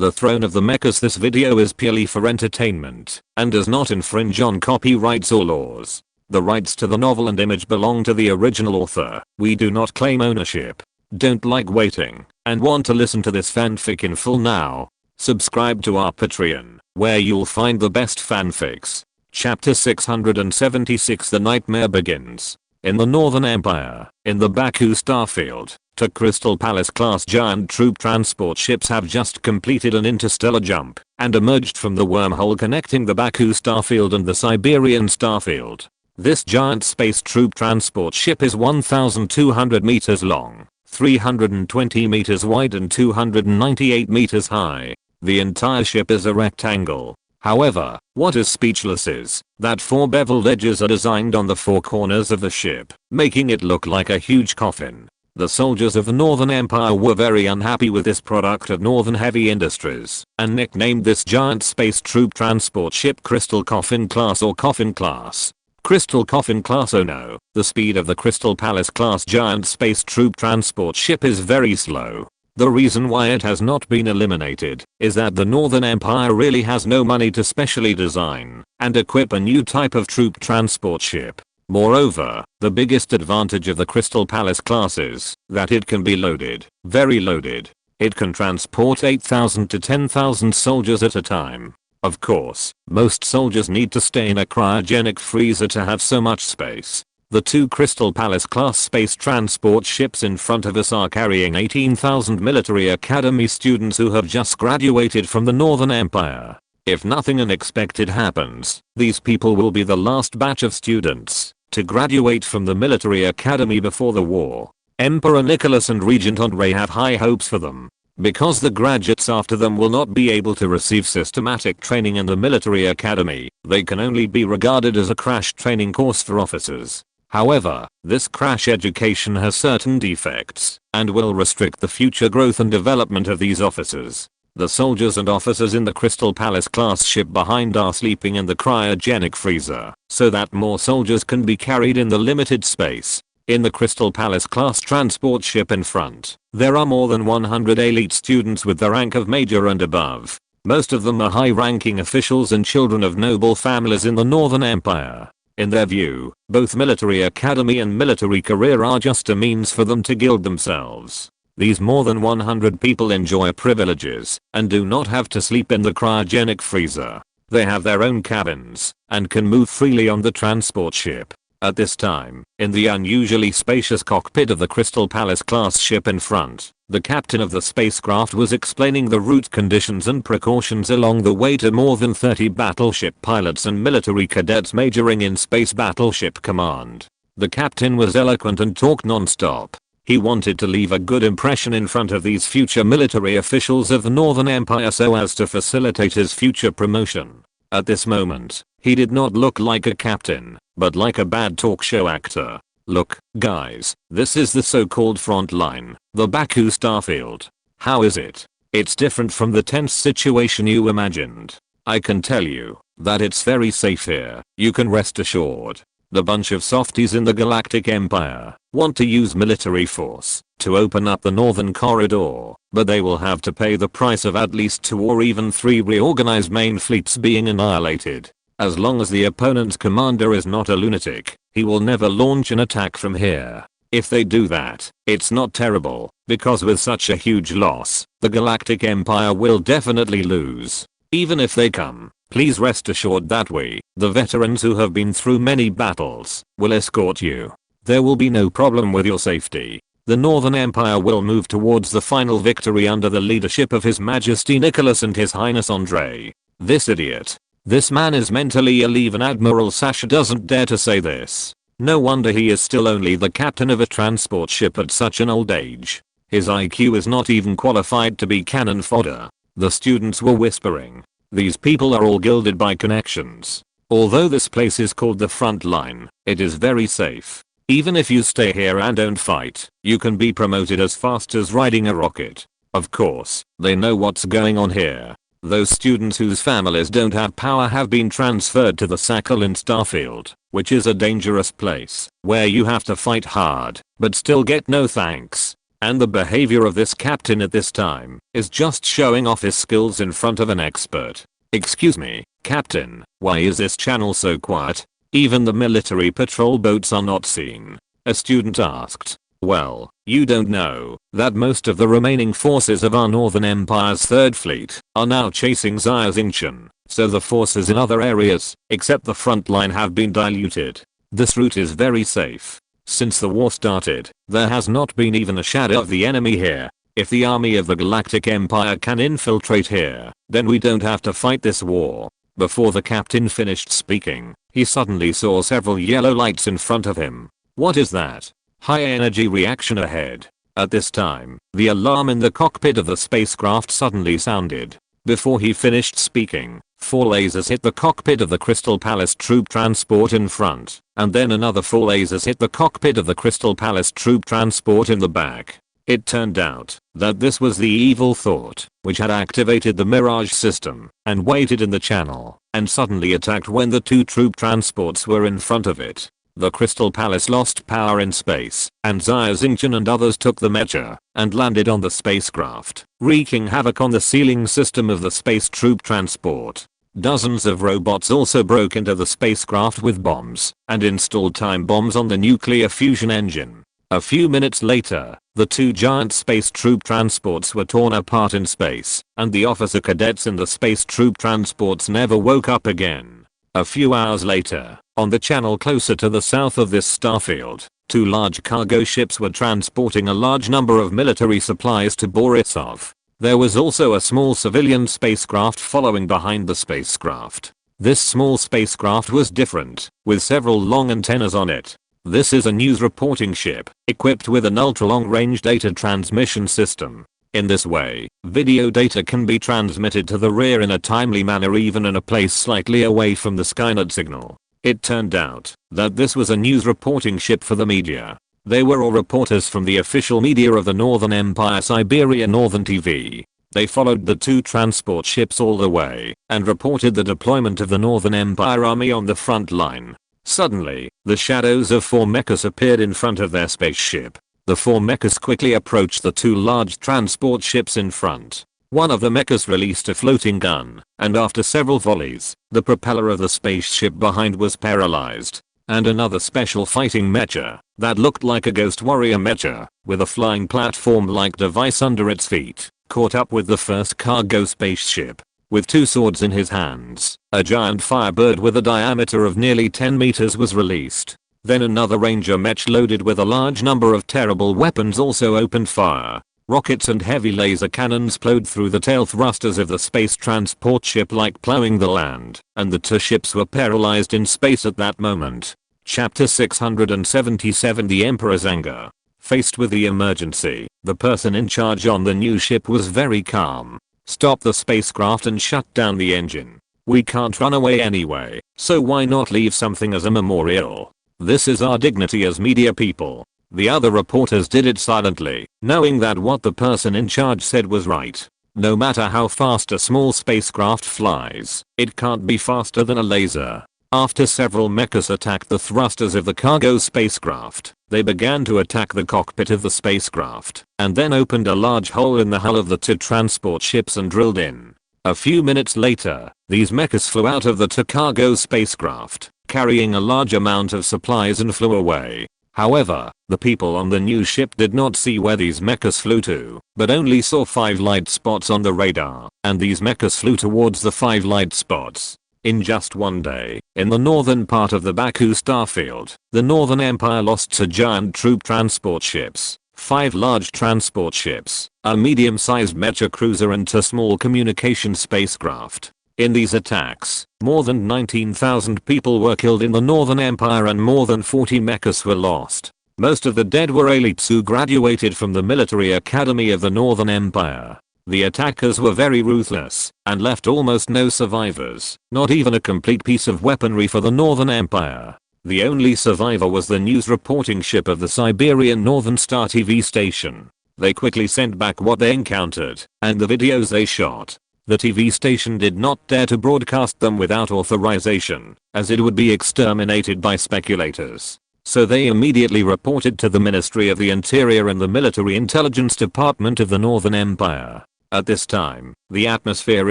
The Throne of the Mechas. This video is purely for entertainment and does not infringe on copyrights or laws. The rights to the novel and image belong to the original author. We do not claim ownership. Don't like waiting and want to listen to this fanfic in full now? Subscribe to our Patreon, where you'll find the best fanfics. Chapter 676. The nightmare begins. In the Northern Empire, in the Baku starfield, two Crystal Palace class giant troop transport ships have just completed an interstellar jump and emerged from the wormhole connecting the Baku starfield and the Siberian starfield. This giant space troop transport ship is 1,200 meters long, 320 meters wide and 298 meters high. The entire ship is a rectangle. However, what is speechless is that 4 beveled edges are designed on the 4 corners of the ship, making it look like a huge coffin. The soldiers of the Northern Empire were very unhappy with this product of Northern Heavy Industries and nicknamed this giant space troop transport ship Crystal Coffin Class or Coffin Class. Crystal Coffin Class. Oh no, the speed of the Crystal Palace class giant space troop transport ship is very slow. The reason why it has not been eliminated is that the Northern Empire really has no money to specially design and equip a new type of troop transport ship. Moreover, the biggest advantage of the Crystal Palace class is that it can be loaded, very loaded. It can transport 8,000 to 10,000 soldiers at a time. Of course, most soldiers need to stay in a cryogenic freezer to have so much space. The 2 Crystal Palace class space transport ships in front of us are carrying 18,000 military academy students who have just graduated from the Northern Empire. If nothing unexpected happens, these people will be the last batch of students to graduate from the military academy before the war. Emperor Nicholas and Regent Andre have high hopes for them, because the graduates after them will not be able to receive systematic training in the military academy. They can only be regarded as a crash training course for officers. However, this crash education has certain defects and will restrict the future growth and development of these officers. The soldiers and officers in the Crystal Palace class ship behind are sleeping in the cryogenic freezer so that more soldiers can be carried in the limited space. In the Crystal Palace class transport ship in front, there are more than 100 elite students with the rank of major and above. Most of them are high-ranking officials and children of noble families in the Northern Empire. In their view, both military academy and military career are just a means for them to gild themselves. These more than 100 people enjoy privileges and do not have to sleep in the cryogenic freezer. They have their own cabins and can move freely on the transport ship. At this time, in the unusually spacious cockpit of the Crystal Palace class ship in front, the captain of the spacecraft was explaining the route conditions and precautions along the way to more than 30 battleship pilots and military cadets majoring in space battleship command. The captain was eloquent and talked non-stop. He wanted to leave a good impression in front of these future military officials of the Northern Empire so as to facilitate his future promotion. At this moment, he did not look like a captain, but like a bad talk show actor. Look, guys, this is the so-called front line, the Baku starfield. How is it? It's different from the tense situation you imagined. I can tell you that it's very safe here, you can rest assured. The bunch of softies in the Galactic Empire want to use military force to open up the northern corridor, but they will have to pay the price of at least 2 or even 3 reorganized main fleets being annihilated. As long as the opponent's commander is not a lunatic, he will never launch an attack from here. If they do that, it's not terrible, because with such a huge loss, the Galactic Empire will definitely lose. Even if they come, please rest assured that we, the veterans who have been through many battles, will escort you. There will be no problem with your safety. The Northern Empire will move towards the final victory under the leadership of His Majesty Nicholas and His Highness Andre. This idiot. This man is mentally ill. Even Admiral Sasha doesn't dare to say this. No wonder he is still only the captain of a transport ship at such an old age. His IQ is not even qualified to be cannon fodder. The students were whispering. These people are all gilded by connections. Although this place is called the front line, it is very safe. Even if you stay here and don't fight, you can be promoted as fast as riding a rocket. Of course, they know what's going on here. Those students whose families don't have power have been transferred to the Sakhalin Starfield, which is a dangerous place, where you have to fight hard, but still get no thanks. And the behavior of this captain at this time is just showing off his skills in front of an expert. "Excuse me, Captain, why is this channel so quiet? Even the military patrol boats are not seen," a student asked. "Well, you don't know that most of the remaining forces of our Northern Empire's 3rd Fleet are now chasing Xia Xingchen, so the forces in other areas, except the front line, have been diluted. This route is very safe. Since the war started, there has not been even a shadow of the enemy here. If the army of the Galactic Empire can infiltrate here, then we don't have to fight this war." Before the captain finished speaking, he suddenly saw several yellow lights in front of him. "What is that? High energy reaction ahead." At this time, the alarm in the cockpit of the spacecraft suddenly sounded. Before he finished speaking, 4 lasers hit the cockpit of the Crystal Palace troop transport in front, and then another 4 lasers hit the cockpit of the Crystal Palace troop transport in the back. It turned out that this was the evil thought, which had activated the Mirage system and waited in the channel, and suddenly attacked when the 2 troop transports were in front of it. The Crystal Palace lost power in space, and Xia Xingchen and others took the Mecha and landed on the spacecraft, wreaking havoc on the sealing system of the space troop transport. Dozens of robots also broke into the spacecraft with bombs and installed time bombs on the nuclear fusion engine. A few minutes later, the 2 giant space troop transports were torn apart in space, and the officer cadets in the space troop transports never woke up again. A few hours later, on the channel closer to the south of this starfield, 2 large cargo ships were transporting a large number of military supplies to Borisov. There was also a small civilian spacecraft following behind the spacecraft. This small spacecraft was different, with several long antennas on it. This is a news reporting ship, equipped with an ultra-long-range data transmission system. In this way, video data can be transmitted to the rear in a timely manner even in a place slightly away from the Skynet signal. It turned out that this was a news reporting ship for the media. They were all reporters from the official media of the Northern Empire Siberia Northern TV. They followed the 2 transport ships all the way and reported the deployment of the Northern Empire army on the front line. Suddenly, the shadows of 4 mechas appeared in front of their spaceship. The 4 mechas quickly approached the 2 large transport ships in front. One of the mechas released a floating gun, and after several volleys, the propeller of the spaceship behind was paralyzed. And another special fighting mecha, that looked like a ghost warrior mecha, with a flying platform-like device under its feet, caught up with the first cargo spaceship. With 2 swords in his hands, a giant firebird with a diameter of nearly 10 meters was released. Then another ranger mech loaded with a large number of terrible weapons also opened fire. Rockets and heavy laser cannons plowed through the tail thrusters of the space transport ship like plowing the land, and the 2 ships were paralyzed in space at that moment. Chapter 677 The Emperor's Anger. Faced with the emergency, the person in charge on the new ship was very calm. "Stop the spacecraft and shut down the engine. We can't run away anyway, so why not leave something as a memorial? This is our dignity as media people." The other reporters did it silently, knowing that what the person in charge said was right. No matter how fast a small spacecraft flies, it can't be faster than a laser. After several mechas attacked the thrusters of the cargo spacecraft, they began to attack the cockpit of the spacecraft, and then opened a large hole in the hull of the 2 transport ships and drilled in. A few minutes later, these mechas flew out of the 2 cargo spacecraft, carrying a large amount of supplies and flew away. However, the people on the new ship did not see where these mechas flew to, but only saw 5 light spots on the radar, and these mechas flew towards the 5 light spots. In just one day, in the northern part of the Baku starfield, the Northern Empire lost 2 giant troop transport ships, 5 large transport ships, a medium-sized mecha cruiser and 2 small communication spacecraft. In these attacks, more than 19,000 people were killed in the Northern Empire and more than 40 mechas were lost. Most of the dead were elites who graduated from the military academy of the Northern Empire. The attackers were very ruthless and left almost no survivors, not even a complete piece of weaponry for the Northern Empire. The only survivor was the news reporting ship of the Siberian Northern Star TV station. They quickly sent back what they encountered and the videos they shot. The TV station did not dare to broadcast them without authorization, as it would be exterminated by speculators. So they immediately reported to the Ministry of the Interior and the Military Intelligence Department of the Northern Empire. At this time, the atmosphere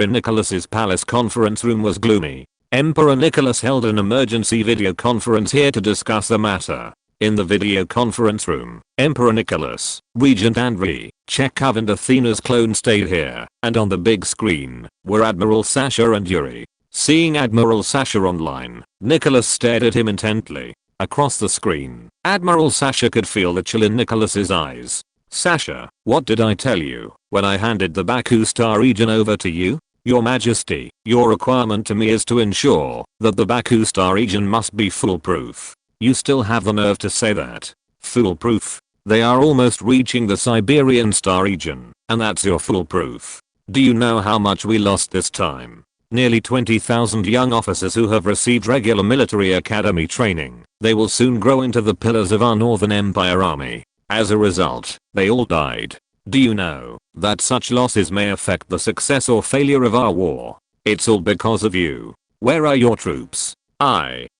in Nicholas's palace conference room was gloomy. Emperor Nicholas held an emergency video conference here to discuss the matter. In the video conference room, Emperor Nicholas, Regent Andrei, Chekhov and Athena's clone stayed here, and on the big screen were Admiral Sasha and Yuri. Seeing Admiral Sasha online, Nicholas stared at him intently. Across the screen, Admiral Sasha could feel the chill in Nicholas's eyes. "Sasha, what did I tell you when I handed the Baku Star region over to you? Your Majesty, your requirement to me is to ensure that the Baku Star region must be foolproof. You still have the nerve to say that? Foolproof? They are almost reaching the Siberian Star region, and that's your foolproof. Do you know how much we lost this time? Nearly 20,000 young officers who have received regular military academy training. They will soon grow into the pillars of our Northern Empire army. As a result, they all died. Do you know that such losses may affect the success or failure of our war? It's all because of you. Where are your troops?"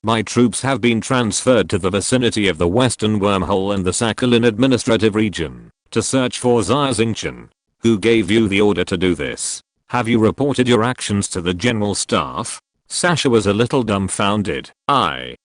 My troops have been transferred to the vicinity of the Western Wormhole and the Sakhalin Administrative Region to search for Xia Xingchen. Who gave you the order to do this? Have you reported your actions to the General Staff? Sasha was a little dumbfounded.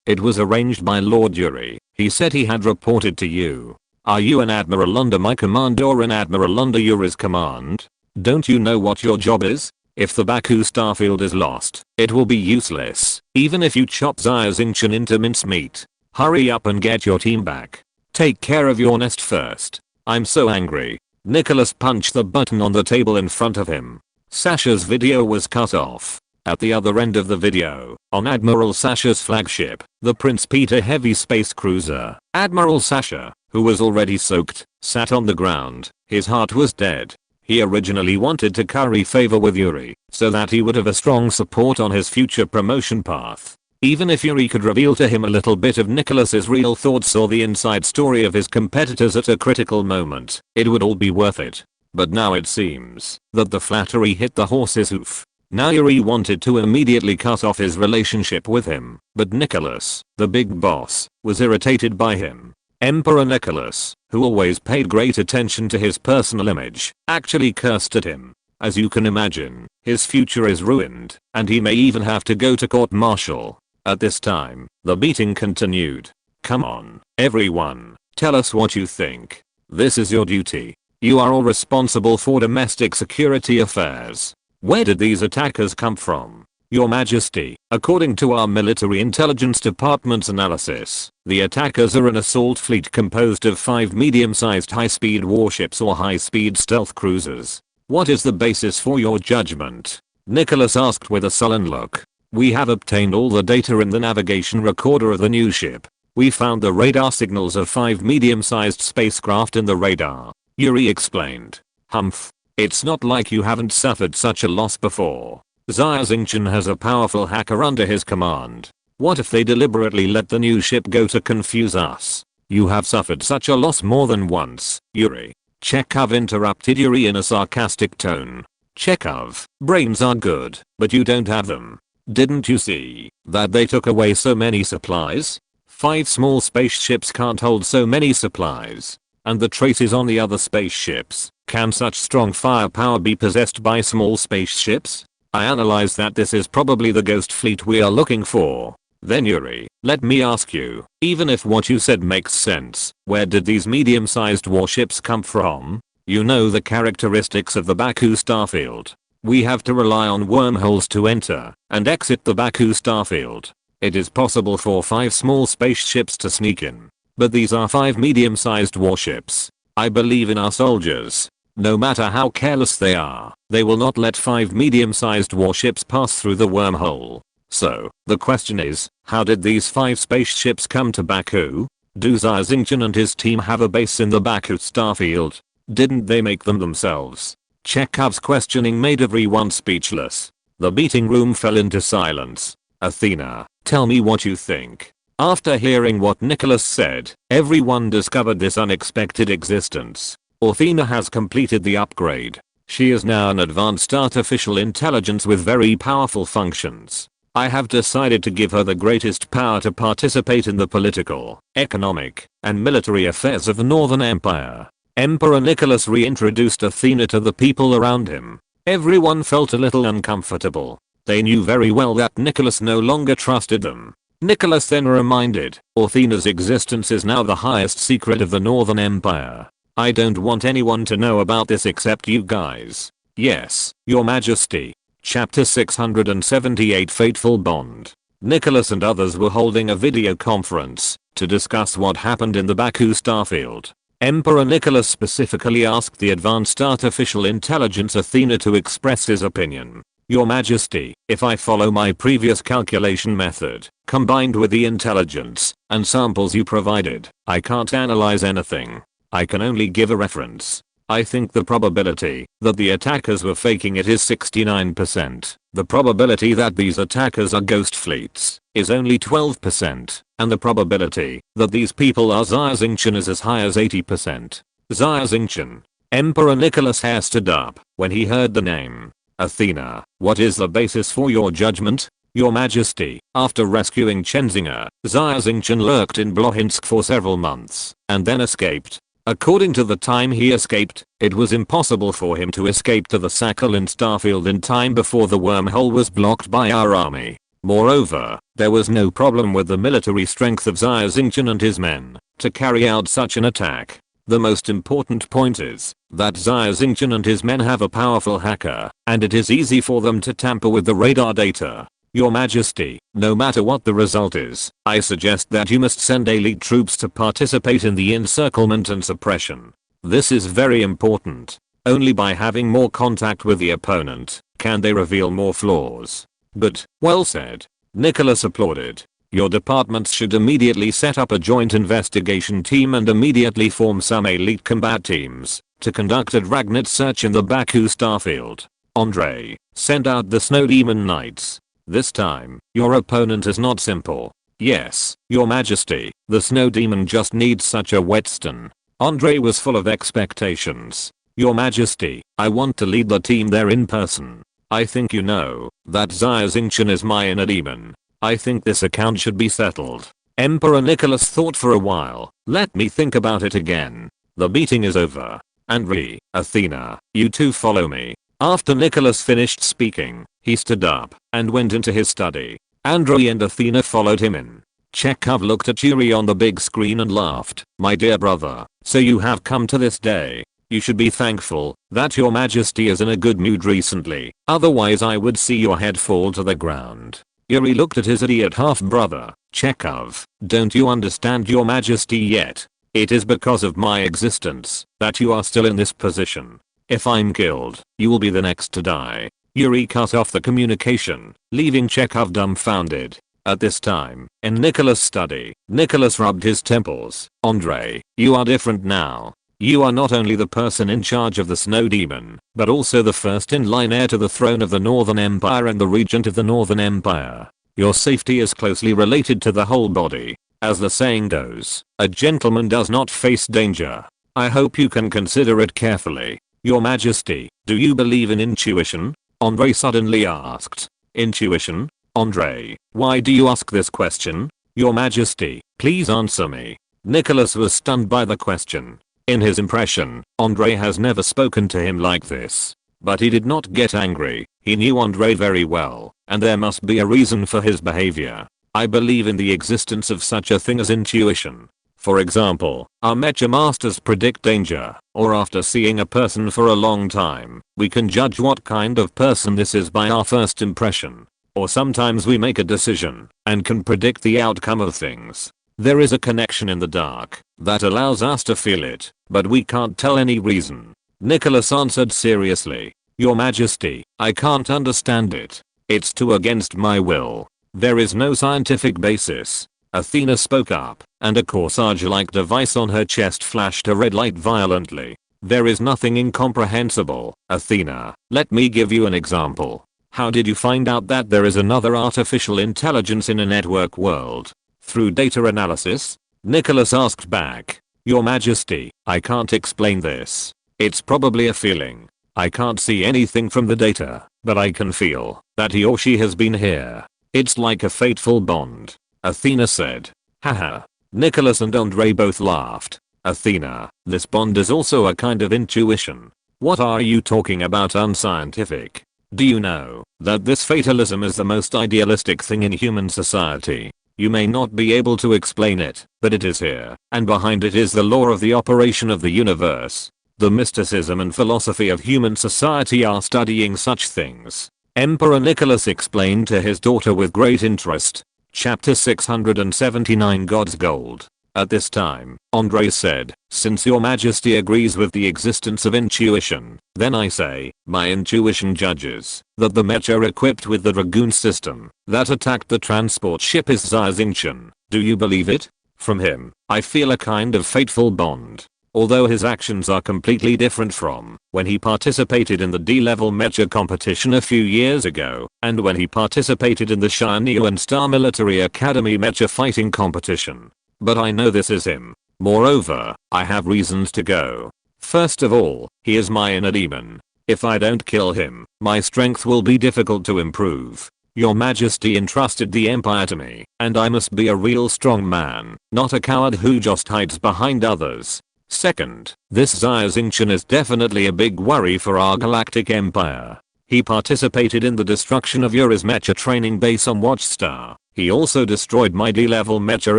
It was arranged by Lord Yuri. He said he had reported to you. Are you an admiral under my command or an admiral under Yuri's command? Don't you know what your job is? If the Baku starfield is lost, it will be useless, even if you chop Xia Xingchen into mincemeat. Hurry up and get your team back. Take care of your nest first. I'm so angry. Nicholas punched the button on the table in front of him. Sasha's video was cut off. At the other end of the video, on Admiral Sasha's flagship, the Prince Peter heavy space cruiser, Admiral Sasha, who was already soaked, sat on the ground. His heart was dead. He originally wanted to curry favor with Yuri, so that he would have a strong support on his future promotion path. Even if Yuri could reveal to him a little bit of Nicholas's real thoughts or the inside story of his competitors at a critical moment, it would all be worth it. But now it seems that the flattery hit the horse's hoof. Now Yuri wanted to immediately cut off his relationship with him, but Nicholas, the big boss, was irritated by him. Emperor Nicholas, who always paid great attention to his personal image, actually cursed at him. As you can imagine, his future is ruined, and he may even have to go to court-martial. At this time, the beating continued. "Come on, everyone, tell us what you think. This is your duty. You are all responsible for domestic security affairs. Where did these attackers come from? Your Majesty, according to our military intelligence department's analysis, the attackers are an assault fleet composed of 5 medium-sized high-speed warships or high-speed stealth cruisers. What is the basis for your judgment?" Nicholas asked with a sullen look. "We have obtained all the data in the navigation recorder of the new ship. We found the radar signals of 5 medium-sized spacecraft in the radar," Yuri explained. "Humph. It's not like you haven't suffered such a loss before. Xia Xingchen has a powerful hacker under his command. What if they deliberately let the new ship go to confuse us? You have suffered such a loss more than once, Yuri." Chekhov interrupted Yuri in a sarcastic tone. "Chekhov, brains are good, but you don't have them. Didn't you see that they took away so many supplies? 5 small spaceships can't hold so many supplies. And the traces on the other spaceships. Can such strong firepower be possessed by small spaceships? I analyze that this is probably the ghost fleet we are looking for. Then Yuri, let me ask you, even if what you said makes sense, where did these medium-sized warships come from? You know the characteristics of the Baku starfield. We have to rely on wormholes to enter and exit the Baku starfield. It is possible for 5 small spaceships to sneak in. But these are 5 medium-sized warships. I believe in our soldiers. No matter how careless they are, they will not let 5 medium-sized warships pass through the wormhole. So, the question is, how did these 5 spaceships come to Baku? Do Xia Xingchen and his team have a base in the Baku starfield? Didn't they make them themselves?" Chekhov's questioning made everyone speechless. The meeting room fell into silence. "Athena, tell me what you think." After hearing what Nicholas said, everyone discovered this unexpected existence. Athena has completed the upgrade. She is now an advanced artificial intelligence with very powerful functions. I have decided to give her the greatest power to participate in the political, economic, and military affairs of the Northern Empire. Emperor Nicholas reintroduced Athena to the people around him. Everyone felt a little uncomfortable. They knew very well that Nicholas no longer trusted them. Nicholas then reminded, Athena's existence is now the highest secret of the Northern Empire. I don't want anyone to know about this except you guys. Yes, Your Majesty. Chapter 678 Fateful Bond. Nicholas and others were holding a video conference to discuss what happened in the Baku starfield. Emperor Nicholas specifically asked the advanced artificial intelligence Athena to express his opinion. Your Majesty, if I follow my previous calculation method, combined with the intelligence and samples you provided, I can't analyze anything. I can only give a reference. I think the probability that the attackers were faking it is 69%. The probability that these attackers are ghost fleets is only 12%. And the probability that these people are Xia Xingchen is as high as 80%. Xia Xingchen. Emperor Nicholas' hair stood up when he heard the name. Athena, what is the basis for your judgment? Your Majesty, after rescuing Chenzinger, Xia Xingchen lurked in Blohinsk for several months and then escaped. According to the time he escaped, it was impossible for him to escape to the Sakhalin starfield in time before the wormhole was blocked by our army. Moreover, there was no problem with the military strength of Xia Xingchen and his men to carry out such an attack. The most important point is that Xia Xingchen and his men have a powerful hacker, and it is easy for them to tamper with the radar data. Your Majesty, no matter what the result is, I suggest that you must send elite troops to participate in the encirclement and suppression. This is very important. Only by having more contact with the opponent can they reveal more flaws. But, well said. Nicholas applauded. Your departments should immediately set up a joint investigation team and immediately form some elite combat teams to conduct a dragnet search in the Baku starfield. Andre, send out the Snow Demon Knights. This time, your opponent is not simple. Yes, Your Majesty, the Snow Demon just needs such a whetstone. Andre was full of expectations. Your Majesty, I want to lead the team there in person. I think you know that Xia Xingchen is my inner demon. I think this account should be settled. Emperor Nicholas thought for a while. Let me think about it again. The meeting is over. Andre, Athena, you two follow me. After Nicholas finished speaking, he stood up and went into his study. Andre and Athena followed him in. Chekhov looked at Yuri on the big screen and laughed. My dear brother, so you have come to this day. You should be thankful that Your Majesty is in a good mood recently, otherwise I would see your head fall to the ground. Yuri looked at his idiot half-brother. Chekhov, don't you understand Your Majesty yet? It is because of my existence that you are still in this position. If I'm killed, you will be the next to die. Yuri cut off the communication, leaving Chekhov dumbfounded. At this time, in Nicholas' study, Nicholas rubbed his temples. Andre, you are different now. You are not only the person in charge of the Snow Demon, but also the first in line heir to the throne of the Northern Empire and the regent of the Northern Empire. Your safety is closely related to the whole body. As the saying goes, a gentleman does not face danger. I hope you can consider it carefully. Your Majesty, do you believe in intuition? Andre suddenly asked. Intuition? Andre, why do you ask this question? Your Majesty, please answer me. Nicholas was stunned by the question. In his impression, Andre has never spoken to him like this. But he did not get angry. He knew Andre very well, and there must be a reason for his behavior. I believe in the existence of such a thing as intuition. For example, our mecha masters predict danger, or after seeing a person for a long time, we can judge what kind of person this is by our first impression. Or sometimes we make a decision and can predict the outcome of things. There is a connection in the dark that allows us to feel it, but we can't tell any reason. Nicholas answered seriously. Your Majesty, I can't understand it. It's too against my will. There is no scientific basis. Athena spoke up, and a corsage-like device on her chest flashed a red light violently. There is nothing incomprehensible. Athena, let me give you an example. How did you find out that there is another artificial intelligence in a network world? Through data analysis? Nicholas asked back. Your Majesty, I can't explain this. It's probably a feeling. I can't see anything from the data, but I can feel that he or she has been here. It's like a fateful bond. Athena said. Haha. Nicholas and Andre both laughed. Athena, this bond is also a kind of intuition. What are you talking about unscientific? Do you know that this fatalism is the most idealistic thing in human society? You may not be able to explain it, but it is here, and behind it is the law of the operation of the universe. The mysticism and philosophy of human society are studying such things. Emperor Nicholas explained to his daughter with great interest. Chapter 679 God's Gold. At this time, Andre said, since your majesty agrees with the existence of intuition, then I say, my intuition judges that the mecha equipped with the Dragoon system that attacked the transport ship is Xia Xingchen. Do you believe it? From him, I feel a kind of fateful bond. Although his actions are completely different from when he participated in the D-level mecha competition a few years ago, and when he participated in the Shiniu and Star Military Academy mecha fighting competition. But I know this is him. Moreover, I have reasons to go. First of all, he is my inner demon. If I don't kill him, my strength will be difficult to improve. Your majesty entrusted the empire to me, and I must be a real strong man, not a coward who just hides behind others. Second, this Xia Xingchen is definitely a big worry for our galactic empire. He participated in the destruction of Yuri's mecha training base on Watchstar. He also destroyed my D-level mecha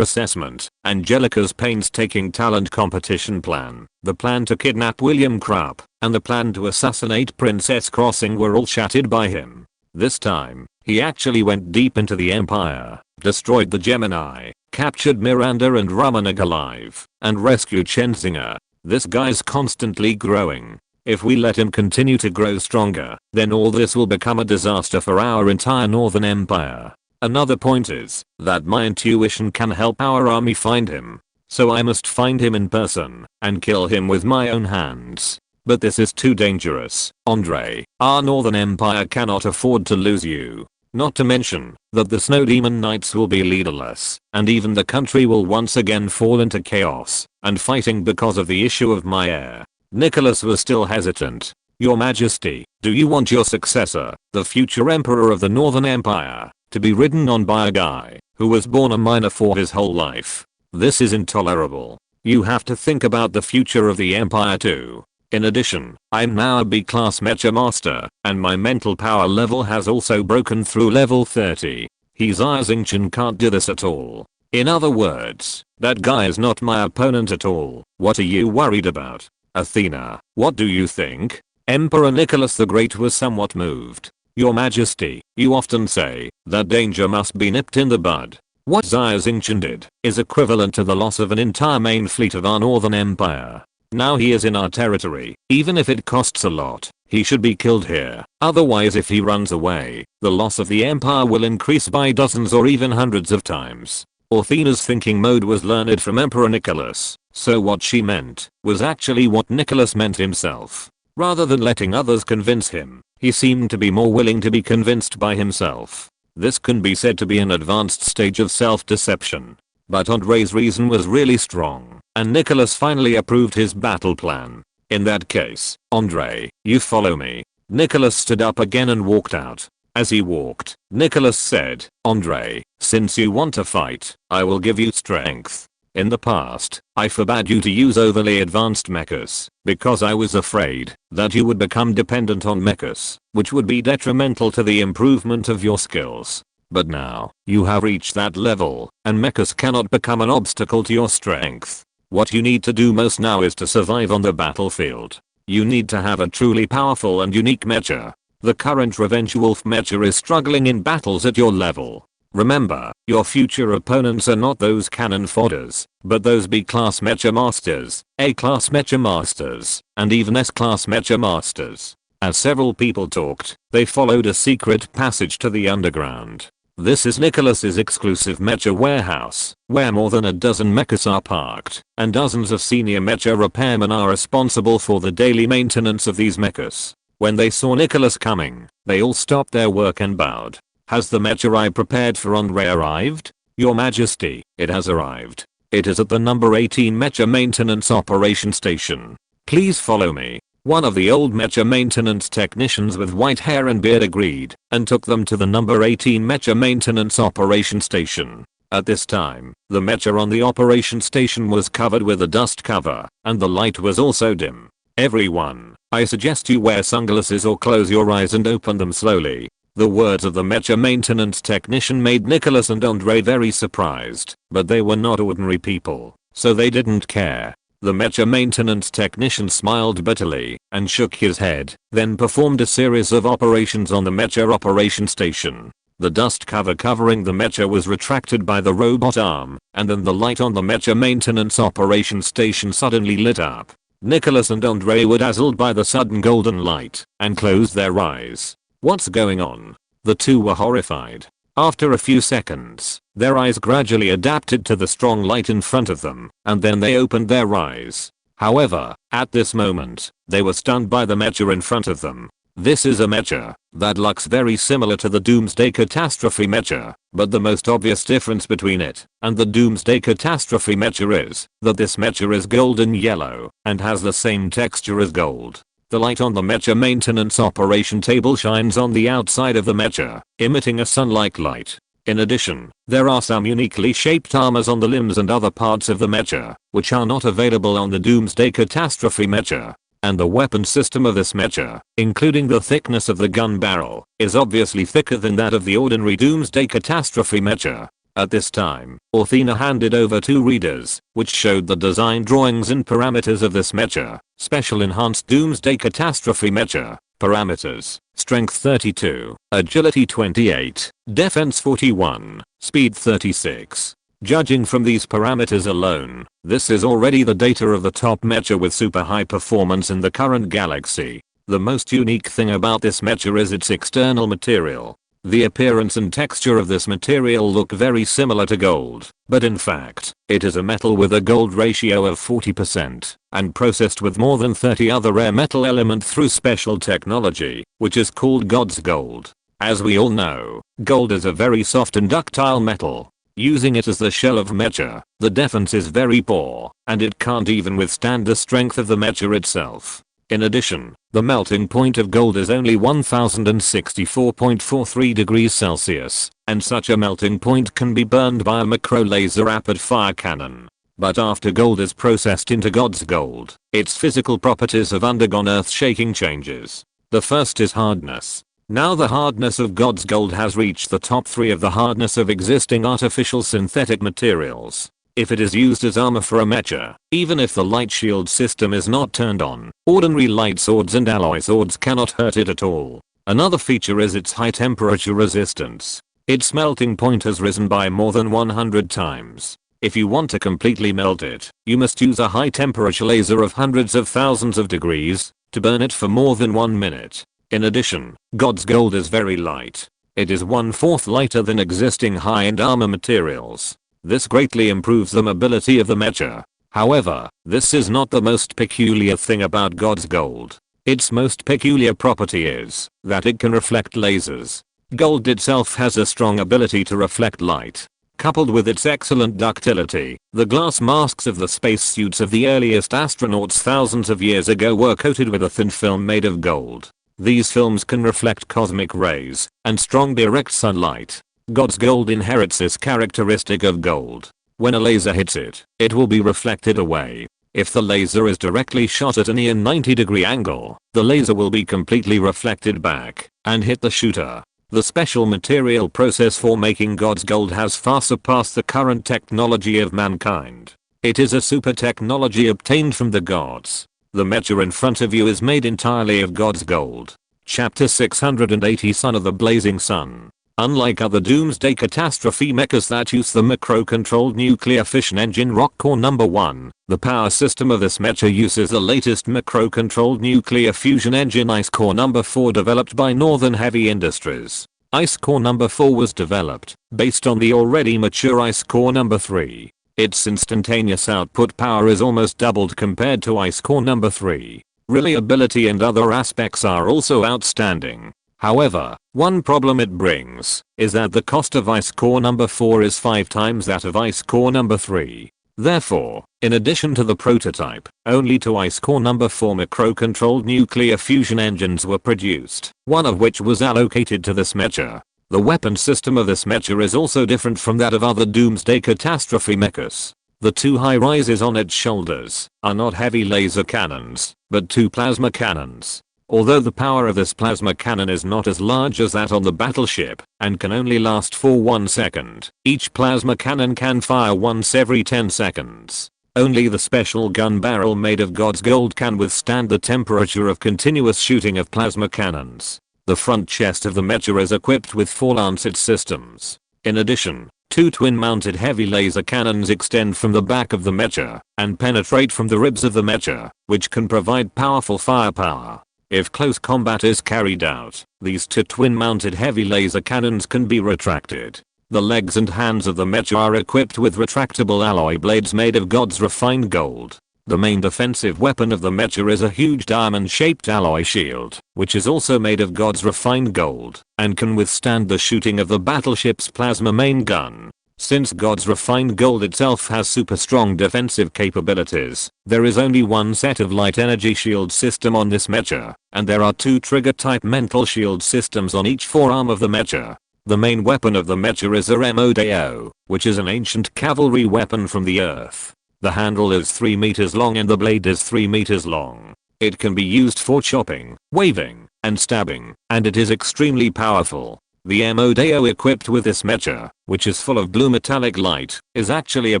assessment, Angelica's painstaking talent competition plan, the plan to kidnap William Krupp, and the plan to assassinate Princess Crossing were all shattered by him. This time, he actually went deep into the empire, destroyed the Gemini, captured Miranda and Ramanog alive, and rescued Shenzinger. This guy's constantly growing. If we let him continue to grow stronger, then all this will become a disaster for our entire Northern Empire. Another point is that my intuition can help our army find him. So I must find him in person and kill him with my own hands. But this is too dangerous, Andre. Our Northern Empire cannot afford to lose you. Not to mention that the Snow Demon Knights will be leaderless, and even the country will once again fall into chaos and fighting because of the issue of my heir. Nicholas was still hesitant. Your Majesty, do you want your successor, the future Emperor of the Northern Empire, to be ridden on by a guy who was born a miner for his whole life? This is intolerable. You have to think about the future of the Empire too. In addition, I'm now a B-class mecha master, and my mental power level has also broken through level 30. Xia Xingchen can't do this at all. In other words, that guy is not my opponent at all. What are you worried about? Athena, what do you think? Emperor Nicholas the Great was somewhat moved. Your Majesty, you often say that danger must be nipped in the bud. What Xia Xingchen did is equivalent to the loss of an entire main fleet of our Northern Empire. Now he is in our territory. Even if it costs a lot, he should be killed here. Otherwise, if he runs away, the loss of the empire will increase by dozens or even hundreds of times. Athena's thinking mode was learned from Emperor Nicholas, so what she meant was actually what Nicholas meant himself. Rather than letting others convince him, he seemed to be more willing to be convinced by himself. This can be said to be an advanced stage of self-deception. But Andre's reason was really strong, and Nicholas finally approved his battle plan. In that case, Andre, you follow me. Nicholas stood up again and walked out. As he walked, Nicholas said, Andre, since you want to fight, I will give you strength. In the past, I forbade you to use overly advanced mechas, because I was afraid that you would become dependent on mechas, which would be detrimental to the improvement of your skills. But now, you have reached that level, and mechas cannot become an obstacle to your strength. What you need to do most now is to survive on the battlefield. You need to have a truly powerful and unique mecha. The current Revenge Wolf mecha is struggling in battles at your level. Remember, your future opponents are not those cannon fodders, but those B-class mecha masters, A-class mecha masters, and even S-class mecha masters. As several people talked, they followed a secret passage to the underground. This is Nicholas's exclusive mecha warehouse, where more than a dozen mechas are parked, and dozens of senior mecha repairmen are responsible for the daily maintenance of these mechas. When they saw Nicholas coming, they all stopped their work and bowed. Has the mecha I prepared for Andre arrived? Your Majesty, it has arrived. It is at the number 18 mecha maintenance operation station. Please follow me. One of the old mecha maintenance technicians with white hair and beard agreed and took them to the number 18 mecha maintenance operation station. At this time, the mecha on the operation station was covered with a dust cover, and the light was also dim. Everyone, I suggest you wear sunglasses or close your eyes and open them slowly. The words of the mecha maintenance technician made Nicholas and Andre very surprised, but they were not ordinary people, so they didn't care. The mecha maintenance technician smiled bitterly and shook his head, then performed a series of operations on the mecha operation station. The dust cover covering the mecha was retracted by the robot arm, and then the light on the mecha maintenance operation station suddenly lit up. Nicholas and Andre were dazzled by the sudden golden light and closed their eyes. What's going on? The two were horrified. After a few seconds, their eyes gradually adapted to the strong light in front of them, and then they opened their eyes. However, at this moment, they were stunned by the mecha in front of them. This is a mecha that looks very similar to the Doomsday Catastrophe mecha, but the most obvious difference between it and the Doomsday Catastrophe mecha is that this mecha is golden yellow and has the same texture as gold. The light on the mecha maintenance operation table shines on the outside of the mecha, emitting a sun-like light. In addition, there are some uniquely shaped armors on the limbs and other parts of the mecha, which are not available on the Doomsday Catastrophe mecha. And the weapon system of this mecha, including the thickness of the gun barrel, is obviously thicker than that of the ordinary Doomsday Catastrophe mecha. At this time, Athena handed over 2 readers, which showed the design drawings and parameters of this mecha. Special Enhanced Doomsday Catastrophe mecha. Parameters: Strength 32, Agility 28, Defense 41, Speed 36. Judging from these parameters alone, this is already the data of the top mecha with super high performance in the current galaxy. The most unique thing about this mecha is its external material. The appearance and texture of this material look very similar to gold, but in fact, it is a metal with a gold ratio of 40% and processed with more than 30 other rare metal elements through special technology, which is called God's gold. As we all know, gold is a very soft and ductile metal. Using it as the shell of mecha, the defense is very poor, and it can't even withstand the strength of the mecha itself. In addition, the melting point of gold is only 1064.43 degrees Celsius, and such a melting point can be burned by a macro laser rapid fire cannon. But after gold is processed into God's gold, its physical properties have undergone earth-shaking changes. The first is hardness. Now the hardness of God's gold has reached the top 3 of the hardness of existing artificial synthetic materials. If it is used as armor for a mecha, even if the light shield system is not turned on, ordinary light swords and alloy swords cannot hurt it at all. Another feature is its high temperature resistance. Its melting point has risen by more than 100 times. If you want to completely melt it, you must use a high temperature laser of hundreds of thousands of degrees to burn it for more than 1 minute. In addition, God's gold is very light. It is 1/4 lighter than existing high-end armor materials. This greatly improves the mobility of the mecha. However, this is not the most peculiar thing about God's gold. Its most peculiar property is that it can reflect lasers. Gold itself has a strong ability to reflect light. Coupled with its excellent ductility, the glass masks of the spacesuits of the earliest astronauts thousands of years ago were coated with a thin film made of gold. These films can reflect cosmic rays and strong direct sunlight. God's gold inherits this characteristic of gold. When a laser hits it, it will be reflected away. If the laser is directly shot at a near 90-degree angle, the laser will be completely reflected back and hit the shooter. The special material process for making God's gold has far surpassed the current technology of mankind. It is a super technology obtained from the gods. The mecha in front of you is made entirely of God's gold. Chapter 680 Son of the Blazing Sun. Unlike other Doomsday Catastrophe mechas that use the macro-controlled nuclear fission engine Rock Core No. 1, the power system of this mecha uses the latest macro-controlled nuclear fusion engine Ice Core No. 4 developed by Northern Heavy Industries. Ice Core No. 4 was developed based on the already mature Ice Core No. 3. Its instantaneous output power is almost doubled compared to Ice Core No. 3. Reliability and other aspects are also outstanding. However, one problem it brings is that the cost of Ice Core No. 4 is 5 times that of Ice Core No. 3. Therefore, in addition to the prototype, only two ICE Core number 4 micro-controlled nuclear fusion engines were produced, one of which was allocated to this mecha. The weapon system of this mecha is also different from that of other Doomsday Catastrophe mechas. The two high rises on its shoulders are not heavy laser cannons, but two plasma cannons. Although the power of this plasma cannon is not as large as that on the battleship, and can only last for 1 second, each plasma cannon can fire once every 10 seconds. Only the special gun barrel made of God's gold can withstand the temperature of continuous shooting of plasma cannons. The front chest of the mecha is equipped with 4 lancet systems. In addition, 2 twin-mounted heavy laser cannons extend from the back of the mecha and penetrate from the ribs of the mecha, which can provide powerful firepower. If close combat is carried out, these 2 twin-mounted heavy laser cannons can be retracted. The legs and hands of the mecha are equipped with retractable alloy blades made of God's refined gold. The main defensive weapon of the mecha is a huge diamond-shaped alloy shield, which is also made of God's refined gold, and can withstand the shooting of the battleship's plasma main gun. Since God's refined gold itself has super strong defensive capabilities, there is only one set of light energy shield system on this mecha, and there are 2 trigger type mental shield systems on each forearm of the mecha. The main weapon of the mecha is a Remodeo, which is an ancient cavalry weapon from the earth. The handle is 3 meters long and the blade is 3 meters long. It can be used for chopping, waving, and stabbing, and it is extremely powerful. The Remodeo equipped with this mecha, which is full of blue metallic light, is actually a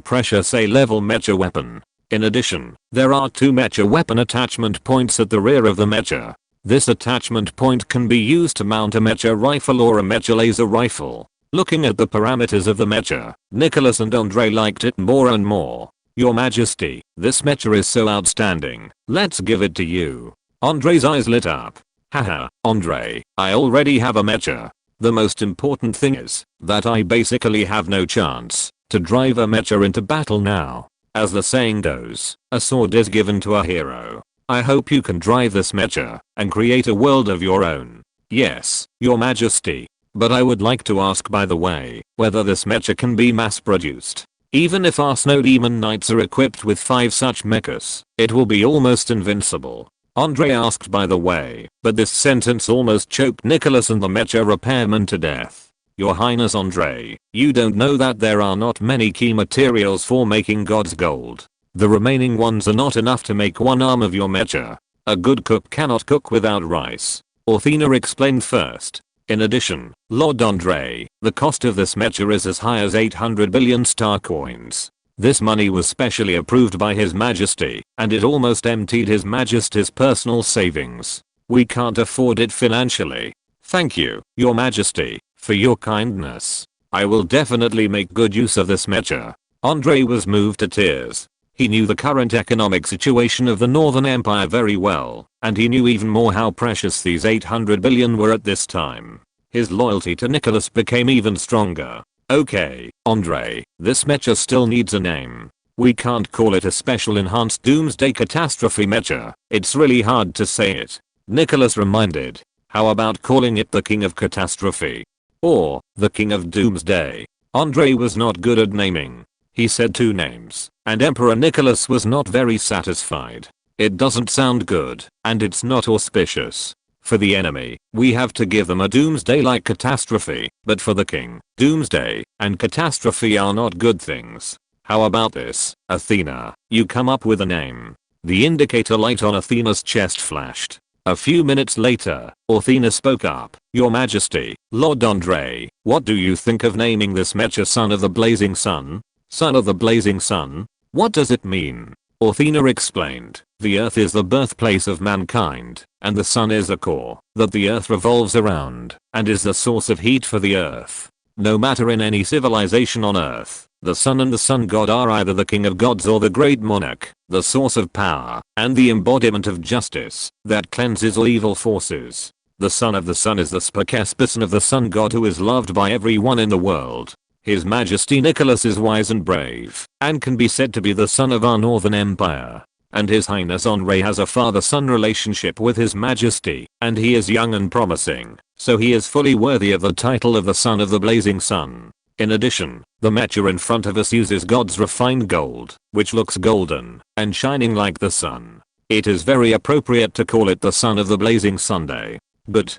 precious A-level mecha weapon. In addition, there are 2 mecha weapon attachment points at the rear of the mecha. This attachment point can be used to mount a mecha rifle or a mecha laser rifle. Looking at the parameters of the mecha, Nicholas and Andre liked it more and more. Your Majesty, this mecha is so outstanding, let's give it to you. Andre's eyes lit up. Haha, Andre, I already have a mecha. The most important thing is that I basically have no chance to drive a mecha into battle now. As the saying goes, a sword is given to a hero. I hope you can drive this mecha and create a world of your own. Yes, Your Majesty. But I would like to ask, by the way, whether this mecha can be mass produced. Even if our snow demon knights are equipped with 5 such mechas, it will be almost invincible. Andre asked, by the way, but this sentence almost choked Nicholas and the mecha repairman to death. Your Highness Andre, you don't know that there are not many key materials for making God's gold. The remaining ones are not enough to make 1 arm of your mecha. A good cook cannot cook without rice. Orthena explained first. In addition, Lord Andre, the cost of this mecha is as high as 800 billion star coins. This money was specially approved by His Majesty, and it almost emptied His Majesty's personal savings. We can't afford it financially. Thank you, Your Majesty, for your kindness. I will definitely make good use of this mecha. Andre was moved to tears. He knew the current economic situation of the Northern Empire very well, and he knew even more how precious these 800 billion were at this time. His loyalty to Nicholas became even stronger. Okay, Andre, this mecha still needs a name. We can't call it a special enhanced Doomsday Catastrophe mecha. It's really hard to say it. Nicholas reminded. How about calling it the King of Catastrophe? Or, the King of Doomsday? Andre was not good at naming. He said 2 names, and Emperor Nicholas was not very satisfied. It doesn't sound good, and it's not auspicious. For the enemy, we have to give them a doomsday-like catastrophe, but for the king, doomsday and catastrophe are not good things. How about this, Athena? You come up with a name. The indicator light on Athena's chest flashed. A few minutes later, Athena spoke up. Your Majesty, Lord Andre, what do you think of naming this mecha Son of the Blazing Sun? Son of the Blazing Sun? What does it mean? Athena explained. The earth is the birthplace of mankind, and the sun is a core that the earth revolves around, and is the source of heat for the earth. No matter in any civilization on earth, the sun and the sun god are either the king of gods or the great monarch, the source of power, and the embodiment of justice that cleanses all evil forces. The son of the sun is the spokesperson of the sun god who is loved by everyone in the world. His Majesty Nicholas is wise and brave, and can be said to be the son of our Northern Empire. And His Highness Henri has a father-son relationship with His Majesty, and he is young and promising, so he is fully worthy of the title of the Son of the Blazing Sun. In addition, the mecha in front of us uses God's refined gold, which looks golden and shining like the sun. It is very appropriate to call it the son of the blazing Sunday. But,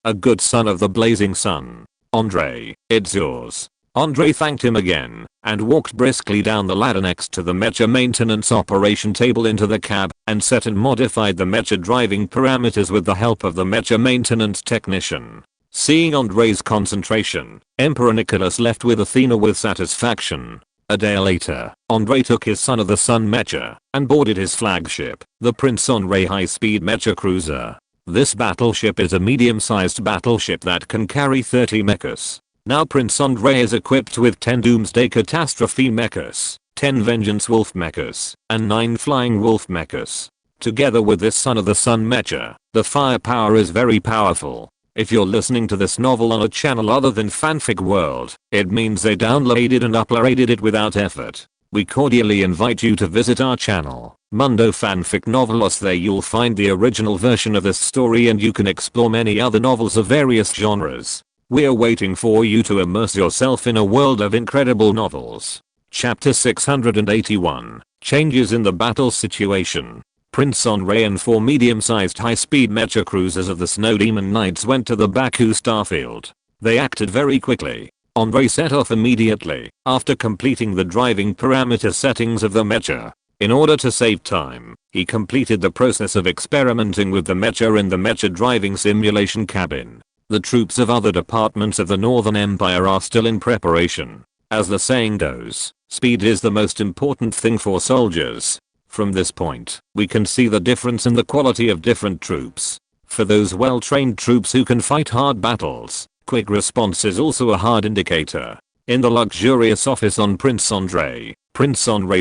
a good son of the blazing sun. Andre, it's yours. Andre thanked him again, and walked briskly down the ladder next to the mecha maintenance operation table into the cab, and set and modified the mecha driving parameters with the help of the mecha maintenance technician. Seeing Andre's concentration, Emperor Nicholas left with Athena with satisfaction. A day later, Andre took his Son of the Sun mecha, and boarded his flagship, the Prince Andre high-speed mecha cruiser. This battleship is a medium-sized battleship that can carry 30 mechas. Now Prince Andre is equipped with 10 Doomsday Catastrophe mechas, 10 Vengeance Wolf mechas, and 9 Flying Wolf mechas. Together with this Son of the Sun mecha, the firepower is very powerful. If you're listening to this novel on a channel other than Fanfic World, it means they downloaded and uploaded it without effort. We cordially invite you to visit our channel, Mundo Fanfic Novelos. There you'll find the original version of this story and you can explore many other novels of various genres. We're waiting for you to immerse yourself in a world of incredible novels. Chapter 681, Changes in the Battle Situation. Prince Andre and 4 medium-sized high-speed mecha cruisers of the Snow Demon Knights went to the Baku starfield. They acted very quickly. Andre set off immediately, after completing the driving parameter settings of the mecha. In order to save time, he completed the process of experimenting with the mecha in the mecha driving simulation cabin. The troops of other departments of the Northern Empire are still in preparation. As the saying goes, speed is the most important thing for soldiers. From this point, we can see the difference in the quality of different troops. For those well-trained troops who can fight hard battles, quick response is also a hard indicator. In the luxurious office on Prince Andre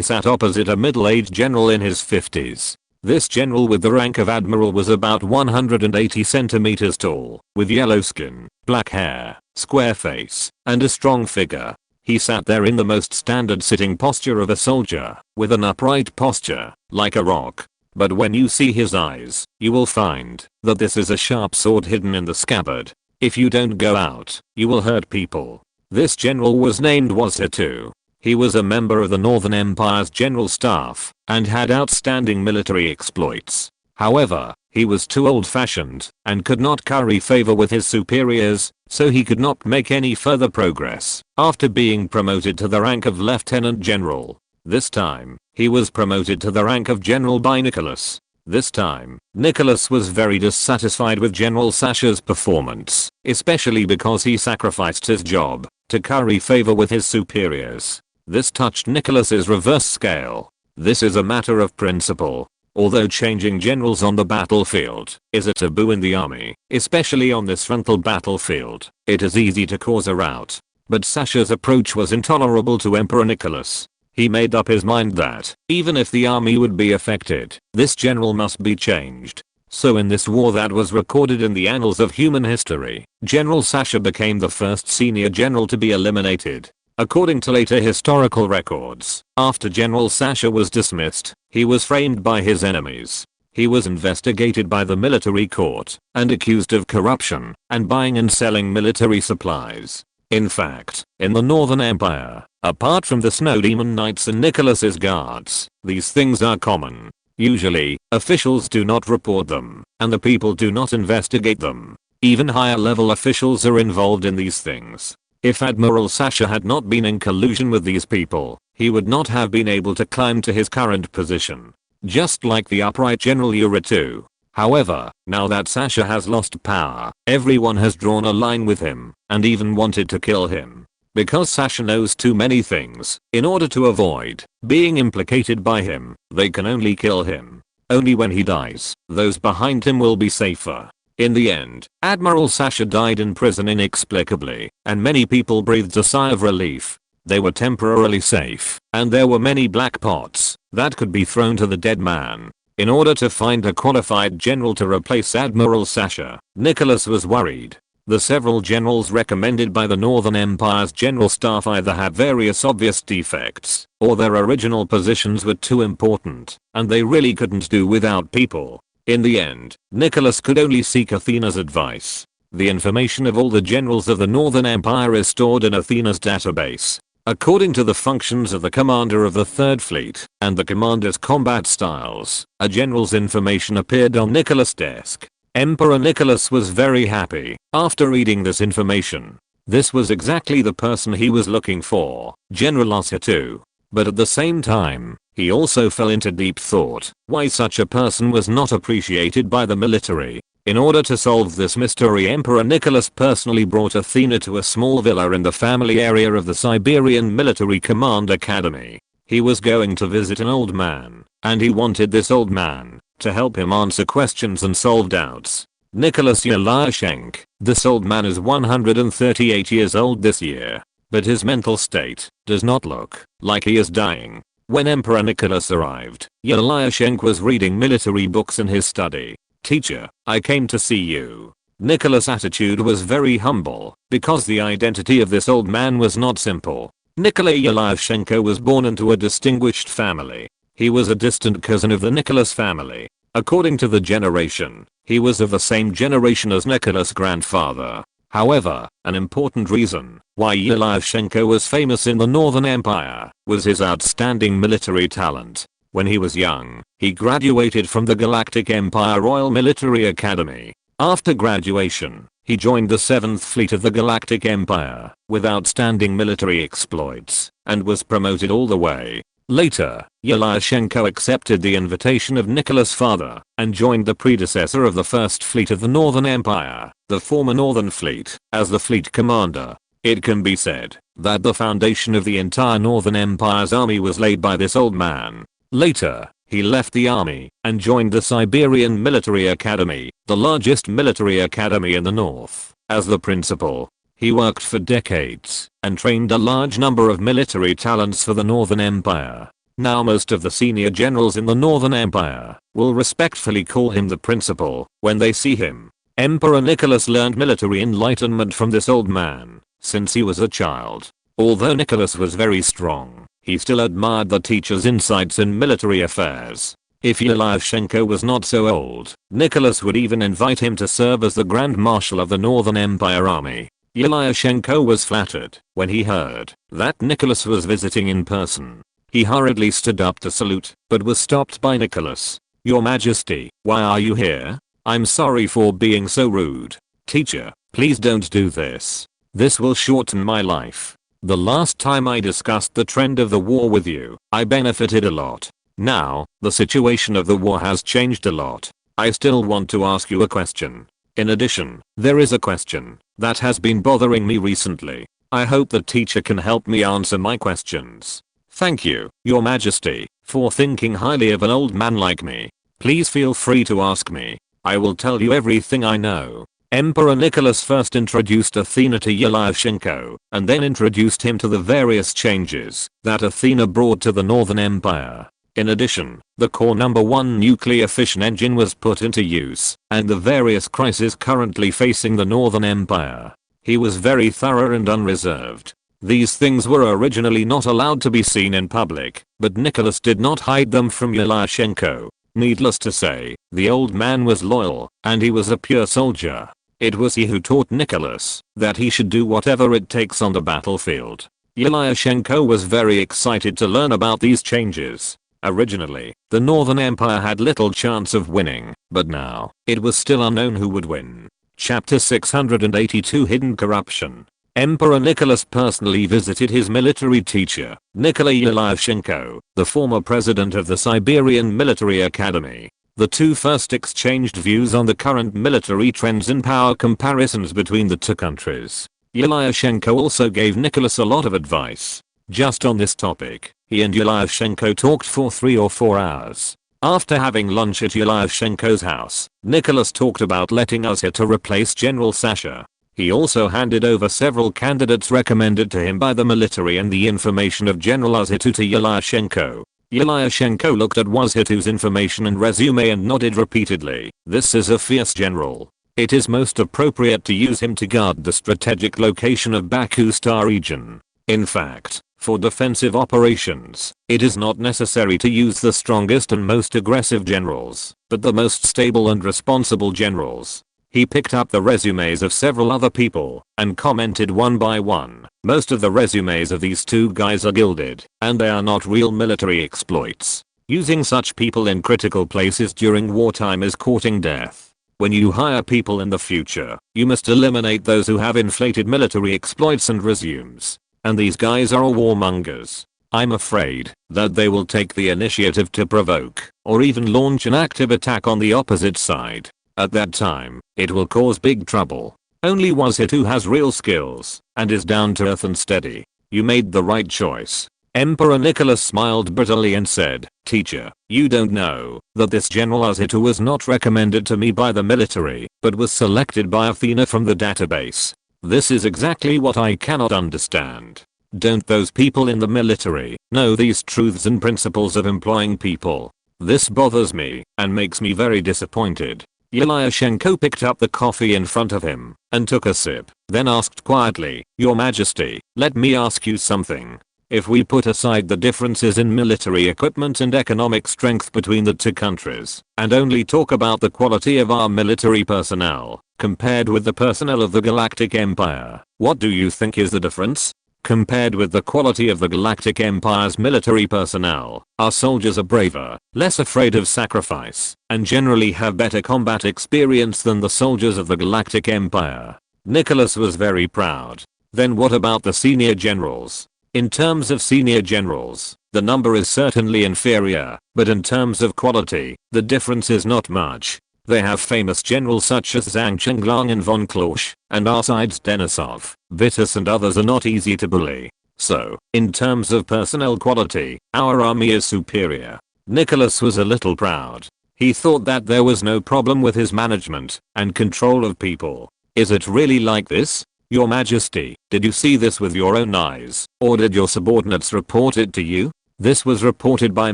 sat opposite a middle-aged general in his 50s. This general with the rank of admiral was about 180 centimeters tall, with yellow skin, black hair, square face, and a strong figure. He sat there in the most standard sitting posture of a soldier, with an upright posture, like a rock. But when you see his eyes, you will find that this is a sharp sword hidden in the scabbard. If you don't go out, you will hurt people. This general was named Wazatu. He was a member of the Northern Empire's general staff, and had outstanding military exploits. However, he was too old-fashioned, and could not curry favor with his superiors, so he could not make any further progress. After being promoted to the rank of Lieutenant General, this time, he was promoted to the rank of General by Nicholas. This time, Nicholas was very dissatisfied with General Sasha's performance, especially because he sacrificed his job to curry favor with his superiors. This touched Nicholas's reverse scale. This is a matter of principle. Although changing generals on the battlefield is a taboo in the army, especially on this frontal battlefield, it is easy to cause a rout. But Sasha's approach was intolerable to Emperor Nicholas. He made up his mind that, even if the army would be affected, this general must be changed. So in this war that was recorded in the annals of human history, General Sasha became the first senior general to be eliminated. According to later historical records, after General Sasha was dismissed, he was framed by his enemies. He was investigated by the military court and accused of corruption and buying and selling military supplies. In fact, in the Northern Empire, apart from the Snow Demon Knights and Nicholas's guards, these things are common. Usually, officials do not report them, and the people do not investigate them. Even higher level officials are involved in these things. If Admiral Sasha had not been in collusion with these people, he would not have been able to climb to his current position. Just like the upright General Uritu. However, now that Sasha has lost power, everyone has drawn a line with him, and even wanted to kill him. Because Sasha knows too many things, in order to avoid being implicated by him, they can only kill him. Only when he dies, those behind him will be safer. In the end, Admiral Sasha died in prison inexplicably, and many people breathed a sigh of relief. They were temporarily safe, and there were many black pots that could be thrown to the dead man. In order to find a qualified general to replace Admiral Sasha, Nicholas was worried. The several generals recommended by the Northern Empire's general staff either had various obvious defects, or their original positions were too important, and they really couldn't do without people. In the end, Nicholas could only seek Athena's advice. The information of all the generals of the Northern Empire is stored in Athena's database. According to the functions of the commander of the Third Fleet and the commander's combat styles, a general's information appeared on Nicholas' desk. Emperor Nicholas was very happy after reading this information. This was exactly the person he was looking for, General Ositu. But at the same time, he also fell into deep thought why such a person was not appreciated by the military. In order to solve this mystery, Emperor Nicholas personally brought Athena to a small villa in the family area of the Siberian Military Command Academy. He was going to visit an old man, and he wanted this old man to help him answer questions and solve doubts. Nicholas Xia. This old man is 138 years old this year, but his mental state does not look like he is dying. When Emperor Nicholas arrived, Xia was reading military books in his study. "Teacher, I came to see you." Nicholas' attitude was very humble because the identity of this old man was not simple. Nikolai Yelyushenko was born into a distinguished family. He was a distant cousin of the Nicholas family. According to the generation, he was of the same generation as Nicholas' grandfather. However, an important reason why Yelyushenko was famous in the Northern Empire was his outstanding military talent. When he was young, he graduated from the Galactic Empire Royal Military Academy. After graduation, he joined the 7th Fleet of the Galactic Empire with outstanding military exploits and was promoted all the way. Later, Yelyushenko accepted the invitation of Nicholas' father and joined the predecessor of the 1st Fleet of the Northern Empire, the former Northern Fleet, as the fleet commander. It can be said that the foundation of the entire Northern Empire's army was laid by this old man. Later, he left the army and joined the Siberian Military Academy, the largest military academy in the north, as the principal. He worked for decades and trained a large number of military talents for the Northern Empire. Now most of the senior generals in the Northern Empire will respectfully call him the principal when they see him. Emperor Nicholas learned military enlightenment from this old man since he was a child. Although Nicholas was very strong, he still admired the teacher's insights in military affairs. If Yelyushenko was not so old, Nicholas would even invite him to serve as the Grand Marshal of the Northern Empire Army. Yelyushenko was flattered when he heard that Nicholas was visiting in person. He hurriedly stood up to salute, but was stopped by Nicholas. "Your Majesty, why are you here? I'm sorry for being so rude." "Teacher, please don't do this. This will shorten my life. The last time I discussed the trend of the war with you, I benefited a lot. Now, the situation of the war has changed a lot. I still want to ask you a question. In addition, there is a question that has been bothering me recently. I hope the teacher can help me answer my questions." "Thank you, Your Majesty, for thinking highly of an old man like me. Please feel free to ask me. I will tell you everything I know." Emperor Nicholas first introduced Athena to Yelyushenko and then introduced him to the various changes that Athena brought to the Northern Empire. In addition, the core No. 1 nuclear fission engine was put into use and the various crises currently facing the Northern Empire. He was very thorough and unreserved. These things were originally not allowed to be seen in public, but Nicholas did not hide them from Yelyushenko. Needless to say, the old man was loyal and he was a pure soldier. It was he who taught Nicholas that he should do whatever it takes on the battlefield. Yelyushenko was very excited to learn about these changes. Originally, the Northern Empire had little chance of winning, but now, it was still unknown who would win. Chapter 682 Hidden Corruption. Emperor Nicholas personally visited his military teacher, Nikolai Yelyushenko, the former president of the Siberian Military Academy. The two first exchanged views on the current military trends and power comparisons between the two countries. Yelyushenko also gave Nicholas a lot of advice. Just on this topic, he and Yelyushenko talked for 3 or 4 hours. After having lunch at Yelyushenko's house, Nicholas talked about letting Ositu replace General Sasha. He also handed over several candidates recommended to him by the military and the information of General Ositu to Yelyushenko. Yelyushenko looked at Ositu's information and resume and nodded repeatedly. "This is a fierce general. It is most appropriate to use him to guard the strategic location of Baku Star region. In fact, for defensive operations, it is not necessary to use the strongest and most aggressive generals, but the most stable and responsible generals. He picked up the resumes of several other people and commented one by one. Most of the resumes of these two guys are gilded, and they are not real military exploits. Using such people in critical places during wartime is courting death. When you hire people in the future, you must eliminate those who have inflated military exploits and resumes. And these guys are all warmongers. I'm afraid that they will take the initiative to provoke or even launch an active attack on the opposite side. At that time, it will cause big trouble. Only Wazhit who has real skills and is down to earth and steady. You made the right choice. Emperor Nicholas smiled bitterly and said, "Teacher, you don't know that this General Wazhit was not recommended to me by the military, but was selected by Athena from the database. This is exactly what I cannot understand. Don't those people in the military know these truths and principles of employing people? This bothers me and makes me very disappointed." Yelyashenko picked up the coffee in front of him and took a sip, then asked quietly, "Your Majesty, let me ask you something. If we put aside the differences in military equipment and economic strength between the two countries, and only talk about the quality of our military personnel, compared with the personnel of the Galactic Empire, what do you think is the difference? Compared with the quality of the Galactic Empire's military personnel, our soldiers are braver, less afraid of sacrifice, and generally have better combat experience than the soldiers of the Galactic Empire." Nicholas was very proud. Then what about the senior generals? In terms of senior generals, the number is certainly inferior, but in terms of quality, the difference is not much. They have famous generals such as Zhang Chenglang and von Klosch, and our side's Denisov, Vitus and others are not easy to bully. So, in terms of personnel quality, our army is superior. Nicholas was a little proud. He thought that there was no problem with his management and control of people. Is it really like this? Your Majesty, did you see this with your own eyes, or did your subordinates report it to you? This was reported by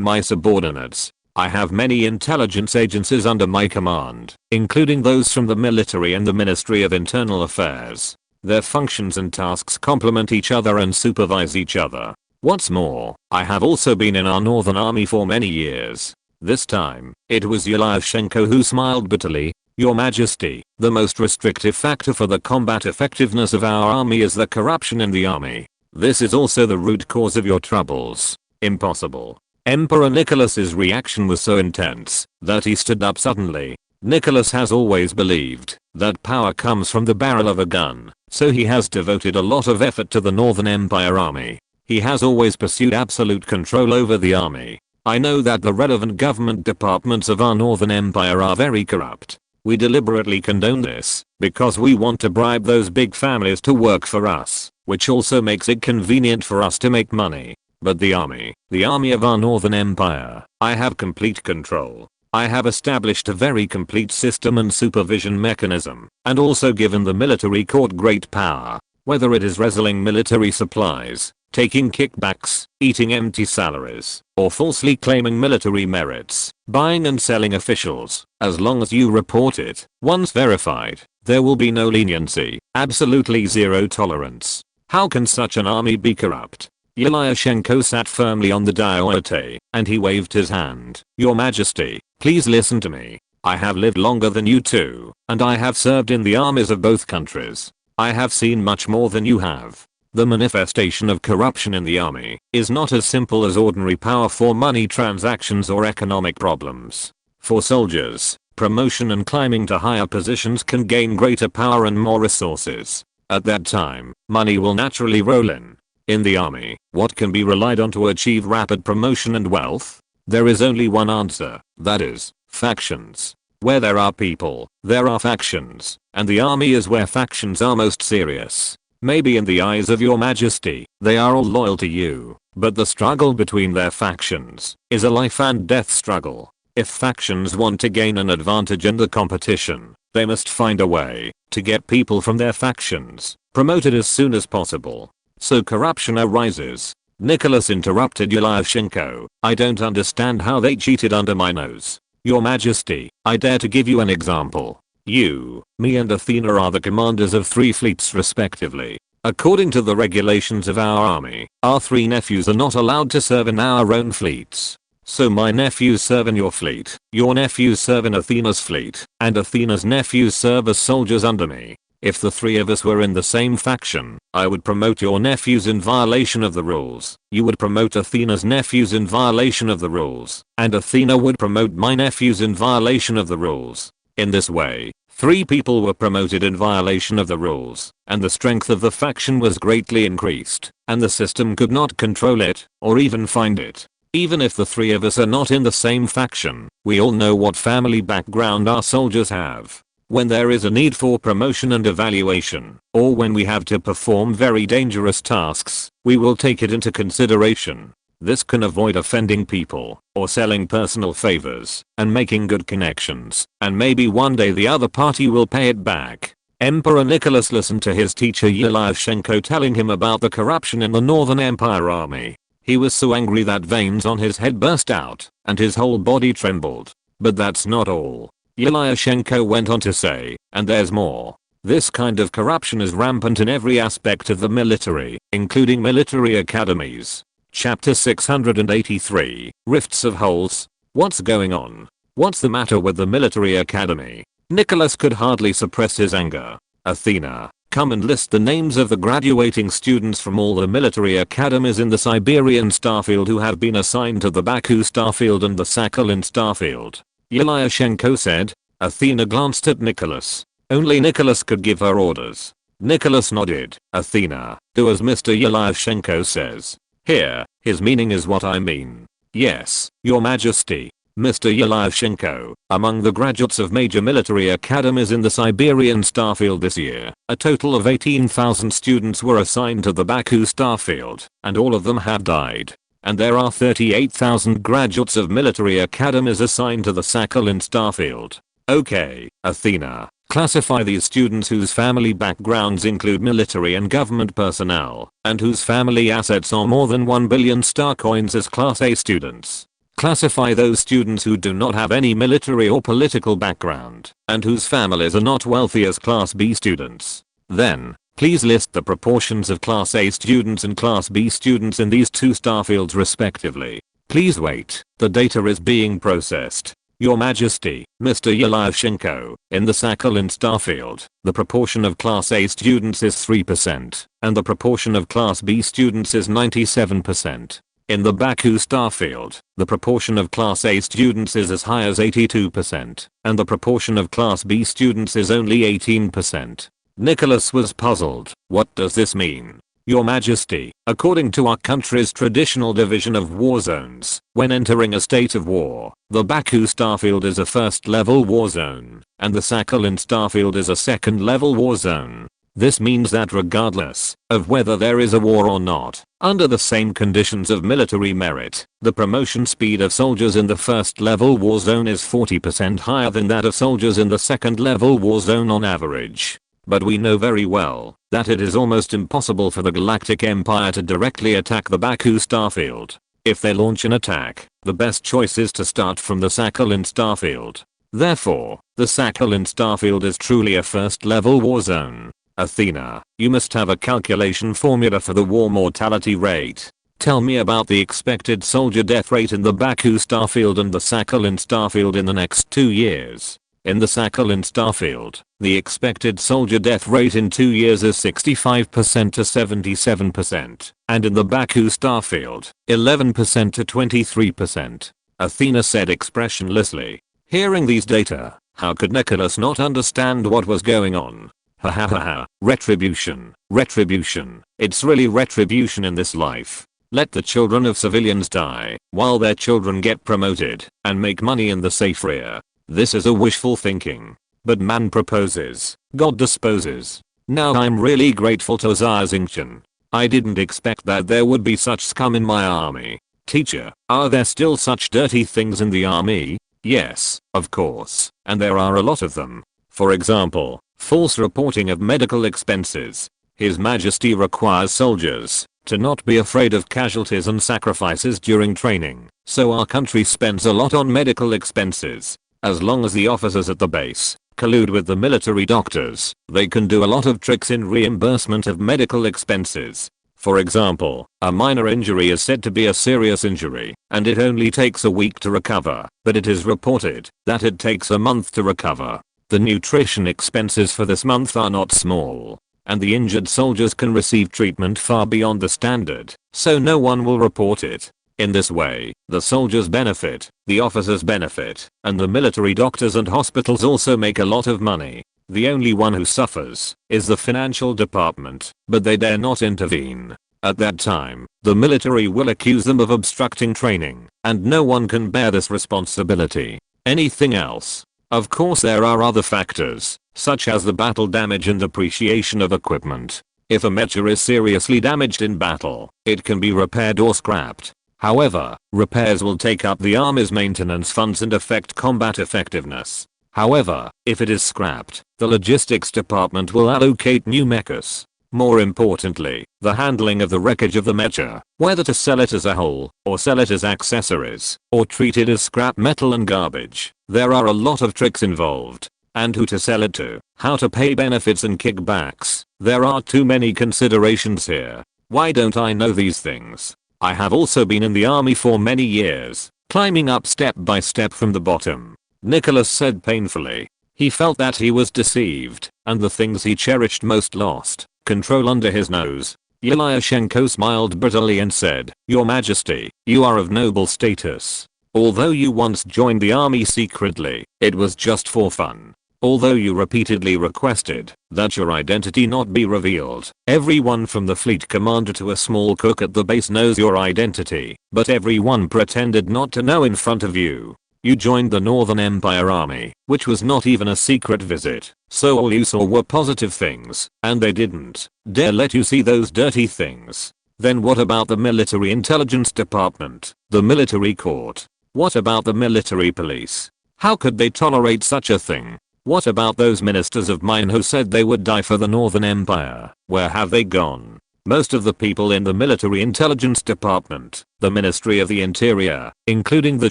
my subordinates. I have many intelligence agencies under my command, including those from the military and the Ministry of Internal Affairs. Their functions and tasks complement each other and supervise each other. What's more, I have also been in our Northern Army for many years. This time, it was Yelyashenko who smiled bitterly. Your Majesty, the most restrictive factor for the combat effectiveness of our army is the corruption in the army. This is also the root cause of your troubles. Impossible. Emperor Nicholas's reaction was so intense that he stood up suddenly. Nicholas has always believed that power comes from the barrel of a gun, so he has devoted a lot of effort to the Northern Empire army. He has always pursued absolute control over the army. I know that the relevant government departments of our Northern Empire are very corrupt. We deliberately condone this because we want to bribe those big families to work for us, which also makes it convenient for us to make money. But the army of our Northern Empire, I have complete control. I have established a very complete system and supervision mechanism, and also given the military court great power. Whether it is wrestling military supplies, taking kickbacks, eating empty salaries, or falsely claiming military merits, buying and selling officials, as long as you report it, once verified, there will be no leniency, absolutely zero tolerance. How can such an army be corrupt? Yelyashenko sat firmly on the diote, and he waved his hand. Your Majesty, please listen to me. I have lived longer than you two, and I have served in the armies of both countries. I have seen much more than you have. The manifestation of corruption in the army is not as simple as ordinary power for money transactions or economic problems. For soldiers, promotion and climbing to higher positions can gain greater power and more resources. At that time, money will naturally roll in. In the army, what can be relied on to achieve rapid promotion and wealth? There is only one answer, that is, factions. Where there are people, there are factions, and the army is where factions are most serious. Maybe in the eyes of your Majesty, they are all loyal to you, but the struggle between their factions is a life and death struggle. If factions want to gain an advantage in the competition, they must find a way to get people from their factions promoted as soon as possible. So corruption arises. Nicholas interrupted Yelyashenko. I don't understand how they cheated under my nose. Your Majesty, I dare to give you an example. You, me and Athena are the commanders of 3 fleets respectively. According to the regulations of our army, our 3 nephews are not allowed to serve in our own fleets. So my nephews serve in your fleet, your nephews serve in Athena's fleet, and Athena's nephews serve as soldiers under me. If the three of us were in the same faction, I would promote your nephews in violation of the rules. You would promote Athena's nephews in violation of the rules, and Athena would promote my nephews in violation of the rules. In this way, 3 people were promoted in violation of the rules, and the strength of the faction was greatly increased, and the system could not control it, or even find it. Even if the 3 of us are not in the same faction, we all know what family background our soldiers have. When there is a need for promotion and evaluation, or when we have to perform very dangerous tasks, we will take it into consideration. This can avoid offending people, or selling personal favors, and making good connections, and maybe one day the other party will pay it back. Emperor Nicholas listened to his teacher Xia Xingchen telling him about the corruption in the Northern Empire army. He was so angry that veins on his head burst out, and his whole body trembled. But that's not all. Xia Xingchen went on to say, and there's more. This kind of corruption is rampant in every aspect of the military, including military academies. Chapter 683, Rifts of Holes. What's going on? What's the matter with the military academy? Nicholas could hardly suppress his anger. Athena, come and list the names of the graduating students from all the military academies in the Siberian starfield who have been assigned to the Baku starfield and the Sakhalin starfield. Xia Xingchen said. Athena glanced at Nicholas. Only Nicholas could give her orders. Nicholas nodded. Athena, do as Mr. Xia Xingchen says. Here, his meaning is what I mean. Yes, your majesty. Mr. Xia Xingchen, among the graduates of major military academies in the Siberian starfield this year, a total of 18,000 students were assigned to the Baku starfield, and all of them have died. And there are 38,000 graduates of military academies assigned to the Sakhalin starfield. Okay, Athena, classify these students whose family backgrounds include military and government personnel, and whose family assets are more than 1 billion star coins as Class A students. Classify those students who do not have any military or political background, and whose families are not wealthy as Class B students. Then, please list the proportions of Class A students and Class B students in these 2 starfields respectively. Please wait, the data is being processed. Your Majesty, Mr. Xia Xingchen, in the Sakhalin starfield, the proportion of Class A students is 3%, and the proportion of Class B students is 97%. In the Baku starfield, the proportion of Class A students is as high as 82%, and the proportion of Class B students is only 18%. Nicholas was puzzled. What does this mean? Your Majesty, according to our country's traditional division of war zones, when entering a state of war, the Baku starfield is a first-level war zone, and the Sakhalin starfield is a second-level war zone. This means that regardless of whether there is a war or not, under the same conditions of military merit, the promotion speed of soldiers in the first-level war zone is 40% higher than that of soldiers in the second-level war zone on average. But we know very well that it is almost impossible for the Galactic Empire to directly attack the Baku starfield. If they launch an attack, the best choice is to start from the Sakhalin starfield. Therefore, the Sakhalin starfield is truly a first-level war zone. Athena, you must have a calculation formula for the war mortality rate. Tell me about the expected soldier death rate in the Baku starfield and the Sakhalin starfield in the next 2 years. In the Sakhalin starfield, the expected soldier death rate in 2 years is 65% to 77%, and in the Baku starfield, 11% to 23%. Athena said expressionlessly. Hearing these data, how could Nicholas not understand what was going on? Ha ha ha ha, retribution, retribution, it's really retribution in this life. Let the children of civilians die, while their children get promoted, and make money in the safe rear. This is a wishful thinking. But man proposes, God disposes. Now I'm really grateful to Xia Xingchen. I didn't expect that there would be such scum in my army. Teacher, are there still such dirty things in the army? Yes, of course, and there are a lot of them. For example, false reporting of medical expenses. His Majesty requires soldiers to not be afraid of casualties and sacrifices during training, so our country spends a lot on medical expenses. As long as the officers at the base collude with the military doctors, they can do a lot of tricks in reimbursement of medical expenses. For example, a minor injury is said to be a serious injury, and it only takes a week to recover, but it is reported that it takes a month to recover. The nutrition expenses for this month are not small, and the injured soldiers can receive treatment far beyond the standard, so no one will report it. In this way, the soldiers benefit, the officers benefit, and the military doctors and hospitals also make a lot of money. The only one who suffers is the financial department, but they dare not intervene. At that time, the military will accuse them of obstructing training, and no one can bear this responsibility. Anything else? Of course there are other factors, such as the battle damage and depreciation of equipment. If a mecha is seriously damaged in battle, it can be repaired or scrapped. However, repairs will take up the army's maintenance funds and affect combat effectiveness. However, if it is scrapped, the logistics department will allocate new mechas. More importantly, the handling of the wreckage of the mecha, whether to sell it as a whole, or sell it as accessories, or treat it as scrap metal and garbage. There are a lot of tricks involved. And who to sell it to, how to pay benefits and kickbacks. There are too many considerations here. Why don't I know these things? I have also been in the army for many years, climbing up step by step from the bottom. Nicholas said painfully. He felt that he was deceived, and the things he cherished most lost control under his nose. Yelyashenko smiled bitterly and said, "Your Majesty, you are of noble status. Although you once joined the army secretly, it was just for fun. Although you repeatedly requested that your identity not be revealed, everyone from the fleet commander to a small cook at the base knows your identity, but everyone pretended not to know in front of you. You joined the Northern Empire Army, which was not even a secret visit, so all you saw were positive things, and they didn't dare let you see those dirty things. Then what about the military intelligence department, the military court? What about the military police? How could they tolerate such a thing? What about those ministers of mine who said they would die for the Northern Empire? Where have they gone? Most of the people in the military intelligence department, the Ministry of the Interior, including the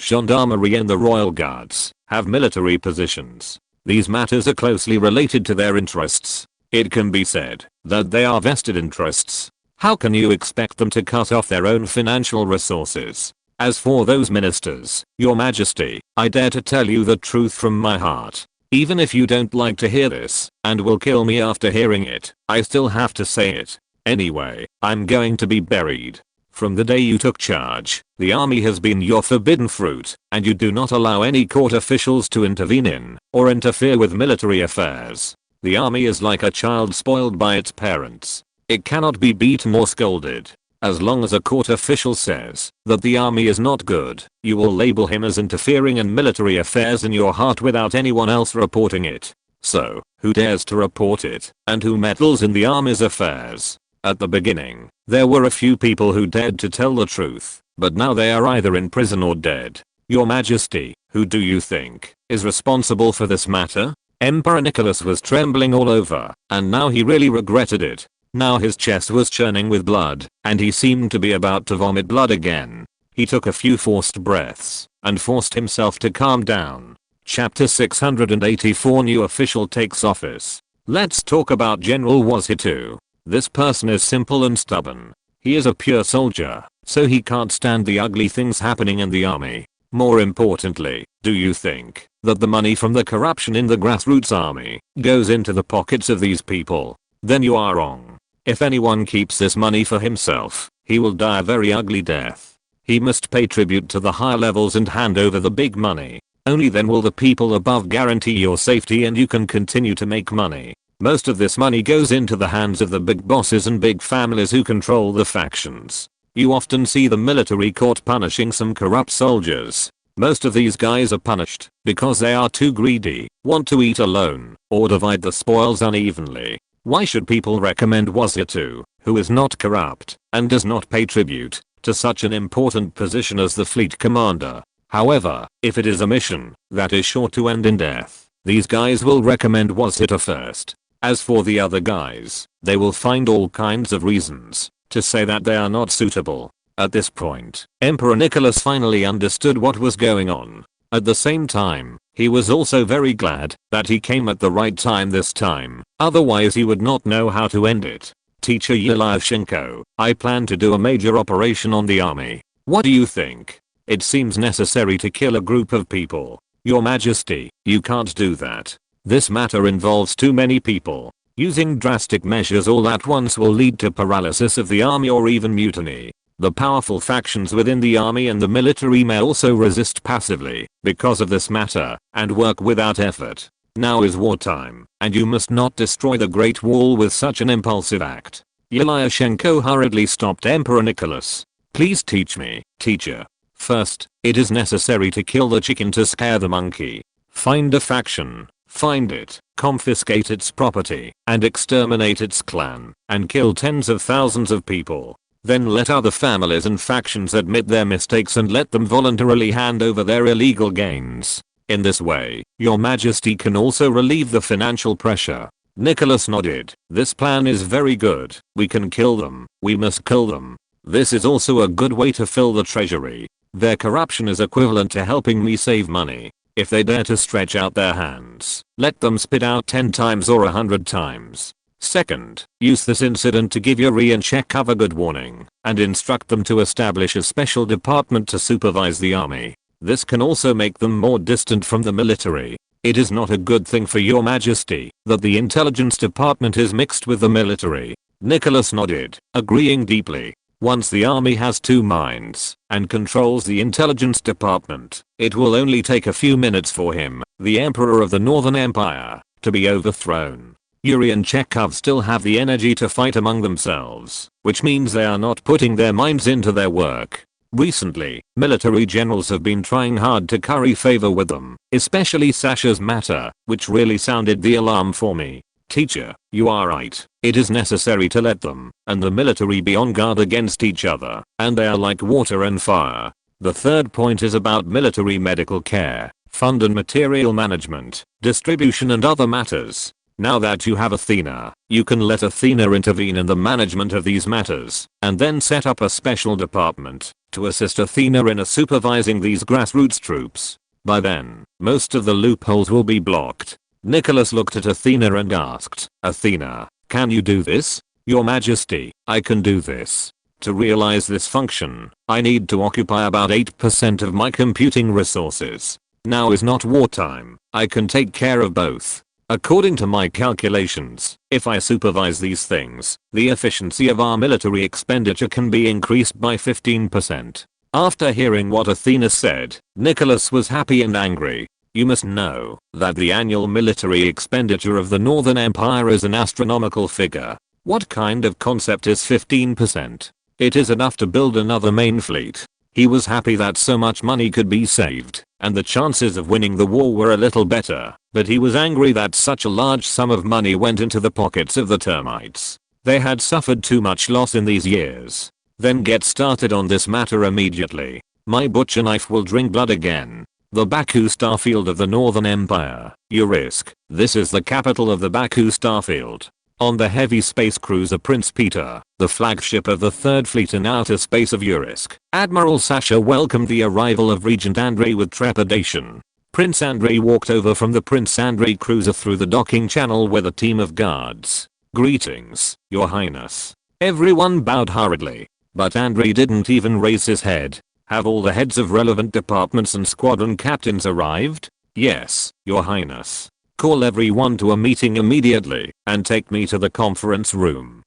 gendarmerie and the royal guards, have military positions. These matters are closely related to their interests. It can be said that they are vested interests. How can you expect them to cut off their own financial resources? As for those ministers, Your Majesty, I dare to tell you the truth from my heart. Even if you don't like to hear this, and will kill me after hearing it, I still have to say it. Anyway, I'm going to be buried. From the day you took charge, the army has been your forbidden fruit, and you do not allow any court officials to intervene in, or interfere with military affairs. The army is like a child spoiled by its parents. It cannot be beaten or scolded. As long as a court official says that the army is not good, you will label him as interfering in military affairs in your heart without anyone else reporting it. So, who dares to report it, and who meddles in the army's affairs? At the beginning, there were a few people who dared to tell the truth, but now they are either in prison or dead. Your Majesty, who do you think is responsible for this matter? Emperor Nicholas was trembling all over, and now he really regretted it. Now his chest was churning with blood, and he seemed to be about to vomit blood again. He took a few forced breaths, and forced himself to calm down. Chapter 684 New official takes office. Let's talk about General Wazhitu. This person is simple and stubborn. He is a pure soldier, so he can't stand the ugly things happening in the army. More importantly, do you think that the money from the corruption in the grassroots army goes into the pockets of these people? Then you are wrong. If anyone keeps this money for himself, he will die a very ugly death. He must pay tribute to the higher levels and hand over the big money. Only then will the people above guarantee your safety and you can continue to make money. Most of this money goes into the hands of the big bosses and big families who control the factions. You often see the military court punishing some corrupt soldiers. Most of these guys are punished because they are too greedy, want to eat alone, or divide the spoils unevenly. Why should people recommend Wazhitu, who is not corrupt and does not pay tribute, to such an important position as the fleet commander? However, if it is a mission that is sure to end in death, these guys will recommend Wazhitu first. As for the other guys, they will find all kinds of reasons to say that they are not suitable. At this point, Emperor Nicholas finally understood what was going on. At the same time, he was also very glad that he came at the right time this time, otherwise he would not know how to end it. Teacher Xia Xingchen, I plan to do a major operation on the army. What do you think? It seems necessary to kill a group of people. Your Majesty, you can't do that. This matter involves too many people. Using drastic measures all at once will lead to paralysis of the army or even mutiny. The powerful factions within the army and the military may also resist passively because of this matter and work without effort. Now is wartime, and you must not destroy the Great Wall with such an impulsive act. Xia hurriedly stopped Emperor Nicholas. Please teach me, teacher. First, it is necessary to kill the chicken to scare the monkey. Find a faction, find it, confiscate its property, and exterminate its clan, and kill tens of thousands of people. Then let other families and factions admit their mistakes and let them voluntarily hand over their illegal gains. In this way, your Majesty can also relieve the financial pressure. Nicholas nodded. This plan is very good. We can kill them. We must kill them. This is also a good way to fill the treasury. Their corruption is equivalent to helping me save money. If they dare to stretch out their hands, let them spit out 10 times or 100 times. Second, use this incident to give Yuri and Chekhov a good warning and instruct them to establish a special department to supervise the army. This can also make them more distant from the military. It is not a good thing for your Majesty that the intelligence department is mixed with the military. Nicholas nodded, agreeing deeply. Once the army has two minds and controls the intelligence department, it will only take a few minutes for him, the Emperor of the Northern Empire, to be overthrown. Yuri and Chekhov still have the energy to fight among themselves, which means they are not putting their minds into their work. Recently, military generals have been trying hard to curry favor with them, especially Sasha's matter, which really sounded the alarm for me. Teacher, you are right. It is necessary to let them and the military be on guard against each other, and they are like water and fire. The third point is about military medical care, fund and material management, distribution and other matters. Now that you have Athena, you can let Athena intervene in the management of these matters, and then set up a special department to assist Athena in supervising these grassroots troops. By then, most of the loopholes will be blocked. Nicholas looked at Athena and asked, Athena, can you do this? Your Majesty, I can do this. To realize this function, I need to occupy about 8% of my computing resources. Now is not wartime. I can take care of both. According to my calculations, if I supervise these things, the efficiency of our military expenditure can be increased by 15%. After hearing what Athena said, Nicholas was happy and angry. You must know that the annual military expenditure of the Northern Empire is an astronomical figure. What kind of concept is 15%? It is enough to build another main fleet. He was happy that so much money could be saved, and the chances of winning the war were a little better, but he was angry that such a large sum of money went into the pockets of the termites. They had suffered too much loss in these years. Then get started on this matter immediately. My butcher knife will drink blood again. The Baku Starfield of the Northern Empire, Urisk. This is the capital of the Baku Starfield. On the heavy space cruiser Prince Peter, the flagship of the 3rd Fleet in outer space of Urisk, Admiral Sasha welcomed the arrival of Regent Andrei with trepidation. Prince Andrei walked over from the Prince Andrei cruiser through the docking channel with a team of guards. Greetings, Your Highness. Everyone bowed hurriedly, but Andrei didn't even raise his head. Have all the heads of relevant departments and squadron captains arrived? Yes, Your Highness. Call everyone to a meeting immediately and take me to the conference room.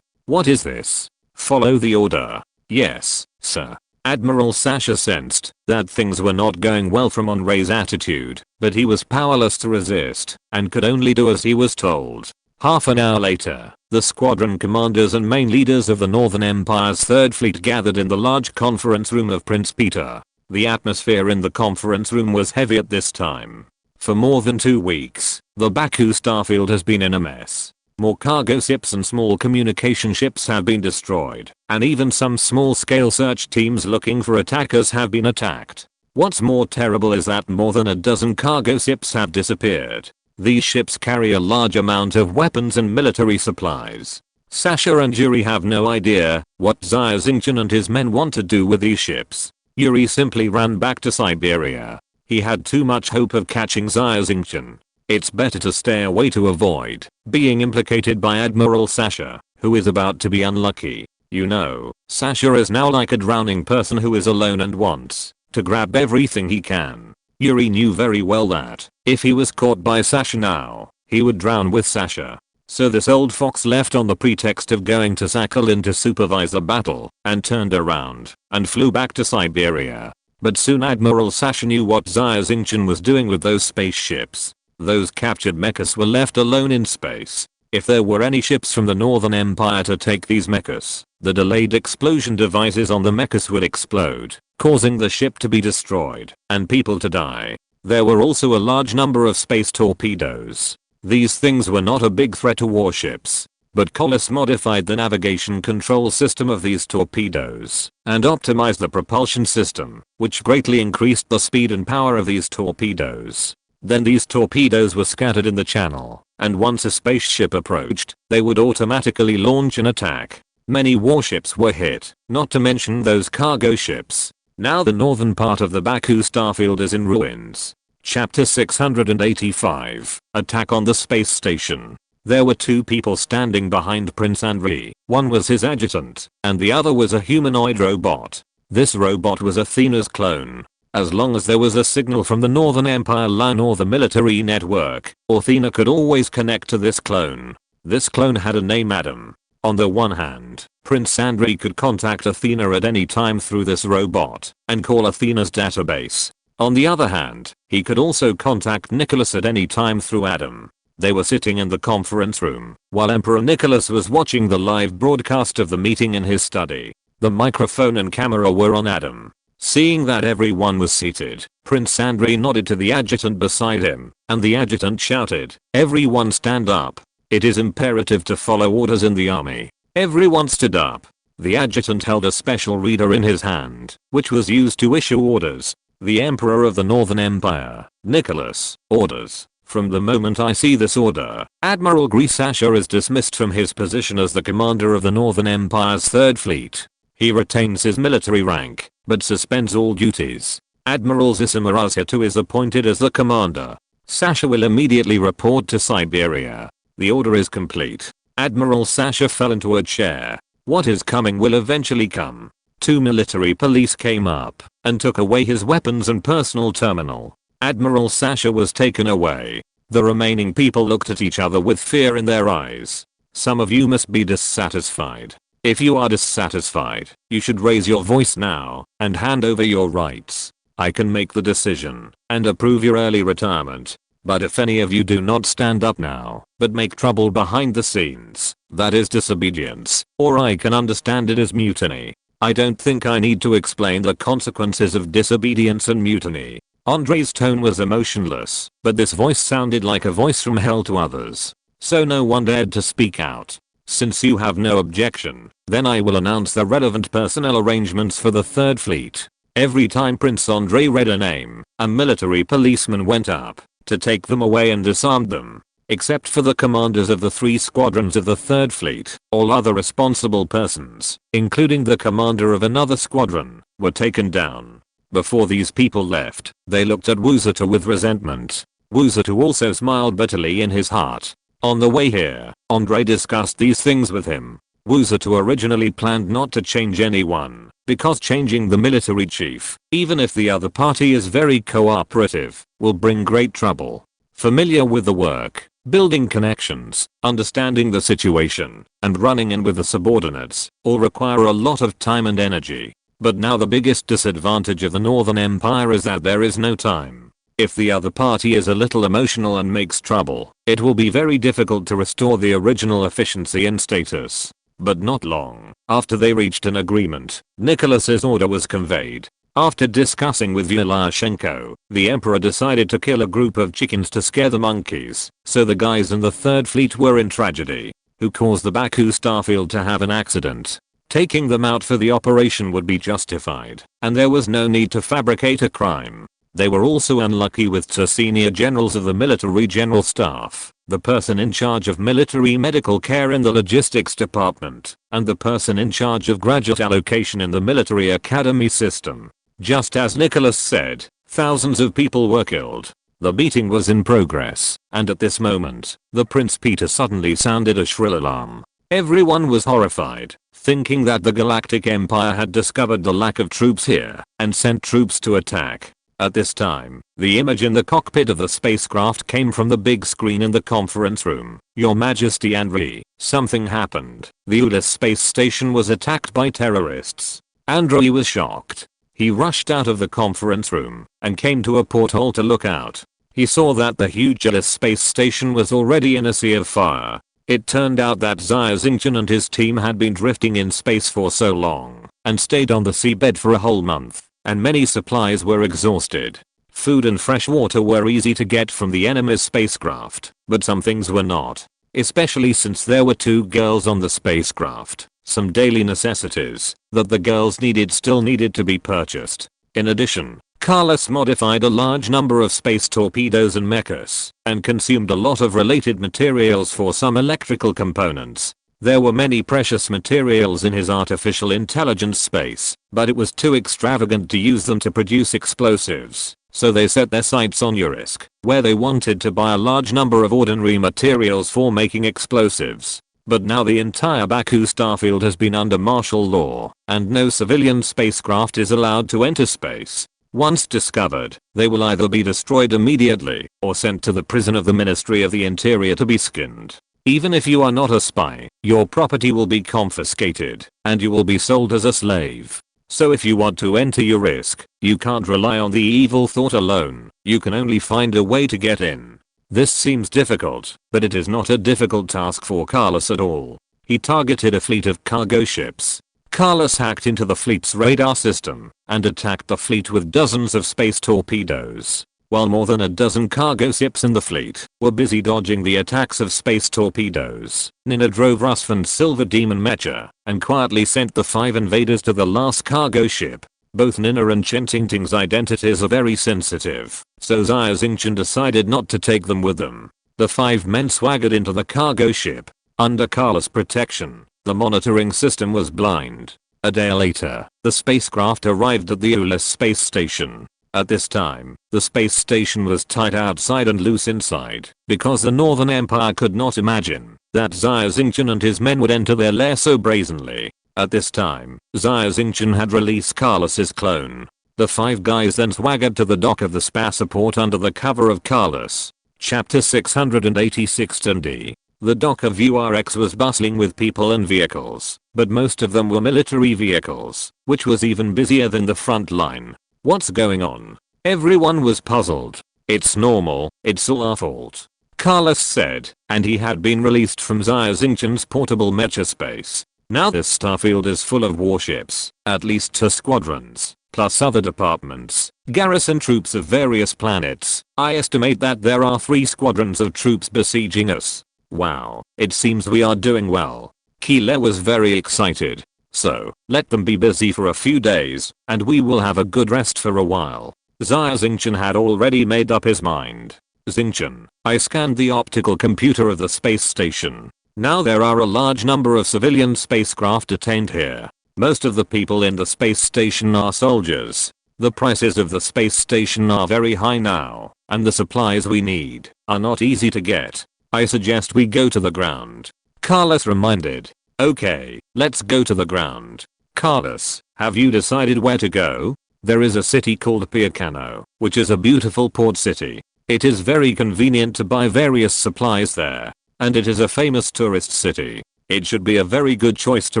What is this? Follow the order. Yes, sir. Admiral Sasha sensed that things were not going well from Andrei's attitude, but he was powerless to resist and could only do as he was told. Half an hour later, the squadron commanders and main leaders of the Northern Empire's 3rd Fleet gathered in the large conference room of Prince Peter. The atmosphere in the conference room was heavy at this time. For more than 2 weeks, the Baku Starfield has been in a mess. More cargo ships and small communication ships have been destroyed, and even some small-scale search teams looking for attackers have been attacked. What's more terrible is that more than a dozen cargo ships have disappeared. These ships carry a large amount of weapons and military supplies. Sasha and Yuri have no idea what Xia Xingchen and his men want to do with these ships. Yuri simply ran back to Siberia. He had too much hope of catching Xia Xingchen. It's better to stay away to avoid being implicated by Admiral Sasha, who is about to be unlucky. You know, Sasha is now like a drowning person who is alone and wants to grab everything he can. Yuri knew very well that if he was caught by Sasha now, he would drown with Sasha. So this old fox left on the pretext of going to Sakhalin to supervise the battle and turned around and flew back to Siberia. But soon Admiral Sasha knew what Xia Xingchen was doing with those spaceships. Those captured mechas were left alone in space. If there were any ships from the Northern Empire to take these mechas, the delayed explosion devices on the mechas would explode, causing the ship to be destroyed and people to die. There were also a large number of space torpedoes. These things were not a big threat to warships, but Colossus modified the navigation control system of these torpedoes and optimized the propulsion system, which greatly increased the speed and power of these torpedoes. Then these torpedoes were scattered in the channel, and once a spaceship approached, they would automatically launch an attack. Many warships were hit, not to mention those cargo ships. Now the northern part of the Baku starfield is in ruins. Chapter 685, Attack on the Space Station. There were two people standing behind Prince Andrei. One was his adjutant, and the other was a humanoid robot. This robot was Athena's clone. As long as there was a signal from the Northern Empire line or the military network, Athena could always connect to this clone. This clone had a name Adam. On the one hand, Prince Andrei could contact Athena at any time through this robot and call Athena's database. On the other hand, he could also contact Nicholas at any time through Adam. They were sitting in the conference room while Emperor Nicholas was watching the live broadcast of the meeting in his study. The microphone and camera were on Adam. Seeing that everyone was seated, Prince Andrei nodded to the adjutant beside him, and the adjutant shouted, "Everyone stand up. It is imperative to follow orders in the army." Everyone stood up. The adjutant held a special reader in his hand, which was used to issue orders. The Emperor of the Northern Empire, Nicholas, orders. From the moment I see this order, Admiral Sasha is dismissed from his position as the commander of the Northern Empire's Third Fleet. He retains his military rank, but suspends all duties. Admiral Zisimarazia is appointed as the commander. Sasha will immediately report to Siberia. The order is complete. Admiral Sasha fell into a chair. What is coming will eventually come. Two military police came up and took away his weapons and personal terminal. Admiral Sasha was taken away. The remaining people looked at each other with fear in their eyes. Some of you must be dissatisfied. If you are dissatisfied, you should raise your voice now and hand over your rights. I can make the decision and approve your early retirement. But if any of you do not stand up now, but make trouble behind the scenes, that is disobedience, or I can understand it as mutiny. I don't think I need to explain the consequences of disobedience and mutiny. Andrei's tone was emotionless, but this voice sounded like a voice from hell to others. So no one dared to speak out. Since you have no objection, then I will announce the relevant personnel arrangements for the Third Fleet. Every time Prince Andrei read a name, a military policeman went up to take them away and disarmed them. Except for the commanders of the 3 squadrons of the Third Fleet, all other responsible persons, including the commander of another squadron, were taken down. Before these people left, they looked at Wuzatu with resentment. Wuzatu also smiled bitterly in his heart. On the way here, Andrei discussed these things with him. Wuzatu originally planned not to change anyone, because changing the military chief, even if the other party is very cooperative, will bring great trouble. Familiar with the work, building connections, understanding the situation, and running in with the subordinates, all require a lot of time and energy. But now the biggest disadvantage of the Northern Empire is that there is no time. If the other party is a little emotional and makes trouble, it will be very difficult to restore the original efficiency and status. But not long after they reached an agreement, Nicholas's order was conveyed. After discussing with Yulashenko, the emperor decided to kill a group of chickens to scare the monkeys, so the guys in the Third Fleet were in tragedy, who caused the Baku starfield to have an accident. Taking them out for the operation would be justified, and there was no need to fabricate a crime. They were also unlucky with 2 senior generals of the military general staff, the person in charge of military medical care in the logistics department, and the person in charge of graduate allocation in the military academy system. Just as Nicholas said, thousands of people were killed. The beating was in progress, and at this moment, the Prince Peter suddenly sounded a shrill alarm. Everyone was horrified, thinking that the Galactic Empire had discovered the lack of troops here and sent troops to attack. At this time, the image in the cockpit of the spacecraft came from the big screen in the conference room. Your Majesty and something happened. The Ulyss space station was attacked by terrorists. Andrew was shocked. He rushed out of the conference room and came to a porthole to look out. He saw that the huge Ulyss space station was already in a sea of fire. It turned out that Xia Xingchen and his team had been drifting in space for so long and stayed on the seabed for a whole month, and many supplies were exhausted. Food and fresh water were easy to get from the enemy's spacecraft, but some things were not, especially since there were 2 girls on the spacecraft. Some daily necessities that the girls needed still needed to be purchased. In addition, Carlos modified a large number of space torpedoes and mechas and consumed a lot of related materials for some electrical components. There were many precious materials in his artificial intelligence space, but it was too extravagant to use them to produce explosives, so they set their sights on Urisk, where they wanted to buy a large number of ordinary materials for making explosives. But now the entire Baku starfield has been under martial law, and no civilian spacecraft is allowed to enter space. Once discovered, they will either be destroyed immediately or sent to the prison of the Ministry of the Interior to be skinned. Even if you are not a spy, your property will be confiscated and you will be sold as a slave. So if you want to enter Urisk, you can't rely on the evil thought alone. You can only find a way to get in. This seems difficult, but it is not a difficult task for Carlos at all. He targeted a fleet of cargo ships. Carlos hacked into the fleet's radar system and attacked the fleet with dozens of space torpedoes, while more than a dozen cargo ships in the fleet were busy dodging the attacks of space torpedoes. Nina drove Rusvan's Silver Demon Mecha and quietly sent the 5 invaders to the last cargo ship. Both Nina and Chen Tingting's identities are very sensitive, so Xia Xingchen decided not to take them with them. The 5 men swaggered into the cargo ship. Under Carlos' protection, the monitoring system was blind. A day later, the spacecraft arrived at the Ulyss space station. At this time, the space station was tight outside and loose inside, because the Northern Empire could not imagine that Xia Xingchen and his men would enter their lair so brazenly. At this time, Xia Xingchen had released Carlos's clone. The 5 guys then swaggered to the dock of the spaceport under the cover of Carlos. Chapter 686 D. The dock of URX was bustling with people and vehicles, but most of them were military vehicles, which was even busier than the front line. What's going on? Everyone was puzzled. It's normal, it's all our fault, Carlos said, and he had been released from Xia Xingchen's portable mecha space. Now this starfield is full of warships, at least 2 squadrons, plus other departments, garrison troops of various planets. I estimate that there are 3 squadrons of troops besieging us. Wow, it seems we are doing well. Keeler was very excited. So, let them be busy for a few days, and we will have a good rest for a while. Xia Xingchen had already made up his mind. Xingchen, I scanned the optical computer of the space station. Now there are a large number of civilian spacecraft detained here. Most of the people in the space station are soldiers. The prices of the space station are very high now, and the supplies we need are not easy to get. I suggest we go to the ground, Carlos reminded. Okay, let's go to the ground. Carlos, have you decided where to go? There is a city called Piacano, which is a beautiful port city. It is very convenient to buy various supplies there, and it is a famous tourist city. It should be a very good choice to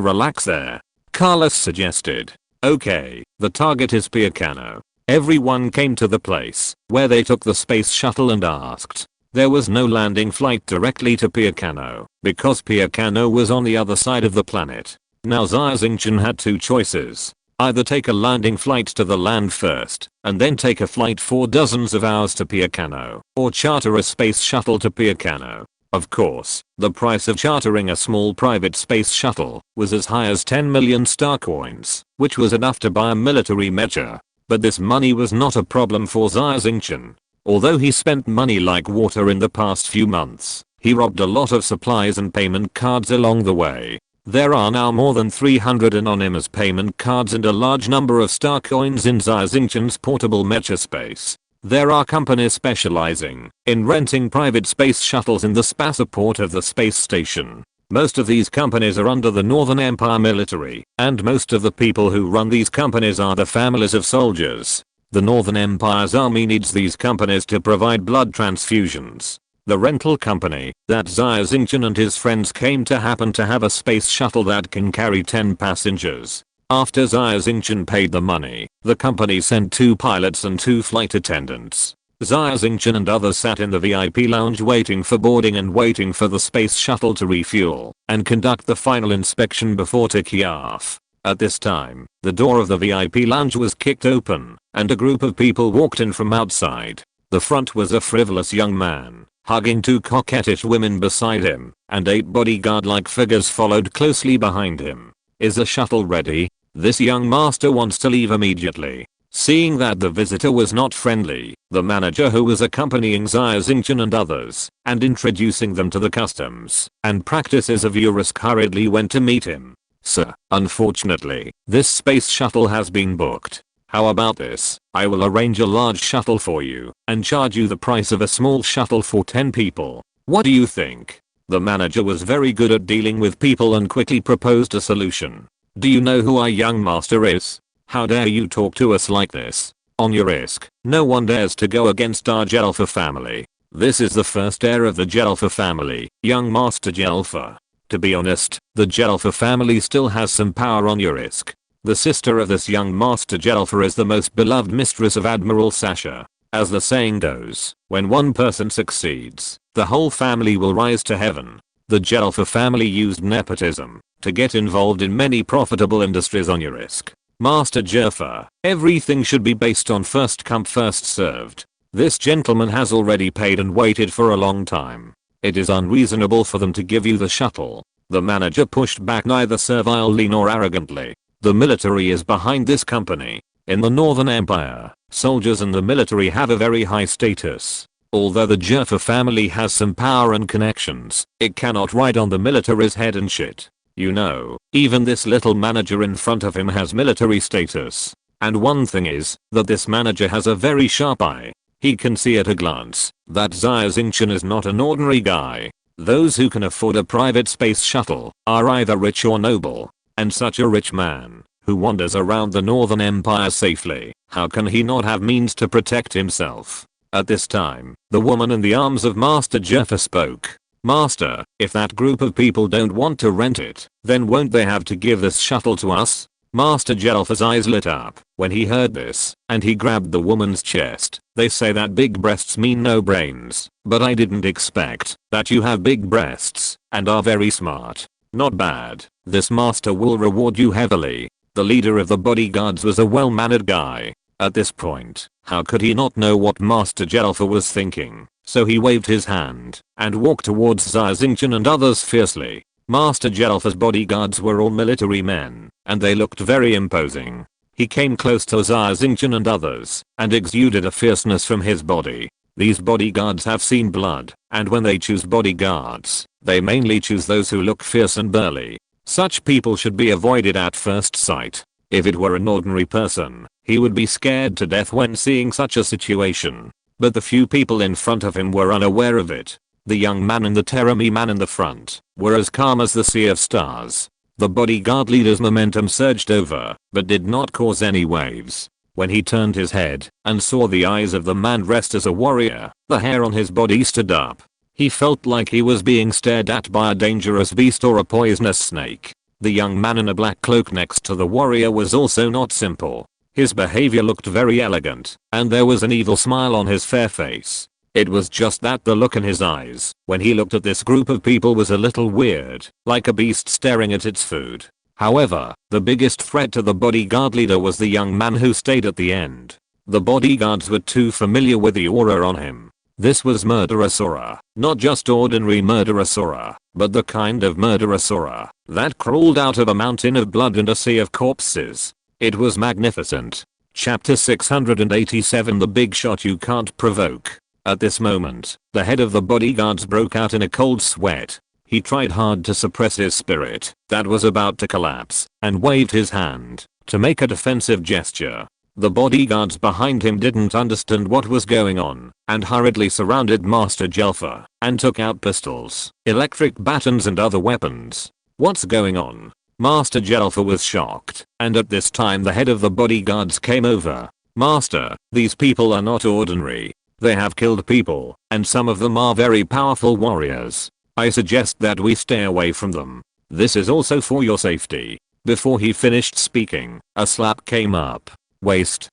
relax there, Carlos suggested. Okay, the target is Piacano. Everyone came to the place, where they took the space shuttle and asked. There was no landing flight directly to Piacano, because Piacano was on the other side of the planet. Now Xia Xingchen had 2 choices. Either take a landing flight to the land first, and then take a flight for dozens of hours to Piacano, or charter a space shuttle to Piacano. Of course, the price of chartering a small private space shuttle was as high as 10 million star coins, which was enough to buy a military mecha. But this money was not a problem for Xia Xingchen. Although he spent money like water in the past few months, he robbed a lot of supplies and payment cards along the way. There are now more than 300 anonymous payment cards and a large number of star coins in Xia Xingchen's portable mecha space. There are companies specializing in renting private space shuttles in the spaceport of the space station. Most of these companies are under the Northern Empire military, and most of the people who run these companies are the families of soldiers. The Northern Empire's army needs these companies to provide blood transfusions. The rental company that Xia Xingchen and his friends came to happen to have a space shuttle that can carry 10 passengers. After Xia Xingchen paid the money, the company sent 2 pilots and 2 flight attendants. Xia Xingchen and others sat in the VIP lounge waiting for boarding and waiting for the space shuttle to refuel and conduct the final inspection before taking off. At this time, the door of the VIP lounge was kicked open, and a group of people walked in from outside. The front was a frivolous young man, hugging 2 coquettish women beside him, and 8 bodyguard-like figures followed closely behind him. Is the shuttle ready? This young master wants to leave immediately. Seeing that the visitor was not friendly, the manager who was accompanying Xia Xingchen and others, and introducing them to the customs and practices of Urisk hurriedly went to meet him. Sir, unfortunately, this space shuttle has been booked. How about this? I will arrange a large shuttle for you and charge you the price of a small shuttle for 10 people. What do you think? The manager was very good at dealing with people and quickly proposed a solution. Do you know who our young master is? How dare you talk to us like this? On your risk, no one dares to go against our Jelfa family. This is the first heir of the Jelfa family, young Master Jelfa. To be honest, the Jelfa family still has some power on Urisk. The sister of this young Master Jelfa is the most beloved mistress of Admiral Sasha. As the saying goes, when one person succeeds, the whole family will rise to heaven. The Jelfa family used nepotism to get involved in many profitable industries on Urisk. Master Jelfa, everything should be based on first come first served. This gentleman has already paid and waited for a long time. It is unreasonable for them to give you the shuttle. The manager pushed back neither servilely nor arrogantly. The military is behind this company. In the Northern Empire, soldiers and the military have a very high status. Although the Jelfa family has some power and connections, it cannot ride on the military's head and shit. You know, even this little manager in front of him has military status. And one thing is, that this manager has a very sharp eye. He can see at a glance that Xia Xingchen is not an ordinary guy. Those who can afford a private space shuttle are either rich or noble. And such a rich man, who wanders around the Northern Empire safely, how can he not have means to protect himself? At this time, the woman in the arms of Master Jelfa spoke. Master, if that group of people don't want to rent it, then won't they have to give this shuttle to us? Master Jelfa's eyes lit up when he heard this, and he grabbed the woman's chest. They say that big breasts mean no brains, but I didn't expect that you have big breasts and are very smart. Not bad. This master will reward you heavily. The leader of the bodyguards was a well-mannered guy. At this point, how could he not know what Master Jelfa was thinking? So he waved his hand and walked towards Xia Xingchen and others fiercely. Master Jelfa's bodyguards were all military men, and they looked very imposing. He came close to Xia Xingchen and others, and exuded a fierceness from his body. These bodyguards have seen blood, and when they choose bodyguards, they mainly choose those who look fierce and burly. Such people should be avoided at first sight. If it were an ordinary person, he would be scared to death when seeing such a situation. But the few people in front of him were unaware of it. The young man and the Terami man in the front were as calm as the sea of stars. The bodyguard leader's momentum surged over, but did not cause any waves. When he turned his head and saw the eyes of the man dressed as a warrior, the hair on his body stood up. He felt like he was being stared at by a dangerous beast or a poisonous snake. The young man in a black cloak next to the warrior was also not simple. His behavior looked very elegant, and there was an evil smile on his fair face. It was just that the look in his eyes, when he looked at this group of people, was a little weird, like a beast staring at its food. However, the biggest threat to the bodyguard leader was the young man who stayed at the end. The bodyguards were too familiar with the aura on him. This was murderous aura, not just ordinary murderous aura, but the kind of murderous aura that crawled out of a mountain of blood and a sea of corpses. It was magnificent. Chapter 687 The Big Shot You Can't Provoke. At this moment, the head of the bodyguards broke out in a cold sweat. He tried hard to suppress his spirit that was about to collapse, and waved his hand to make a defensive gesture. The bodyguards behind him didn't understand what was going on and hurriedly surrounded Master Jelfer and took out pistols, electric batons and other weapons. What's going on? Master Jelfer was shocked, and at this time the head of the bodyguards came over. Master, these people are not ordinary. They have killed people, and some of them are very powerful warriors. I suggest that we stay away from them. This is also for your safety. Before he finished speaking, a slap came up. Waste.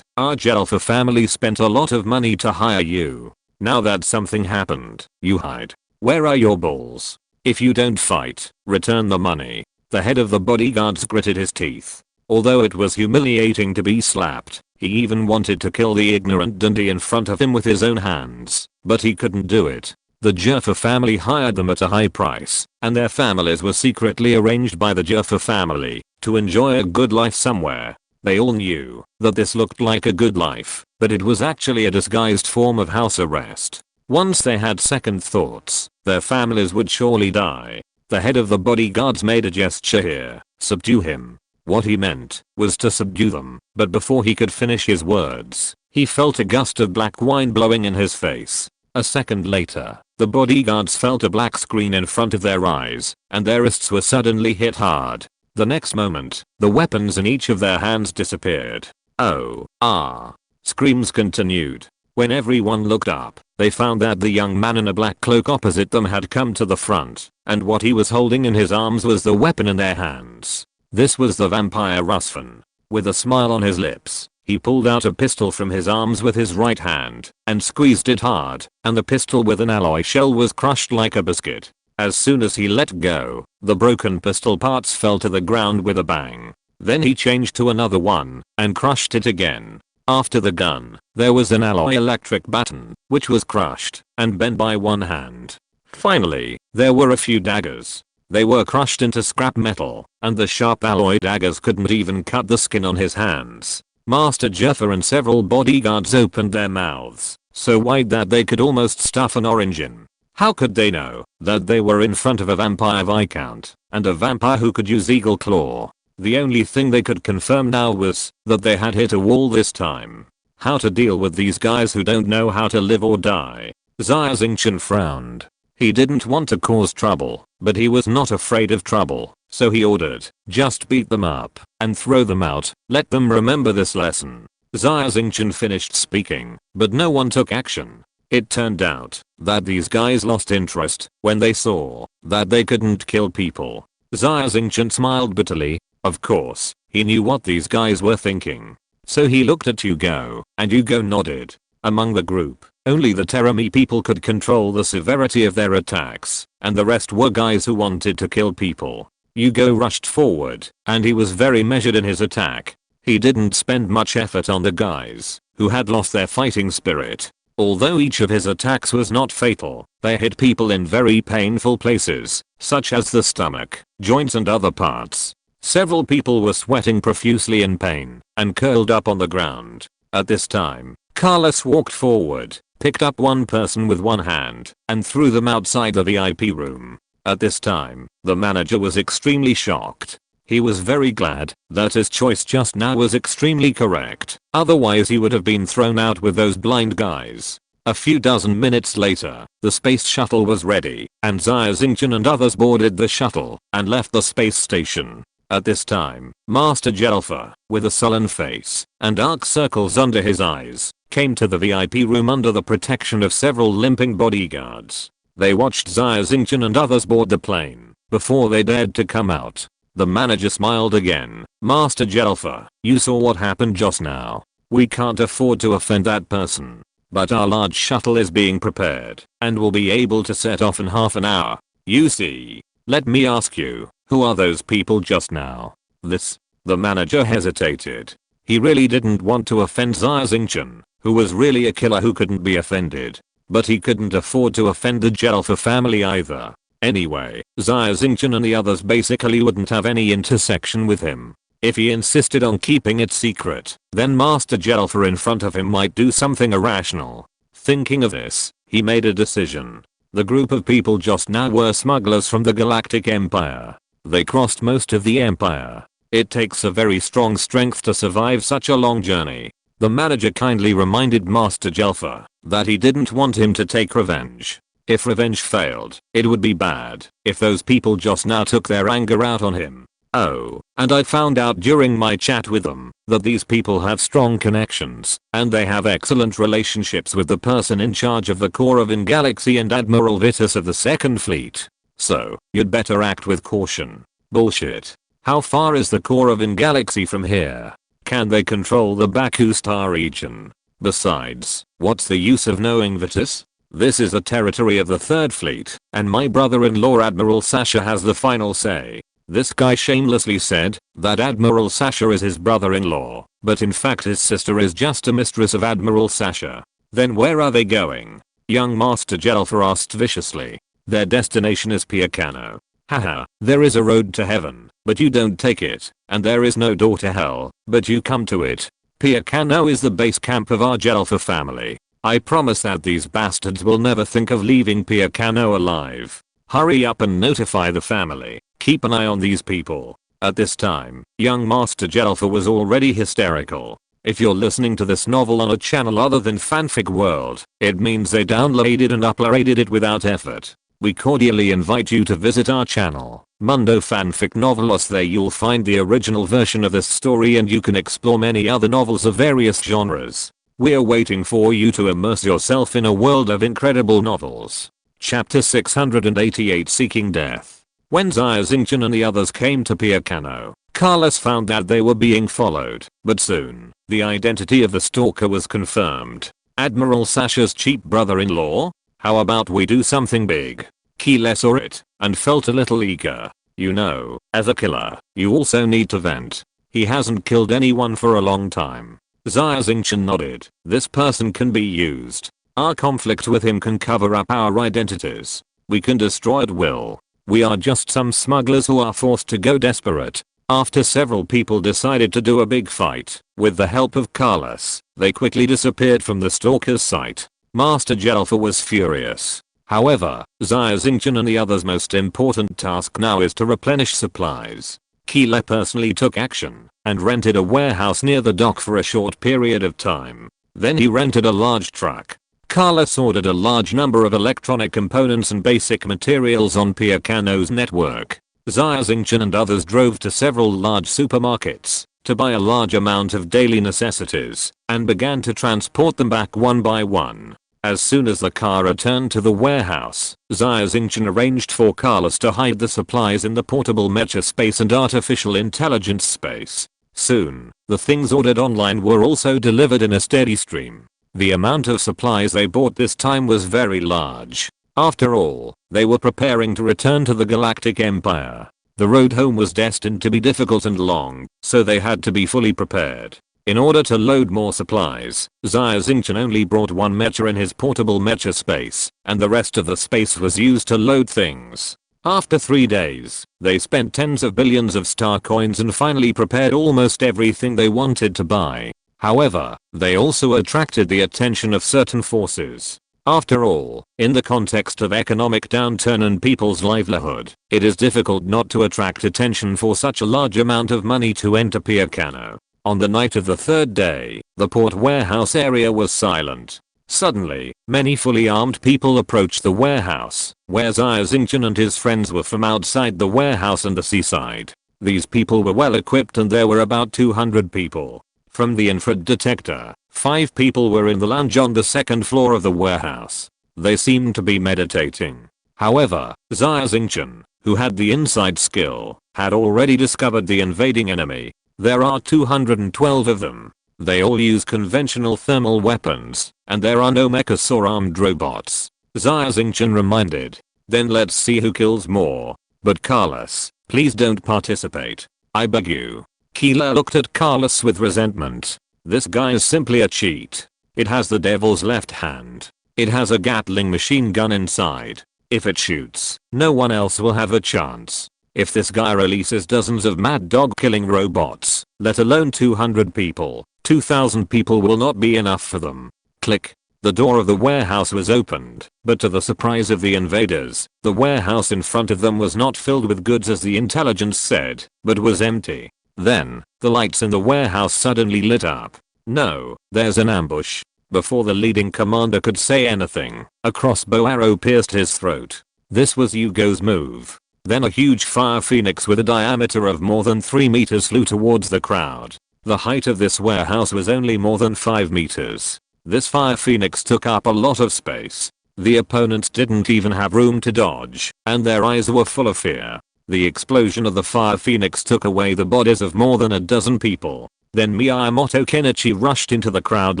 Our Jelfer family spent a lot of money to hire you. Now that something happened, you hide. Where are your balls? If you don't fight, return the money. The head of the bodyguards gritted his teeth. Although it was humiliating to be slapped, he even wanted to kill the ignorant dandy in front of him with his own hands, but he couldn't do it. The Jelfer family hired them at a high price, and their families were secretly arranged by the Jelfer family to enjoy a good life somewhere. They all knew that this looked like a good life, but it was actually a disguised form of house arrest. Once they had second thoughts, their families would surely die. The head of the bodyguards made a gesture here. Subdue him. What he meant was to subdue them, but before he could finish his words, he felt a gust of black wine blowing in his face. A second later, the bodyguards felt a black screen in front of their eyes, and their wrists were suddenly hit hard. The next moment, the weapons in each of their hands disappeared. Oh, ah. Screams continued. When everyone looked up, they found that the young man in a black cloak opposite them had come to the front, and what he was holding in his arms was the weapon in their hands. This was the vampire Rusvan. With a smile on his lips, he pulled out a pistol from his arms with his right hand and squeezed it hard, and the pistol with an alloy shell was crushed like a biscuit. As soon as he let go, the broken pistol parts fell to the ground with a bang. Then he changed to another one and crushed it again. After the gun, there was an alloy electric baton, which was crushed and bent by one hand. Finally, there were a few daggers. They were crushed into scrap metal, and the sharp alloy daggers couldn't even cut the skin on his hands. Master Jelfer and several bodyguards opened their mouths, so wide that they could almost stuff an orange in. How could they know that they were in front of a vampire viscount, and a vampire who could use eagle claw? The only thing they could confirm now was that they had hit a wall this time. How to deal with these guys who don't know how to live or die? Xia Xingchen frowned. He didn't want to cause trouble, but he was not afraid of trouble, so he ordered, just beat them up and throw them out. Let them remember this lesson. Xia Xingchen finished speaking, but no one took action. It turned out that these guys lost interest when they saw that they couldn't kill people. Xia Xingchen smiled bitterly. Of course, he knew what these guys were thinking. So he looked at Hugo, and Hugo nodded. Among the group, only the Terami people could control the severity of their attacks, and the rest were guys who wanted to kill people. Hugo rushed forward, and he was very measured in his attack. He didn't spend much effort on the guys who had lost their fighting spirit. Although each of his attacks was not fatal, they hit people in very painful places, such as the stomach, joints and other parts. Several people were sweating profusely in pain and curled up on the ground. At this time, Carlos walked forward, picked up one person with one hand, and threw them outside the VIP room. At this time, the manager was extremely shocked. He was very glad that his choice just now was extremely correct, otherwise he would have been thrown out with those blind guys. A few dozen minutes later, the space shuttle was ready, and Xia Xingchen and others boarded the shuttle and left the space station. At this time, Master Jelfer, with a sullen face and dark circles under his eyes, came to the VIP room under the protection of several limping bodyguards. They watched Xia Xingchen and others board the plane before they dared to come out. The manager smiled again. Master Jelfer, you saw what happened just now. We can't afford to offend that person. But our large shuttle is being prepared and will be able to set off in half an hour. You see. Let me ask you, who are those people just now? The manager hesitated. He really didn't want to offend Xia Xingchen, who was really a killer who couldn't be offended. But he couldn't afford to offend the Jelfer family either. Anyway, Xia Xingchen and the others basically wouldn't have any intersection with him. If he insisted on keeping it secret, then Master Jelfer in front of him might do something irrational. Thinking of this, he made a decision. The group of people just now were smugglers from the Galactic Empire. They crossed most of the empire. It takes a very strong strength to survive such a long journey. The manager kindly reminded Master Jelfer that he didn't want him to take revenge. If revenge failed, it would be bad if those people just now took their anger out on him. Oh, and I found out during my chat with them that these people have strong connections and they have excellent relationships with the person in charge of the core of Galaxy and Admiral Vitus of the Second Fleet. So, you'd better act with caution. Bullshit. How far is the core of Galaxy from here? Can they control the Baku Star region? Besides, what's the use of knowing Vitus? This is the territory of the Third Fleet, and my brother-in-law Admiral Sasha has the final say. This guy shamelessly said that Admiral Sasha is his brother-in-law, but in fact his sister is just a mistress of Admiral Sasha. Then where are they going? Young Master Jelfer asked viciously. Their destination is Piacano. Haha, there is a road to heaven, but you don't take it, and there is no door to hell, but you come to it. Piacano is the base camp of our Jelfer family. I promise that these bastards will never think of leaving Piacano alive. Hurry up and notify the family. Keep an eye on these people. At this time, young Master Jelfer was already hysterical. If you're listening to this novel on a channel other than Fanfic World, it means they downloaded and uploaded it without effort. We cordially invite you to visit our channel, Mundo Fanfic Novelos. There you'll find the original version of this story and you can explore many other novels of various genres. We're waiting for you to immerse yourself in a world of incredible novels. Chapter 688 Seeking Death. When Xia Xingchen and the others came to Piacano, Carlos found that they were being followed, but soon, the identity of the stalker was confirmed. Admiral Sasha's cheap brother-in-law? How about we do something big? Keela saw it, and felt a little eager. You know, as a killer, you also need to vent. He hasn't killed anyone for a long time. Xia Xingchen nodded. This person can be used. Our conflict with him can cover up our identities. We can destroy at will. We are just some smugglers who are forced to go desperate. After several people decided to do a big fight, with the help of Carlos, they quickly disappeared from the stalker's sight. Master Jelfer was furious. However, Xia Xingchen and the others' most important task now is to replenish supplies. Keela personally took action and rented a warehouse near the dock for a short period of time. Then he rented a large truck. Carlos ordered a large number of electronic components and basic materials on Piacano's network. Xia Xingchen and others drove to several large supermarkets to buy a large amount of daily necessities and began to transport them back one by one. As soon as the car returned to the warehouse, Xia Xingchen arranged for Carlos to hide the supplies in the portable mecha space and artificial intelligence space. Soon, the things ordered online were also delivered in a steady stream. The amount of supplies they bought this time was very large. After all, they were preparing to return to the Galactic Empire. The road home was destined to be difficult and long, so they had to be fully prepared. In order to load more supplies, Xia Xingchen only brought one mecha in his portable mecha space, and the rest of the space was used to load things. After 3 days, they spent tens of billions of star coins and finally prepared almost everything they wanted to buy. However, they also attracted the attention of certain forces. After all, in the context of economic downturn and people's livelihood, it is difficult not to attract attention for such a large amount of money to enter Piacano. On the night of the third day, the port warehouse area was silent. Suddenly, many fully armed people approached the warehouse, where Xia Xingchen and his friends were from outside the warehouse and the seaside. These people were well equipped and there were about 200 people. From the infrared detector, 5 people were in the lounge on the second floor of the warehouse. They seemed to be meditating. However, Xia Xingchen, who had the inside skill, had already discovered the invading enemy. There are 212 of them. They all use conventional thermal weapons, and there are no mechas or armed robots. Xia Xingchen reminded. Then let's see who kills more. But Carlos, please don't participate. I beg you. Keela looked at Carlos with resentment. This guy is simply a cheat. It has the devil's left hand. It has a Gatling machine gun inside. If it shoots, no one else will have a chance. If this guy releases dozens of mad dog killing robots, let alone 200 people, 2,000 people will not be enough for them. Click. The door of the warehouse was opened, but to the surprise of the invaders, the warehouse in front of them was not filled with goods as the intelligence said, but was empty. Then, the lights in the warehouse suddenly lit up. No, there's an ambush. Before the leading commander could say anything, a crossbow arrow pierced his throat. This was Hugo's move. Then a huge fire phoenix with a diameter of more than 3 meters flew towards the crowd. The height of this warehouse was only more than 5 meters. This fire phoenix took up a lot of space. The opponents didn't even have room to dodge, and their eyes were full of fear. The explosion of the fire phoenix took away the bodies of more than a dozen people. Then Miyamoto Kenichi rushed into the crowd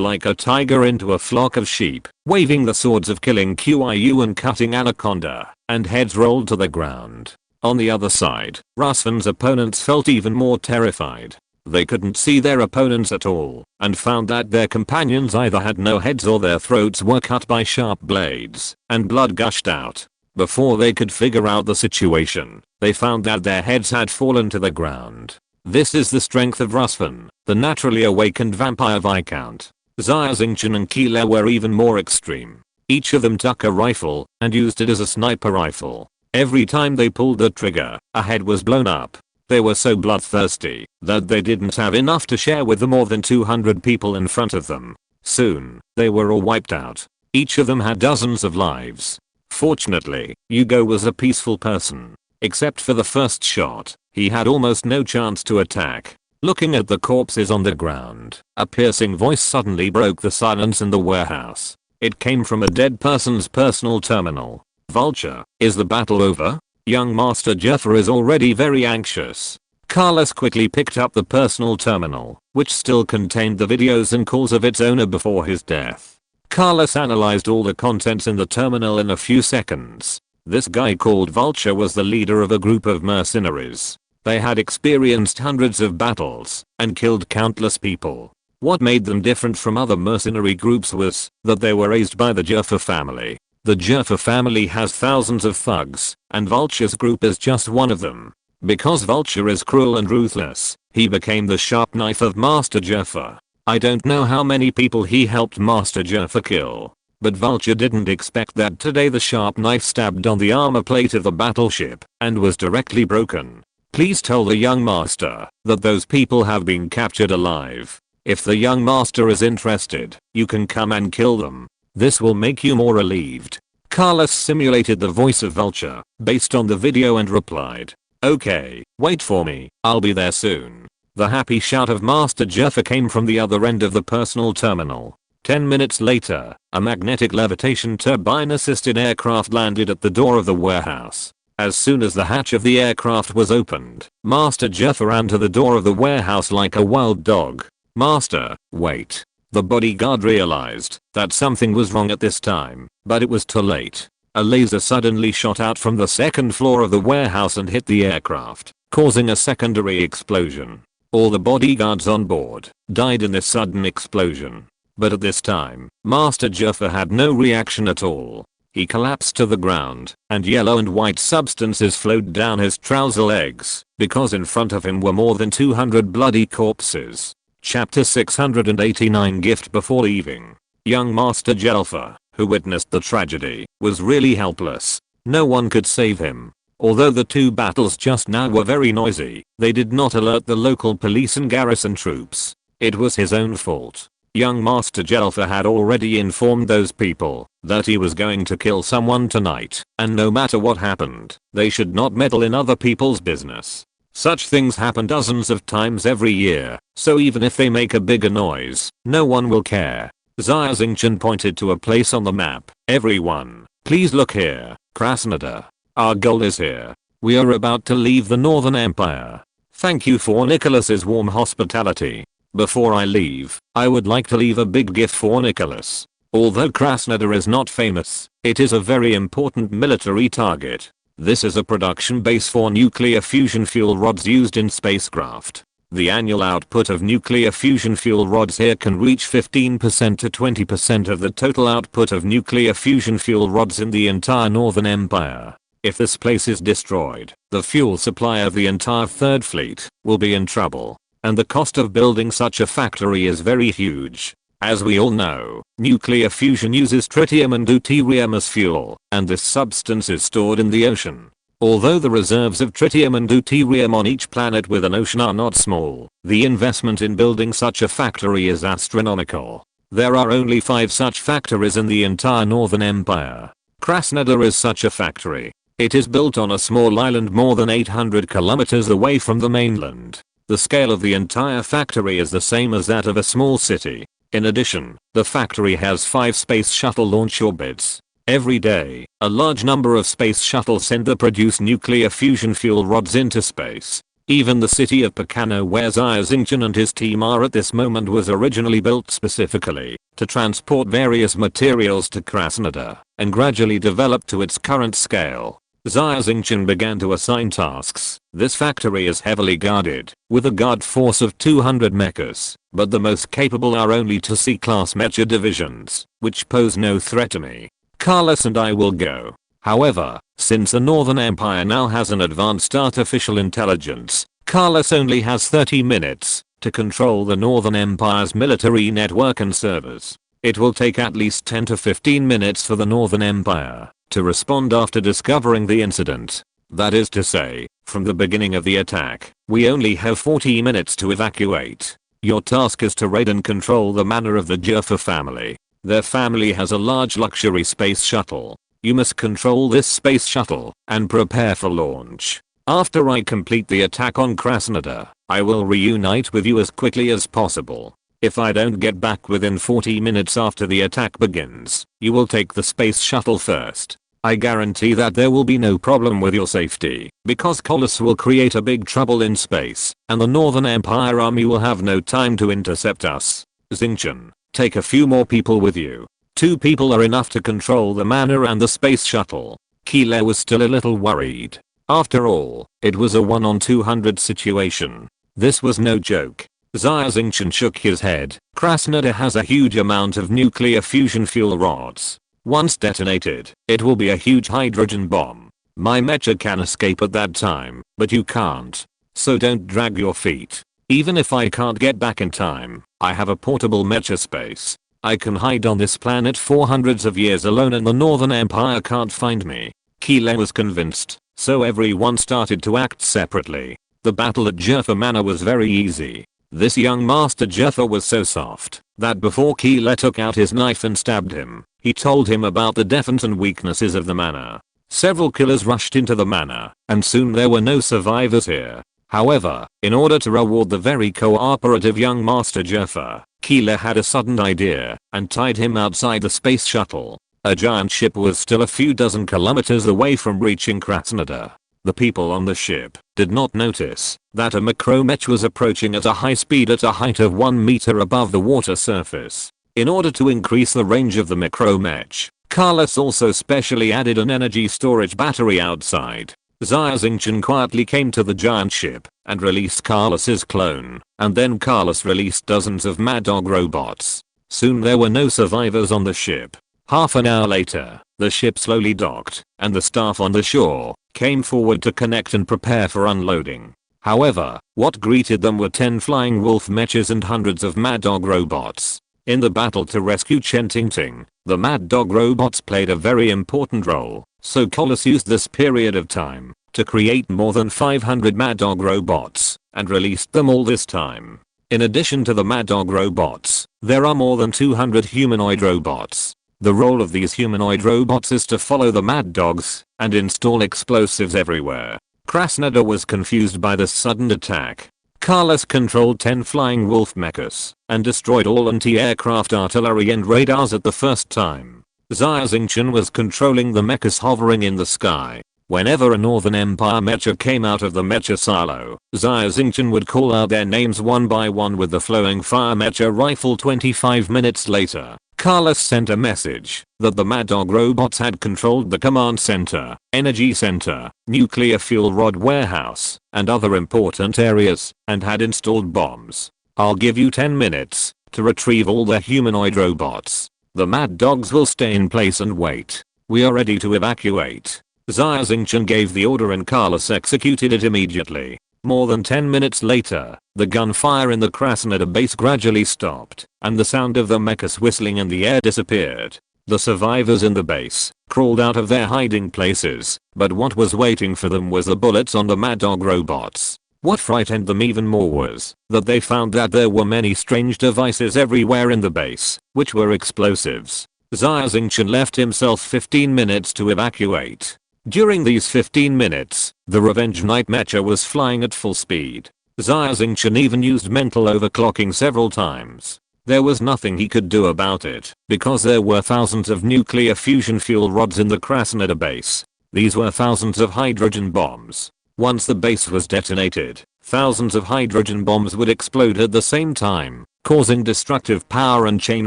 like a tiger into a flock of sheep, waving the swords of killing Kyu and cutting Anaconda, and heads rolled to the ground. On the other side, Rusfan's opponents felt even more terrified. They couldn't see their opponents at all, and found that their companions either had no heads or their throats were cut by sharp blades, and blood gushed out. Before they could figure out the situation, they found that their heads had fallen to the ground. This is the strength of Rusfan, the naturally awakened vampire viscount. Xia Xingchen and Keela were even more extreme. Each of them took a rifle, and used it as a sniper rifle. Every time they pulled the trigger, a head was blown up. They were so bloodthirsty that they didn't have enough to share with the more than 200 people in front of them. Soon, they were all wiped out. Each of them had dozens of lives. Fortunately, Hugo was a peaceful person. Except for the first shot, he had almost no chance to attack. Looking at the corpses on the ground, a piercing voice suddenly broke the silence in the warehouse. It came from a dead person's personal terminal. Vulture, is the battle over? Young Master Jaffa is already very anxious. Carlos quickly picked up the personal terminal, which still contained the videos and calls of its owner before his death. Carlos analyzed all the contents in the terminal in a few seconds. This guy called Vulture was the leader of a group of mercenaries. They had experienced hundreds of battles and killed countless people. What made them different from other mercenary groups was that they were raised by the Jaffa family. The Jaffa family has thousands of thugs, and Vulture's group is just one of them. Because Vulture is cruel and ruthless, he became the sharp knife of Master Jaffa. I don't know how many people he helped Master Jaffa kill, but Vulture didn't expect that today the sharp knife stabbed on the armor plate of the battleship and was directly broken. Please tell the young master that those people have been captured alive. If the young master is interested, you can come and kill them. This will make you more relieved. Carlos simulated the voice of Vulture based on the video and replied, "Okay, wait for me, I'll be there soon." The happy shout of Master Jaffa came from the other end of the personal terminal. 10 minutes later, a magnetic levitation turbine-assisted aircraft landed at the door of the warehouse. As soon as the hatch of the aircraft was opened, Master Jaffa ran to the door of the warehouse like a wild dog. "Master, wait." The bodyguard realized that something was wrong at this time, but it was too late. A laser suddenly shot out from the second floor of the warehouse and hit the aircraft, causing a secondary explosion. All the bodyguards on board died in this sudden explosion. But at this time, Master Jaffa had no reaction at all. He collapsed to the ground, and yellow and white substances flowed down his trouser legs, because in front of him were more than 200 bloody corpses. Chapter 689 Gift Before leaving. Young Master Jaffa, who witnessed the tragedy, was really helpless. No one could save him. Although the two battles just now were very noisy, they did not alert the local police and garrison troops. It was his own fault. Young Master Jaffa had already informed those people that he was going to kill someone tonight, and no matter what happened, they should not meddle in other people's business. Such things happen dozens of times every year, so even if they make a bigger noise, no one will care. Xia Xingchen pointed to a place on the map. "Everyone, please look here, Krasnodar. Our goal is here. We are about to leave the Northern Empire. Thank you for Nicholas's warm hospitality. Before I leave, I would like to leave a big gift for Nicholas. Although Krasnodar is not famous, it is a very important military target. This is a production base for nuclear fusion fuel rods used in spacecraft. The annual output of nuclear fusion fuel rods here can reach 15% to 20% of the total output of nuclear fusion fuel rods in the entire Northern Empire. If this place is destroyed, the fuel supply of the entire Third Fleet will be in trouble, and the cost of building such a factory is very huge. As we all know, nuclear fusion uses tritium and deuterium as fuel, and this substance is stored in the ocean. Although the reserves of tritium and deuterium on each planet with an ocean are not small, the investment in building such a factory is astronomical. There are only 5 such factories in the entire Northern Empire. Krasnodar is such a factory. It is built on a small island more than 800 kilometers away from the mainland. The scale of the entire factory is the same as that of a small city. In addition, the factory has 5 space shuttle launch orbits. Every day, a large number of space shuttles send the produced nuclear fusion fuel rods into space. Even the city of Pekano, where Xia Xingchen and his team are at this moment, was originally built specifically to transport various materials to Krasnodar and gradually developed to its current scale. Xia Xingchen began to assign tasks. This factory is heavily guarded, with a guard force of 200 mechas, but the most capable are only to C-class mecha divisions, which pose no threat to me. Carlos and I will go. However, since the Northern Empire now has an advanced artificial intelligence, Carlos only has 30 minutes to control the Northern Empire's military network and servers. It will take at least 10 to 15 minutes for the Northern Empire to respond after discovering the incident. That is to say, from the beginning of the attack, we only have 40 minutes to evacuate. Your task is to raid and control the manor of the Jaffa family. Their family has a large luxury space shuttle. You must control this space shuttle and prepare for launch. After I complete the attack on Krasnodar, I will reunite with you as quickly as possible. If I don't get back within 40 minutes after the attack begins, you will take the space shuttle first. I guarantee that there will be no problem with your safety, because Colossus will create a big trouble in space, and the Northern Empire army will have no time to intercept us. Xingchen, take a few more people with you. 2 people are enough to control the manor and the space shuttle. Keela was still a little worried. After all, it was a 1 on 200 situation. This was no joke. Xia Xingchen shook his head. Krasnodar has a huge amount of nuclear fusion fuel rods. Once detonated, it will be a huge hydrogen bomb. My mecha can escape at that time, but you can't. So don't drag your feet. Even if I can't get back in time, I have a portable mecha space. I can hide on this planet for hundreds of years alone and the Northern Empire can't find me. Keela was convinced, so everyone started to act separately. The battle at Jaffa Manor was very easy. This young Master Jaffa was so soft that before Keela took out his knife and stabbed him, he told him about the defense and weaknesses of the manor. Several killers rushed into the manor, and soon there were no survivors here. However, in order to reward the very cooperative young Master Jaffa, Keela had a sudden idea and tied him outside the space shuttle. A giant ship was still a few dozen kilometers away from reaching Krasnodar. The people on the ship did not notice that a mech was approaching at a high speed at a height of 1 meter above the water surface. In order to increase the range of the mech, Carlos also specially added an energy storage battery outside. Xia Xingchen quietly came to the giant ship and released Carlos's clone, and then Carlos released dozens of Mad Dog robots. Soon there were no survivors on the ship. Half an hour later, the ship slowly docked, and the staff on the shore came forward to connect and prepare for unloading. However, what greeted them were 10 flying wolf mechas and hundreds of Mad Dog robots. In the battle to rescue Xia Xingchen, the Mad Dog robots played a very important role, so Colossus used this period of time to create more than 500 Mad Dog robots and released them all this time. In addition to the Mad Dog robots, there are more than 200 humanoid robots. The role of these humanoid robots is to follow the Mad Dogs and install explosives everywhere. Krasnodar was confused by this sudden attack. Carlos controlled 10 flying wolf mechas and destroyed all anti-aircraft artillery and radars at the first time. Xia Xingchen was controlling the mechas hovering in the sky. Whenever a Northern Empire mecha came out of the mecha silo, Xia Xingchen would call out their names one by one with the flowing fire mecha rifle. 25 minutes later, Carlos sent a message that the Mad Dog robots had controlled the command center, energy center, nuclear fuel rod warehouse, and other important areas, and had installed bombs. I'll give you 10 minutes to retrieve all the humanoid robots. The Mad Dogs will stay in place and wait. We are ready to evacuate. Xia Xingchen gave the order and Carlos executed it immediately. More than 10 minutes later, the gunfire in the Krasnodar base gradually stopped, and the sound of the mechas whistling in the air disappeared. The survivors in the base crawled out of their hiding places, but what was waiting for them was the bullets on the Mad Dog robots. What frightened them even more was that they found that there were many strange devices everywhere in the base, which were explosives. Xia Xingchen left himself 15 minutes to evacuate. During these 15 minutes, the Revenge Knight mecha was flying at full speed. Xia Xingchen even used mental overclocking several times. There was nothing he could do about it, because there were thousands of nuclear fusion fuel rods in the Krasnodar base. These were thousands of hydrogen bombs. Once the base was detonated, thousands of hydrogen bombs would explode at the same time, causing destructive power and chain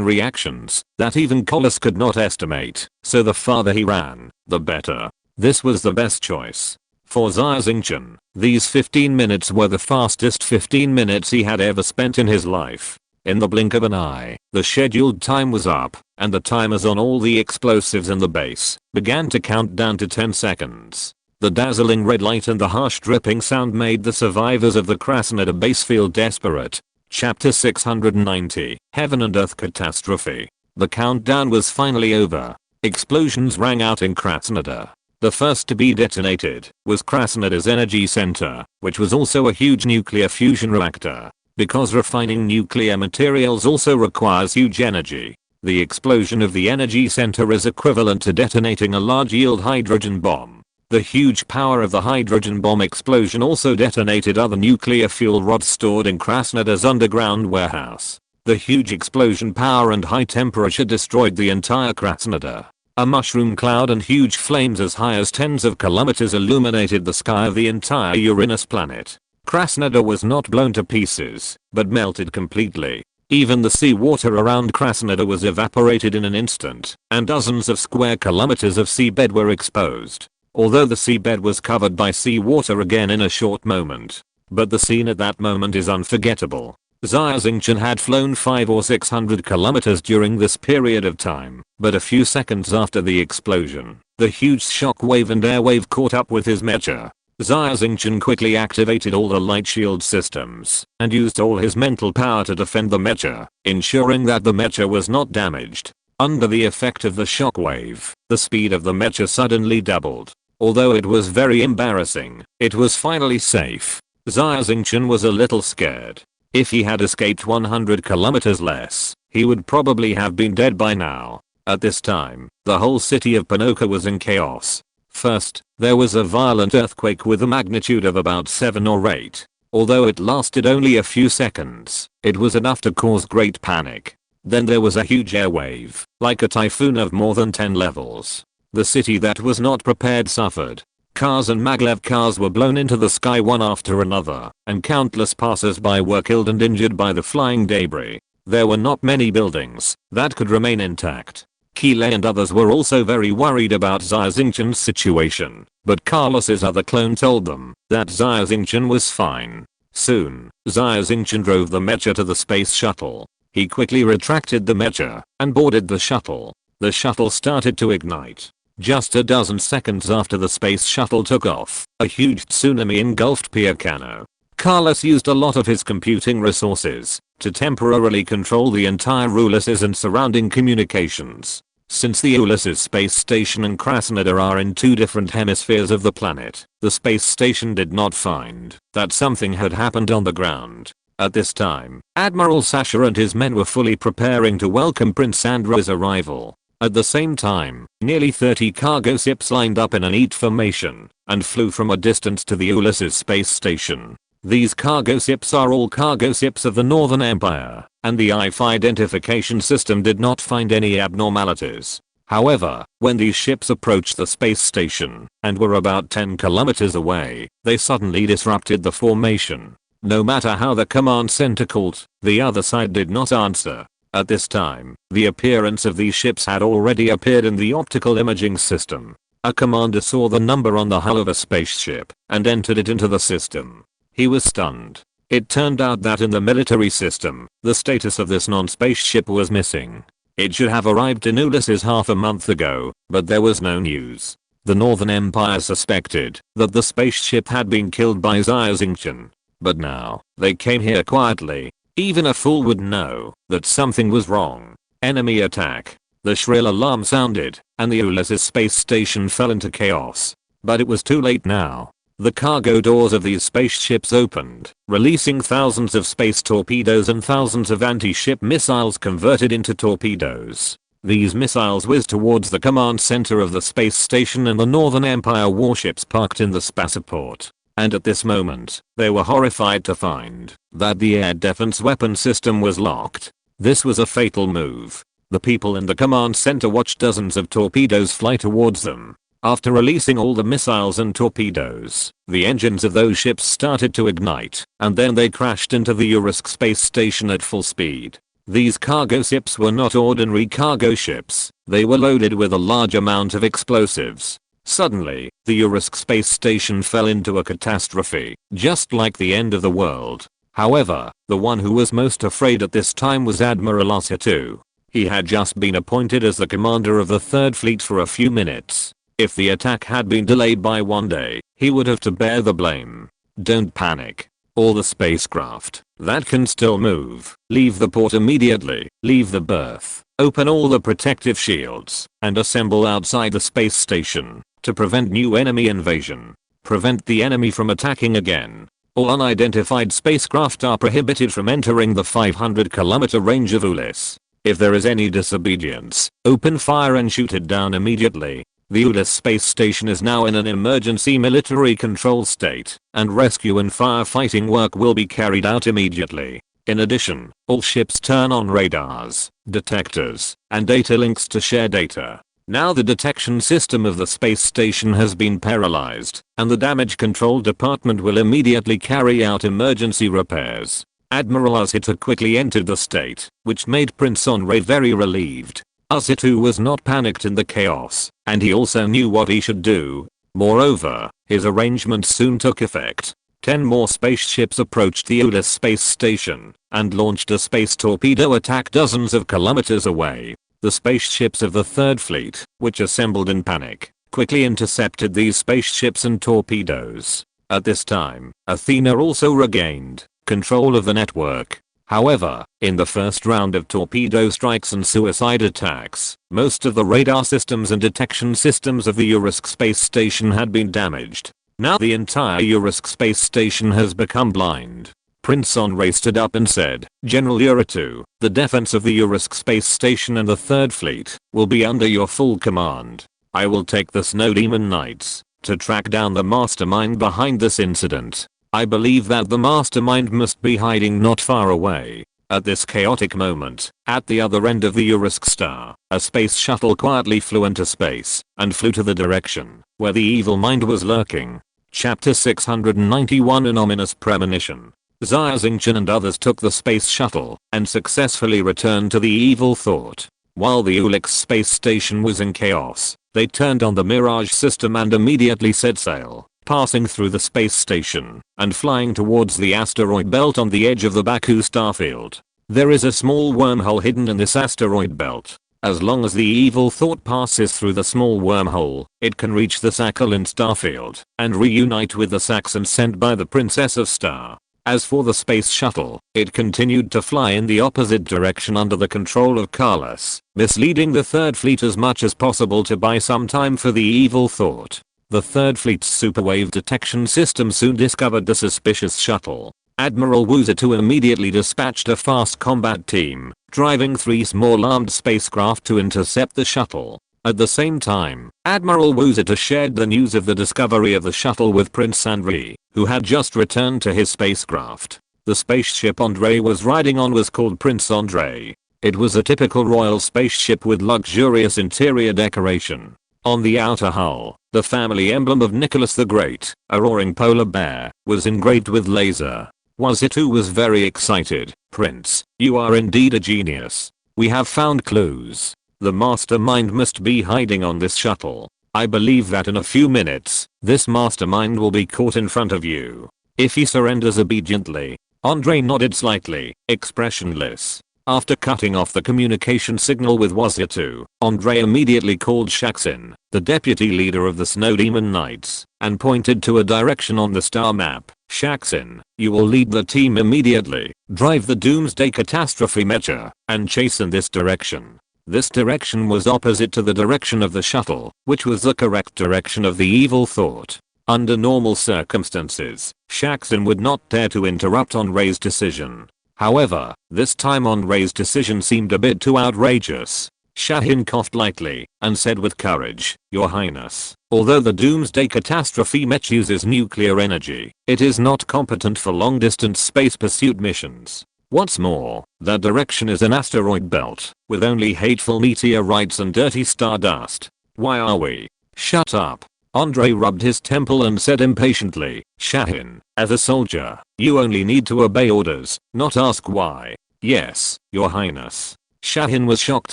reactions that even Colossus could not estimate, so the farther he ran, the better. This was the best choice. For Xia Xingchen, these 15 minutes were the fastest 15 minutes he had ever spent in his life. In the blink of an eye, the scheduled time was up, and the timers on all the explosives in the base began to count down to 10 seconds. The dazzling red light and the harsh dripping sound made the survivors of the Krasnodar base feel desperate. Chapter 690, Heaven and Earth Catastrophe. The countdown was finally over. Explosions rang out in Krasnodar. The first to be detonated was Krasnodar's energy center, which was also a huge nuclear fusion reactor. Because refining nuclear materials also requires huge energy, the explosion of the energy center is equivalent to detonating a large yield hydrogen bomb. The huge power of the hydrogen bomb explosion also detonated other nuclear fuel rods stored in Krasnodar's underground warehouse. The huge explosion power and high temperature destroyed the entire Krasnodar. A mushroom cloud and huge flames as high as tens of kilometers illuminated the sky of the entire Uranus planet. Krasnodar was not blown to pieces, but melted completely. Even the seawater around Krasnodar was evaporated in an instant, and dozens of square kilometers of seabed were exposed. Although the seabed was covered by seawater again in a short moment. But the scene at that moment is unforgettable. Xia Xingchen had flown 500 or 600 kilometers during this period of time, but a few seconds after the explosion, the huge shock wave and airwave caught up with his mecha. Xia Xingchen quickly activated all the light shield systems and used all his mental power to defend the mecha, ensuring that the mecha was not damaged. Under the effect of the shockwave, the speed of the mecha suddenly doubled. Although it was very embarrassing, it was finally safe. Xia Xingchen was a little scared. If he had escaped 100 kilometers less, he would probably have been dead by now. At this time, the whole city of Panoka was in chaos. First, there was a violent earthquake with a magnitude of about 7 or 8. Although it lasted only a few seconds, it was enough to cause great panic. Then there was a huge airwave, like a typhoon of more than 10 levels. The city that was not prepared suffered. Cars and maglev cars were blown into the sky one after another, and countless passers-by were killed and injured by the flying debris. There were not many buildings that could remain intact. Keeley and others were also very worried about Xia Xingchen's situation, but Carlos's other clone told them that Xia Xingchen was fine. Soon, Xia Xingchen drove the mecha to the space shuttle. He quickly retracted the mecha and boarded the shuttle. The shuttle started to ignite. Just a dozen seconds after the space shuttle took off, a huge tsunami engulfed Piacano. Carlos used a lot of his computing resources to temporarily control the entire Ulysses and surrounding communications. Since the Ulysses space station and Krasnodar are in two different hemispheres of the planet, the space station did not find that something had happened on the ground. At this time, Admiral Sasha and his men were fully preparing to welcome Prince Andro's arrival. At the same time, nearly 30 cargo ships lined up in a neat formation and flew from a distance to the Ulysses space station. These cargo ships are all cargo ships of the Northern Empire, and the IF identification system did not find any abnormalities. However, when these ships approached the space station and were about 10 kilometers away, they suddenly disrupted the formation. No matter how the command center called, the other side did not answer. At this time, the appearance of these ships had already appeared in the optical imaging system. A commander saw the number on the hull of a spaceship and entered it into the system. He was stunned. It turned out that in the military system, the status of this non-spaceship was missing. It should have arrived in Ulysses half a month ago, but there was no news. The Northern Empire suspected that the spaceship had been killed by Xia Xingchen. But now, they came here quietly. Even a fool would know that something was wrong. Enemy attack. The shrill alarm sounded, and the Ulysses space station fell into chaos. But it was too late now. The cargo doors of these spaceships opened, releasing thousands of space torpedoes and thousands of anti-ship missiles converted into torpedoes. These missiles whizzed towards the command center of the space station and the Northern Empire warships parked in the spaceport. And at this moment, they were horrified to find that the air defense weapon system was locked. This was a fatal move. The people in the command center watched dozens of torpedoes fly towards them. After releasing all the missiles and torpedoes, the engines of those ships started to ignite, and then they crashed into the Urisk space station at full speed. These cargo ships were not ordinary cargo ships, they were loaded with a large amount of explosives. Suddenly, the Urisk space station fell into a catastrophe, just like the end of the world. However, the one who was most afraid at this time was Admiral Xia Xingchen. He had just been appointed as the commander of the 3rd Fleet for a few minutes. If the attack had been delayed by one day, he would have to bear the blame. Don't panic. All the spacecraft that can still move, leave the port immediately, leave the berth, open all the protective shields, and assemble outside the space station to prevent new enemy invasion. Prevent the enemy from attacking again. All unidentified spacecraft are prohibited from entering the 500-kilometer range of Ulyss. If there is any disobedience, open fire and shoot it down immediately. The Ulyss space station is now in an emergency military control state, and rescue and firefighting work will be carried out immediately. In addition, all ships turn on radars, detectors, and data links to share data. Now the detection system of the space station has been paralyzed, and the damage control department will immediately carry out emergency repairs. Admiral Xia Xingchen quickly entered the state, which made Prince Andre very relieved. Xia Xingchen was not panicked in the chaos, and he also knew what he should do. Moreover, his arrangements soon took effect. 10 more spaceships approached the Ulyss space station and launched a space torpedo attack dozens of kilometers away. The spaceships of the 3rd Fleet, which assembled in panic, quickly intercepted these spaceships and torpedoes. At this time, Athena also regained control of the network. However, in the first round of torpedo strikes and suicide attacks, most of the radar systems and detection systems of the Urisk space station had been damaged. Now the entire Urisk space station has become blind. Prince Andre stood up and said, "General Uritu, the defense of the Urisk space station and the 3rd Fleet will be under your full command. I will take the Snow Demon Knights to track down the mastermind behind this incident. I believe that the mastermind must be hiding not far away." At this chaotic moment, at the other end of the Urisk star, a space shuttle quietly flew into space and flew to the direction where the evil mind was lurking. Chapter 691 An Ominous Premonition. Xia Xingchen and others took the space shuttle and successfully returned to the evil thought. While the Ulyss space station was in chaos, they turned on the Mirage system and immediately set sail, passing through the space station and flying towards the asteroid belt on the edge of the Baku starfield. There is a small wormhole hidden in this asteroid belt. As long as the evil thought passes through the small wormhole, it can reach the Sakhalin starfield and reunite with the Saxon sent by the Princess of Star. As for the space shuttle, it continued to fly in the opposite direction under the control of Carlos, misleading the 3rd Fleet as much as possible to buy some time for the evil thought. The 3rd Fleet's superwave detection system soon discovered the suspicious shuttle. Admiral Xia Xingchen immediately dispatched a fast combat team, driving 3 small armed spacecraft to intercept the shuttle. At the same time, Admiral Xia Xingchen shared the news of the discovery of the shuttle with Prince Andre, who had just returned to his spacecraft. The spaceship Andre was riding on was called Prince Andre. It was a typical royal spaceship with luxurious interior decoration. On the outer hull, the family emblem of Nicholas the Great, a roaring polar bear, was engraved with laser. Xia Xingchen was very excited. "Prince, you are indeed a genius. We have found clues. The mastermind must be hiding on this shuttle. I believe that in a few minutes, this mastermind will be caught in front of you. If he surrenders obediently." Andre nodded slightly, expressionless. After cutting off the communication signal with Xia Xingchen, Andre immediately called Xia, the deputy leader of the Snow Demon Knights, and pointed to a direction on the star map. "Xia, you will lead the team immediately, drive the Doomsday Catastrophe Mecha, and chase in this direction. This direction was opposite to the direction of the shuttle, which was the correct direction of the evil thought. Under normal circumstances, Xia Xingchen would not dare to interrupt Andre's decision. However, this time Andre's decision seemed a bit too outrageous. Xia Xingchen coughed lightly and said with courage, "Your Highness, although the Doomsday Catastrophe Mech uses nuclear energy, it is not competent for long-distance space pursuit missions. What's more, that direction is an asteroid belt, with only hateful meteorites and dirty stardust. Why are we?" "Shut up." Andre rubbed his temple and said impatiently, "Xia Xingchen, as a soldier, you only need to obey orders, not ask why." "Yes, Your Highness." Xia Xingchen was shocked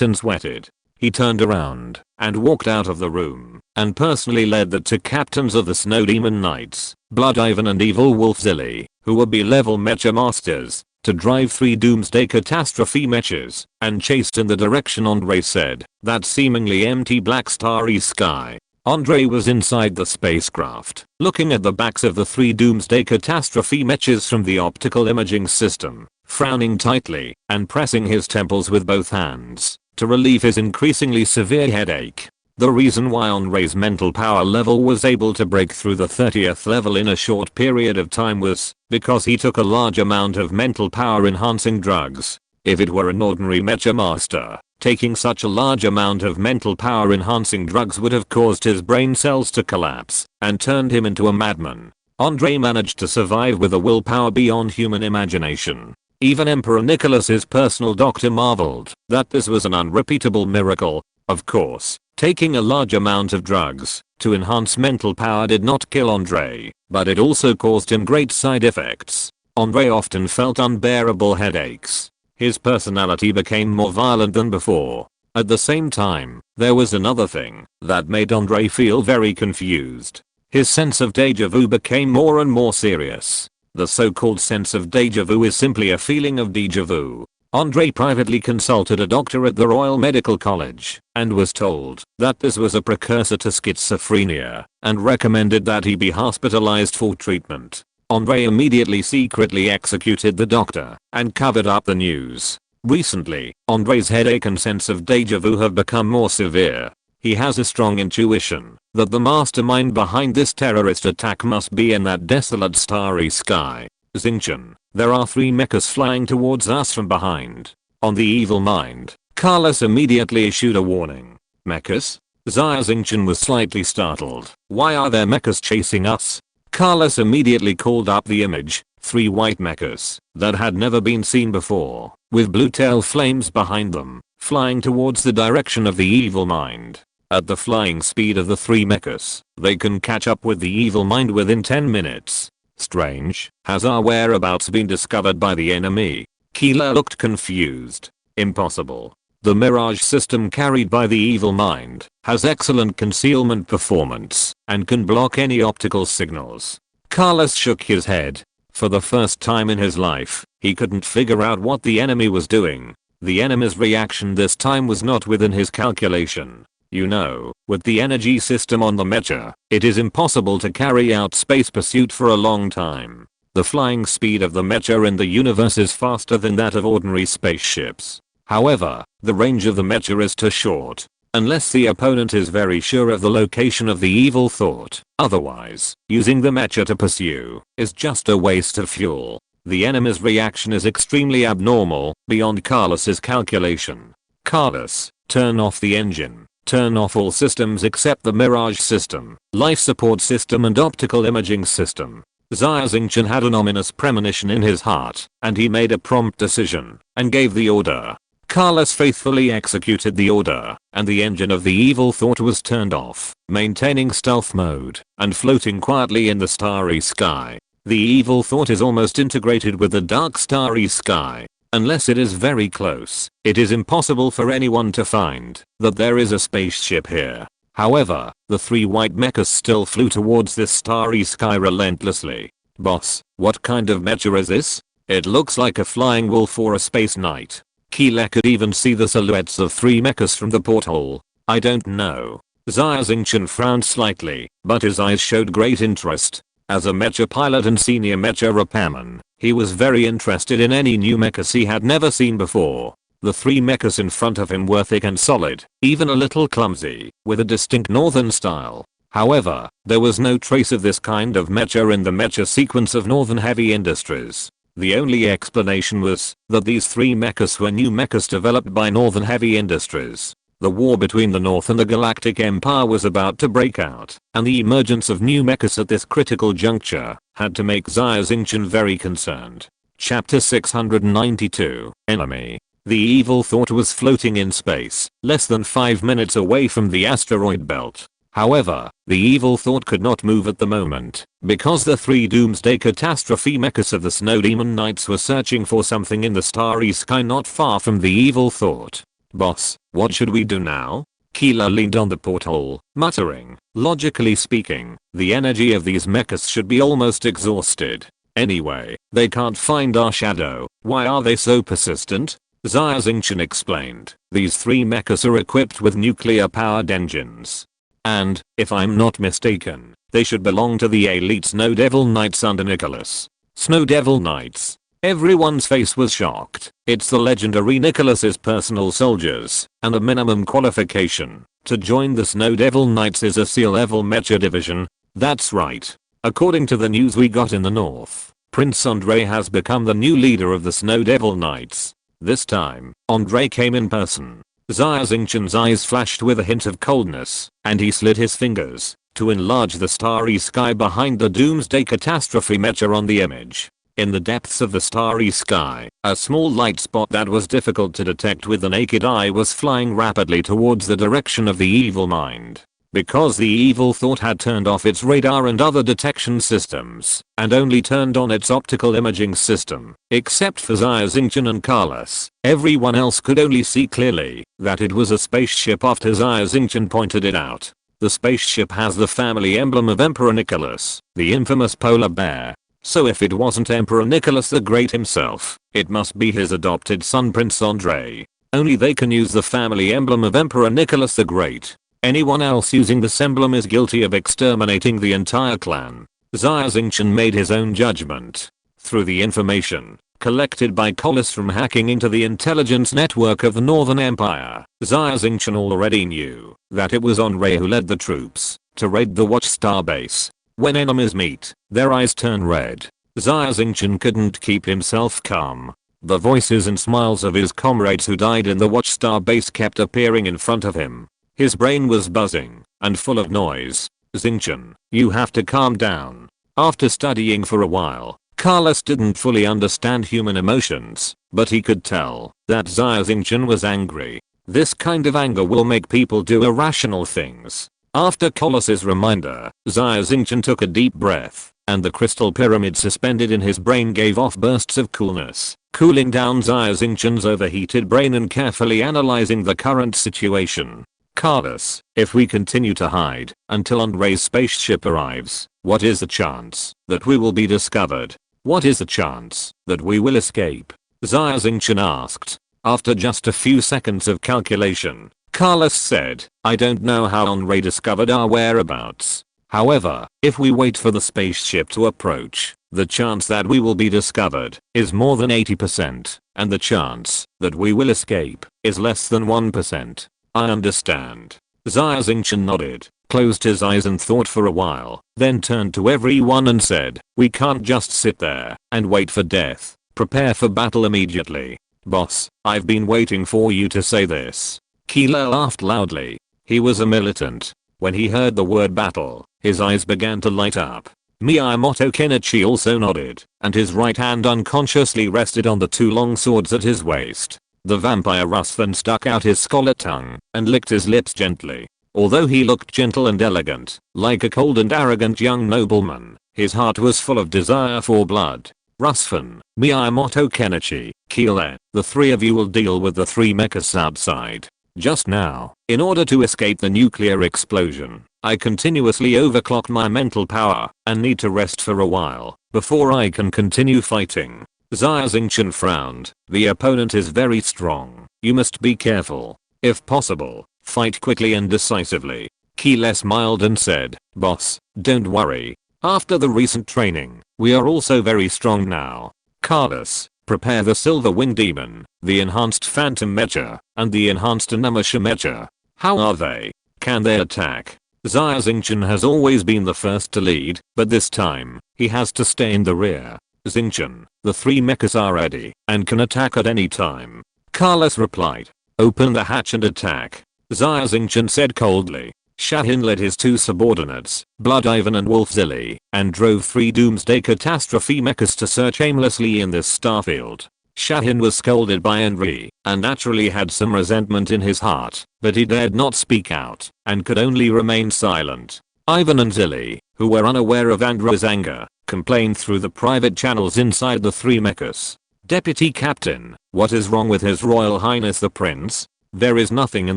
and sweated. He turned around and walked out of the room and personally led the two captains of the Snow Demon Knights, Blood Ivan and Evil Wolf Zilly, who were B-level mecha masters, to drive 3 Doomsday Catastrophe mechas and chased in the direction Andre said, that seemingly empty black starry sky. Andre was inside the spacecraft, looking at the backs of the 3 Doomsday Catastrophe mechas from the optical imaging system, frowning tightly and pressing his temples with both hands to relieve his increasingly severe headache. The reason why Andre's mental power level was able to break through the 30th level in a short period of time was because he took a large amount of mental power enhancing drugs. If it were an ordinary mecha master, taking such a large amount of mental power enhancing drugs would have caused his brain cells to collapse and turned him into a madman. Andre managed to survive with a willpower beyond human imagination. Even Emperor Nicholas's personal doctor marveled that this was an unrepeatable miracle. Of course, taking a large amount of drugs to enhance mental power did not kill Andre, but it also caused him great side effects. Andre often felt unbearable headaches. His personality became more violent than before. At the same time, there was another thing that made Andre feel very confused. His sense of deja vu became more and more serious. The so-called sense of deja vu is simply a feeling of deja vu. Andre privately consulted a doctor at the Royal Medical College and was told that this was a precursor to schizophrenia and recommended that he be hospitalized for treatment. Andre immediately secretly executed the doctor and covered up the news. Recently, Andre's headache and sense of deja vu have become more severe. He has a strong intuition that the mastermind behind this terrorist attack must be in that desolate starry sky. "Xingchen, there are 3 mechas flying towards us from behind." On the evil mind, Carlos immediately issued a warning. "Mechas?" Xia Xingchen was slightly startled. "Why are there mechas chasing us?" Carlos immediately called up the image, 3 white mechas that had never been seen before, with blue tail flames behind them, flying towards the direction of the evil mind. At the flying speed of the 3 mechas, they can catch up with the evil mind within 10 minutes. Strange, has our whereabouts been discovered by the enemy? Keela looked confused. Impossible. The Mirage system carried by the evil mind has excellent concealment performance and can block any optical signals. Carlos shook his head. For the first time in his life, he couldn't figure out what the enemy was doing. The enemy's reaction this time was not within his calculation. You know, with the energy system on the mecha, it is impossible to carry out space pursuit for a long time. The flying speed of the mecha in the universe is faster than that of ordinary spaceships. However, the range of the mecha is too short, unless the opponent is very sure of the location of the evil thought. Otherwise, using the mecha to pursue is just a waste of fuel. The enemy's reaction is extremely abnormal, beyond Carlos's calculation. "Carlos, turn off the engine. Turn off all systems except the Mirage system, life support system and optical imaging system." Xia Xingchen had an ominous premonition in his heart, and he made a prompt decision and gave the order. Carlos faithfully executed the order, and the engine of the evil thought was turned off, maintaining stealth mode and floating quietly in the starry sky. The evil thought is almost integrated with the dark starry sky. Unless it is very close, it is impossible for anyone to find that there is a spaceship here. However, the 3 white mechas still flew towards this starry sky relentlessly. "Boss, what kind of mecha is this? It looks like a flying wolf or a space knight." Keela could even see the silhouettes of 3 mechas from the porthole. "I don't know." Xia Xingchen frowned slightly, but his eyes showed great interest. As a mecha pilot and senior mecha repairman, he was very interested in any new mechas he had never seen before. The three mechas in front of him were thick and solid, even a little clumsy, with a distinct northern style. However, there was no trace of this kind of mecha in the mecha sequence of Northern Heavy Industries. The only explanation was that these three mechas were new mechas developed by Northern Heavy Industries. The war between the North and the Galactic Empire was about to break out, and the emergence of new mechas at this critical juncture had to make Xia Xingchen very concerned. Chapter 692, Enemy. The evil thought was floating in space, less than 5 minutes away from the asteroid belt. However, the evil thought could not move at the moment, because the three doomsday catastrophe mechas of the Snow Demon Knights were searching for something in the starry sky not far from the evil thought. Boss, what should we do now? Keela leaned on the porthole, muttering, logically speaking, the energy of these mechas should be almost exhausted. Anyway, they can't find our shadow. Why are they so persistent? Xia Xingchen explained, these three mechas are equipped with nuclear-powered engines. And, if I'm not mistaken, they should belong to the elite Snow Devil Knights under Nicholas. Snow Devil Knights. Everyone's face was shocked. It's the legendary Nicholas's personal soldiers, and a minimum qualification to join the Snow Devil Knights is a C-level mecha division. That's right. According to the news we got in the north, Prince Andre has become the new leader of the Snow Devil Knights. This time, Andre came in person. Xia Xingchen's eyes flashed with a hint of coldness, and he slid his fingers to enlarge the starry sky behind the doomsday catastrophe mecha on the image. In the depths of the starry sky, a small light spot that was difficult to detect with the naked eye was flying rapidly towards the direction of the evil mind. Because the evil thought had turned off its radar and other detection systems, and only turned on its optical imaging system, except for Xia Xingchen and Carlos, everyone else could only see clearly that it was a spaceship after Xia Xingchen pointed it out. The spaceship has the family emblem of Emperor Nicholas, the infamous polar bear. So if it wasn't Emperor Nicholas the Great himself, it must be his adopted son Prince Andre. Only they can use the family emblem of Emperor Nicholas the Great. Anyone else using this emblem is guilty of exterminating the entire clan. Xia Xingchen made his own judgment. Through the information collected by Collis from hacking into the intelligence network of the Northern Empire, Xia Xingchen already knew that it was Andre who led the troops to raid the Watchstar base. When enemies meet, their eyes turn red. Xia Xingchen couldn't keep himself calm. The voices and smiles of his comrades who died in the Watchstar base kept appearing in front of him. His brain was buzzing and full of noise. Xingchen, you have to calm down. After studying for a while, Carlos didn't fully understand human emotions, but he could tell that Xia Xingchen was angry. This kind of anger will make people do irrational things. After Colos's reminder, Xia Xingchen took a deep breath, and the crystal pyramid suspended in his brain gave off bursts of coolness, cooling down Xia Xingchen's overheated brain and carefully analyzing the current situation. Carlos, if we continue to hide until Andre's spaceship arrives, what is the chance that we will be discovered? What is the chance that we will escape? Xia Xingchen asked. After just a few seconds of calculation, Carlos said, I don't know how Andre discovered our whereabouts. However, if we wait for the spaceship to approach, the chance that we will be discovered is more than 80%, and the chance that we will escape is less than 1%. I understand. Xia Xingchen nodded, closed his eyes and thought for a while, then turned to everyone and said, we can't just sit there and wait for death. Prepare for battle immediately. Boss, I've been waiting for you to say this. Keela laughed loudly. He was a militant. When he heard the word battle, his eyes began to light up. Miyamoto Kenichi also nodded, and his right hand unconsciously rested on the two long swords at his waist. The vampire Russ then stuck out his scarlet tongue and licked his lips gently. Although he looked gentle and elegant, like a cold and arrogant young nobleman, his heart was full of desire for blood. Rusfan, Miyamoto Kenichi, Keela, the three of you will deal with the three mechas outside. Just now, in order to escape the nuclear explosion, I continuously overclocked my mental power and need to rest for a while before I can continue fighting. Xia Xingchen frowned. The opponent is very strong. You must be careful. If possible, fight quickly and decisively. Keela smiled and said, Boss, don't worry. After the recent training, we are also very strong now. Carlos, Prepare the Silver Wing Demon, the Enhanced Phantom Mecha, and the Enhanced Animusha Mecha. How are they? Can they attack? Xia Xingchen has always been the first to lead, but this time, he has to stay in the rear. Xingchen, the 3 mechas are ready, and can attack at any time. Carlos replied. Open the hatch and attack. Xia Xingchen said coldly. Shahin led his 2 subordinates, Blood Ivan and Wolf Zilly, and drove 3 Doomsday Catastrophe mechas to search aimlessly in this starfield. Shahin was scolded by Henry, and naturally had some resentment in his heart, but he dared not speak out, and could only remain silent. Ivan and Zilly, who were unaware of Andrew's anger, complained through the private channels inside the 3 mechas. Deputy Captain, what is wrong with His Royal Highness the Prince? There is nothing in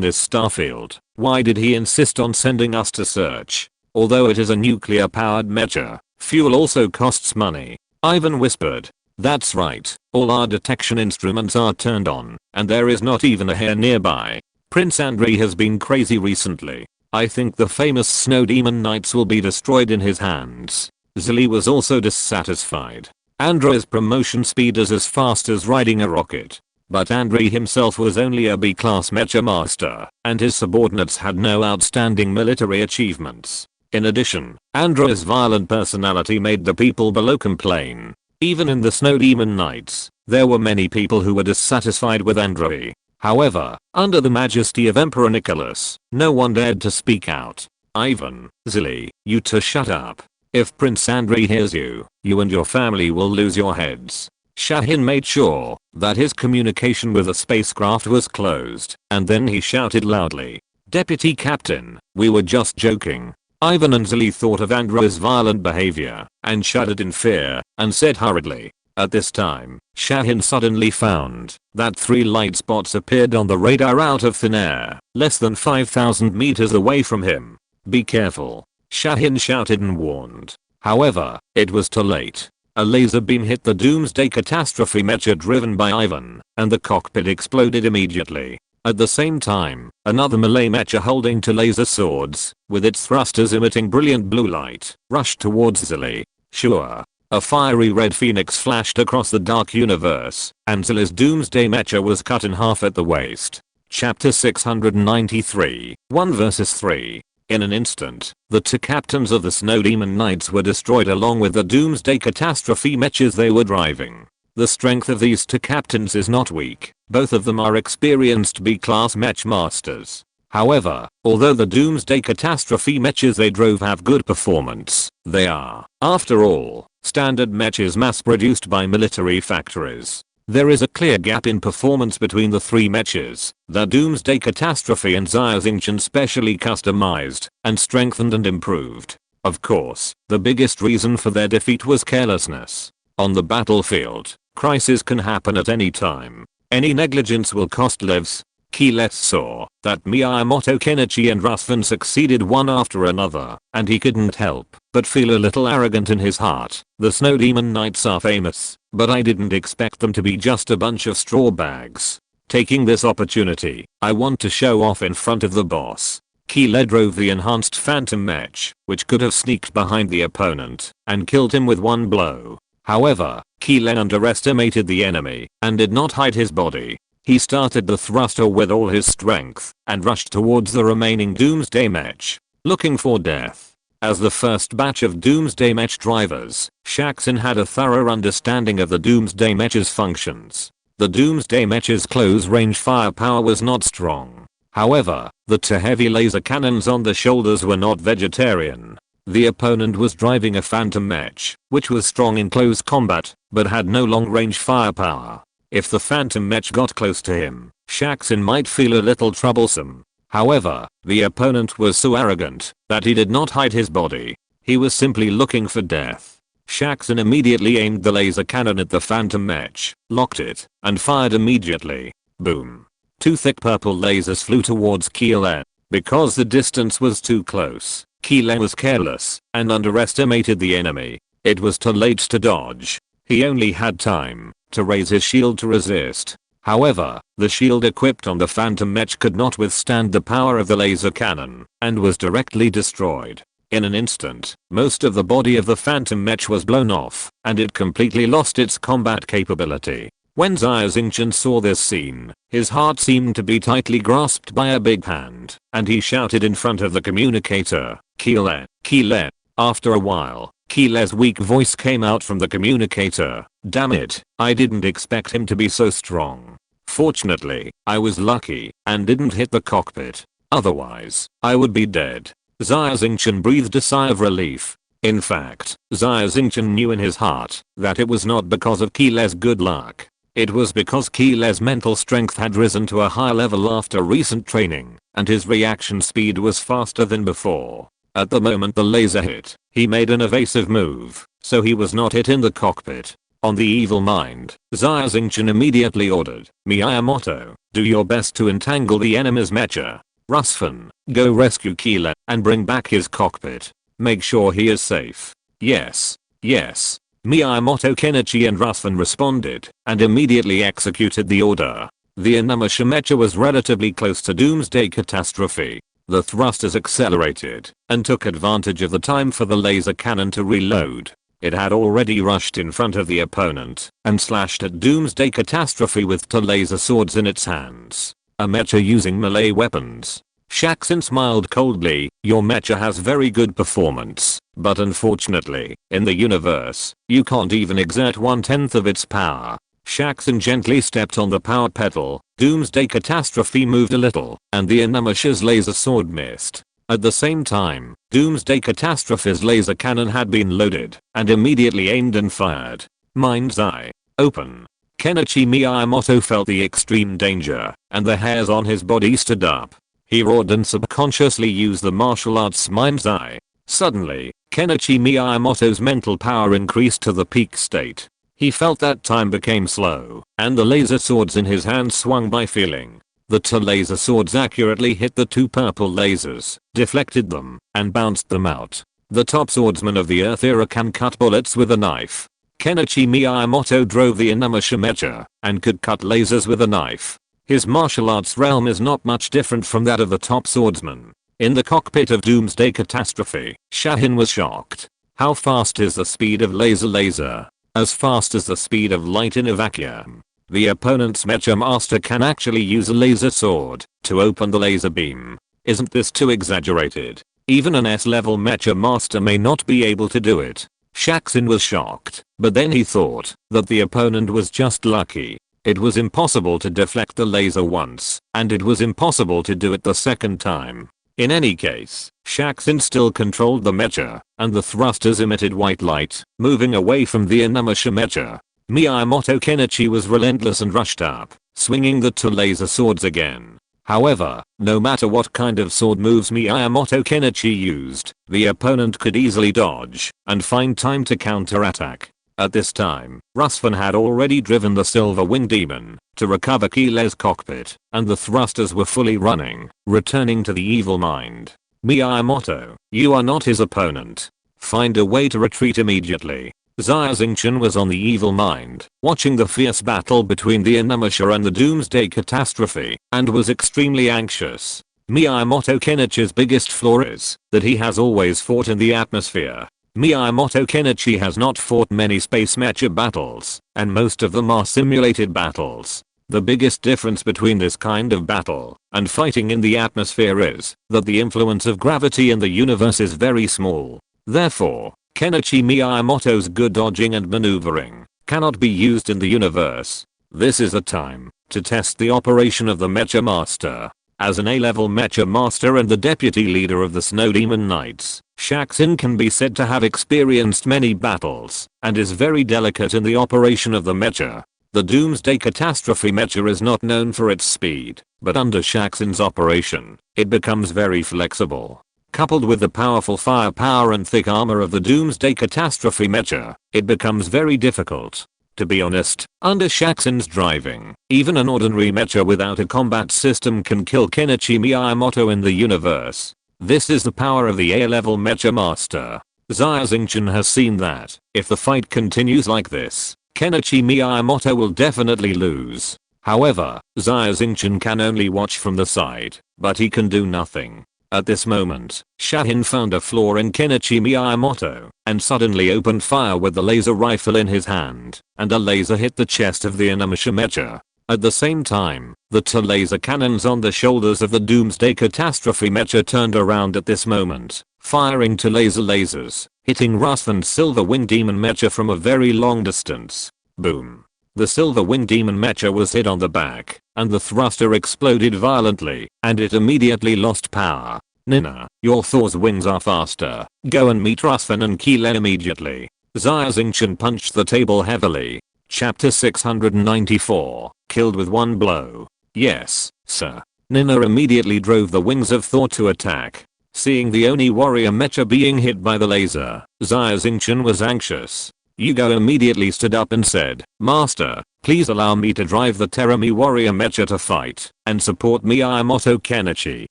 this starfield. Why did he insist on sending us to search? Although it is a nuclear-powered mecha, fuel also costs money. Ivan whispered. That's right, all our detection instruments are turned on, and there is not even a hair nearby. Prince Andrei has been crazy recently. I think the famous Snow Demon Knights will be destroyed in his hands. Zilly was also dissatisfied. Andrei's promotion speed is as fast as riding a rocket. But Andrei himself was only a B-class mecha master, and his subordinates had no outstanding military achievements. In addition, Andrei's violent personality made the people below complain. Even in the Snow Demon Knights, there were many people who were dissatisfied with Andrei. However, under the majesty of Emperor Nicholas, no one dared to speak out. Ivan, Zilly, you two shut up. If Prince Andrei hears you, you and your family will lose your heads. Shahin made sure that his communication with the spacecraft was closed, and then he shouted loudly. Deputy Captain, we were just joking. Ivan and Zilly thought of Andrei's violent behavior, and shuddered in fear, and said hurriedly. At this time, Shahin suddenly found that 3 light spots appeared on the radar out of thin air, less than 5,000 meters away from him. Be careful. Shahin shouted and warned. However, it was too late. A laser beam hit the Doomsday Catastrophe mecha driven by Ivan, and the cockpit exploded immediately. At the same time, another melee mecha holding 2 laser swords, with its thrusters emitting brilliant blue light, rushed towards Zilly. Sure. A fiery red phoenix flashed across the dark universe, and Zilly's Doomsday mecha was cut in half at the waist. Chapter 693, 1 vs 3. In an instant, the 2 captains of the Snow Demon Knights were destroyed along with the Doomsday Catastrophe mechas they were driving. The strength of these 2 captains is not weak, both of them are experienced B-class mech masters. However, although the Doomsday Catastrophe mechas they drove have good performance, they are, after all, standard mechas mass-produced by military factories. There is a clear gap in performance between the 3 mechas, the Doomsday Catastrophe and Xia Xingchen specially customized, and strengthened and improved. Of course, the biggest reason for their defeat was carelessness. On the battlefield, crises can happen at any time. Any negligence will cost lives. Keyleth saw that Miyamoto Kenichi and Rusvan succeeded one after another, and he couldn't help but feel a little arrogant in his heart. The Snow Demon Knights are famous, but I didn't expect them to be just a bunch of straw bags. Taking this opportunity, I want to show off in front of the boss. Keyleth drove the enhanced Phantom Mech, which could have sneaked behind the opponent and killed him with one blow. However, Keyleth underestimated the enemy and did not hide his body. He started the thruster with all his strength and rushed towards the remaining Doomsday Mech, looking for death. As the first batch of Doomsday Mech drivers, Xia Xingchen had a thorough understanding of the Doomsday Mech's functions. The Doomsday Mech's close-range firepower was not strong. However, the 2 heavy laser cannons on the shoulders were not vegetarian. The opponent was driving a Phantom Mech, which was strong in close combat, but had no long-range firepower. If the Phantom Mech got close to him, Xia Xingchen might feel a little troublesome. However, the opponent was so arrogant that he did not hide his body. He was simply looking for death. Xia Xingchen immediately aimed the laser cannon at the Phantom Mech, locked it, and fired immediately. Boom. 2 thick purple lasers flew towards Keyleth. Because the distance was too close, Keyleth was careless and underestimated the enemy. It was too late to dodge. He only had time to raise his shield to resist. However, the shield equipped on the Phantom Mech could not withstand the power of the laser cannon and was directly destroyed. In an instant, most of the body of the Phantom Mech was blown off, and it completely lost its combat capability. When Xia Xingchen saw this scene, his heart seemed to be tightly grasped by a big hand, and he shouted in front of the communicator, "Kile, Kile." After a while, Kile's weak voice came out from the communicator. "Damn it, I didn't expect him to be so strong. Fortunately, I was lucky and didn't hit the cockpit. Otherwise, I would be dead." Xia Xingchen breathed a sigh of relief. In fact, Xia Xingchen knew in his heart that it was not because of Kile's good luck. It was because Kile's mental strength had risen to a high level after recent training, and his reaction speed was faster than before. At the moment the laser hit, he made an evasive move, so he was not hit in the cockpit. On the evil mind, Xia Xingchen immediately ordered, "Miyamoto, do your best to entangle the enemy's mecha. Rusfan, go rescue Kile and bring back his cockpit. Make sure he is safe." "Yes, yes." Miyamoto, Kenichi and Rusfan responded and immediately executed the order. The Inuyasha mecha was relatively close to doomsday catastrophe. The thrusters accelerated and took advantage of the time for the laser cannon to reload. It had already rushed in front of the opponent and slashed at doomsday catastrophe with two laser swords in its hands. A mecha using melee weapons. Xia Xingchen smiled coldly. "Your mecha has very good performance, but unfortunately, in the universe, you can't even exert 1/10 of its power." Xia Xingchen gently stepped on the power pedal. Doomsday catastrophe moved a little, and the Inuyasha's laser sword missed. At the same time, Doomsday Catastrophe's laser cannon had been loaded and immediately aimed and fired. Mind's eye open. Kenichi Miyamoto felt the extreme danger, and the hairs on his body stood up. He roared and subconsciously used the martial arts Mind's Eye. Suddenly, Kenichi Miyamoto's mental power increased to the peak state. He felt that time became slow, and the laser swords in his hand swung by feeling. The two laser swords accurately hit the two purple lasers, deflected them, and bounced them out. The top swordsman of the Earth era can cut bullets with a knife. Kenichi Miyamoto drove the Inuyasha mecha and could cut lasers with a knife. His martial arts realm is not much different from that of the top swordsman. In the cockpit of Doomsday Catastrophe, Shahin was shocked. How fast is the speed of laser? As fast as the speed of light in a vacuum. The opponent's mecha master can actually use a laser sword to open the laser beam. Isn't this too exaggerated? Even an S-level mecha master may not be able to do it. Xia Xingchen was shocked, but then he thought that the opponent was just lucky. It was impossible to deflect the laser once, and it was impossible to do it the second time. In any case, Xia Xingchen still controlled the mecha, and the thrusters emitted white light, moving away from the Inuyasha mecha. Miyamoto Kenichi was relentless and rushed up, swinging the two laser swords again. However, no matter what kind of sword moves Miyamoto Kenichi used, the opponent could easily dodge and find time to counterattack. At this time, Rusfan had already driven the Silver Wing Demon to recover Kile's cockpit, and the thrusters were fully running, returning to the evil mind. "Miyamoto, you are not his opponent. Find a way to retreat immediately." Xia Xingchen was on the evil mind, watching the fierce battle between the Inuyasha and the Doomsday Catastrophe, and was extremely anxious. Miyamoto Kenichi's biggest flaw is that he has always fought in the atmosphere. Miyamoto Kenichi has not fought many space mecha battles, and most of them are simulated battles. The biggest difference between this kind of battle and fighting in the atmosphere is that the influence of gravity in the universe is very small. Therefore, Kenichi Miyamoto's good dodging and maneuvering cannot be used in the universe. This is a time to test the operation of the Mecha Master. As an A-level Mecha Master and the deputy leader of the Snow Demon Knights, Xia Xingchen can be said to have experienced many battles and is very delicate in the operation of the mecha. The Doomsday Catastrophe mecha is not known for its speed, but under Xia Xingchen's operation, it becomes very flexible. Coupled with the powerful firepower and thick armor of the Doomsday Catastrophe mecha, it becomes very difficult. To be honest, under Xia Xingchen's driving, even an ordinary mecha without a combat system can kill Kenichi Miyamoto in the universe. This is the power of the A-level Mecha Master. Xia Xingchen has seen that, if the fight continues like this, Kenichi Miyamoto will definitely lose. However, Xia Xingchen can only watch from the side, but he can do nothing. At this moment, Shahin found a flaw in Kenichi Miyamoto and suddenly opened fire with the laser rifle in his hand, and a laser hit the chest of the Inuyasha mecha. At the same time, the two laser cannons on the shoulders of the Doomsday Catastrophe mecha turned around at this moment, firing two lasers, hitting Rust and Silver Wing Demon mecha from a very long distance. Boom. The Silver Wing Demon mecha was hit on the back, and the thruster exploded violently, and it immediately lost power. Nina, your Thor's wings are faster. Go and meet Rusfen and Keelan immediately. Xia Xingchen punched the table heavily. Chapter 694, killed with one blow. Yes, sir. Nina immediately drove the wings of Thor to attack. Seeing the Oni warrior mecha being hit by the laser, Xia Xingchen was anxious. Yugo immediately stood up and said, Master, please allow me to drive the Terami warrior mecha to fight and support Miyamoto Kenichi.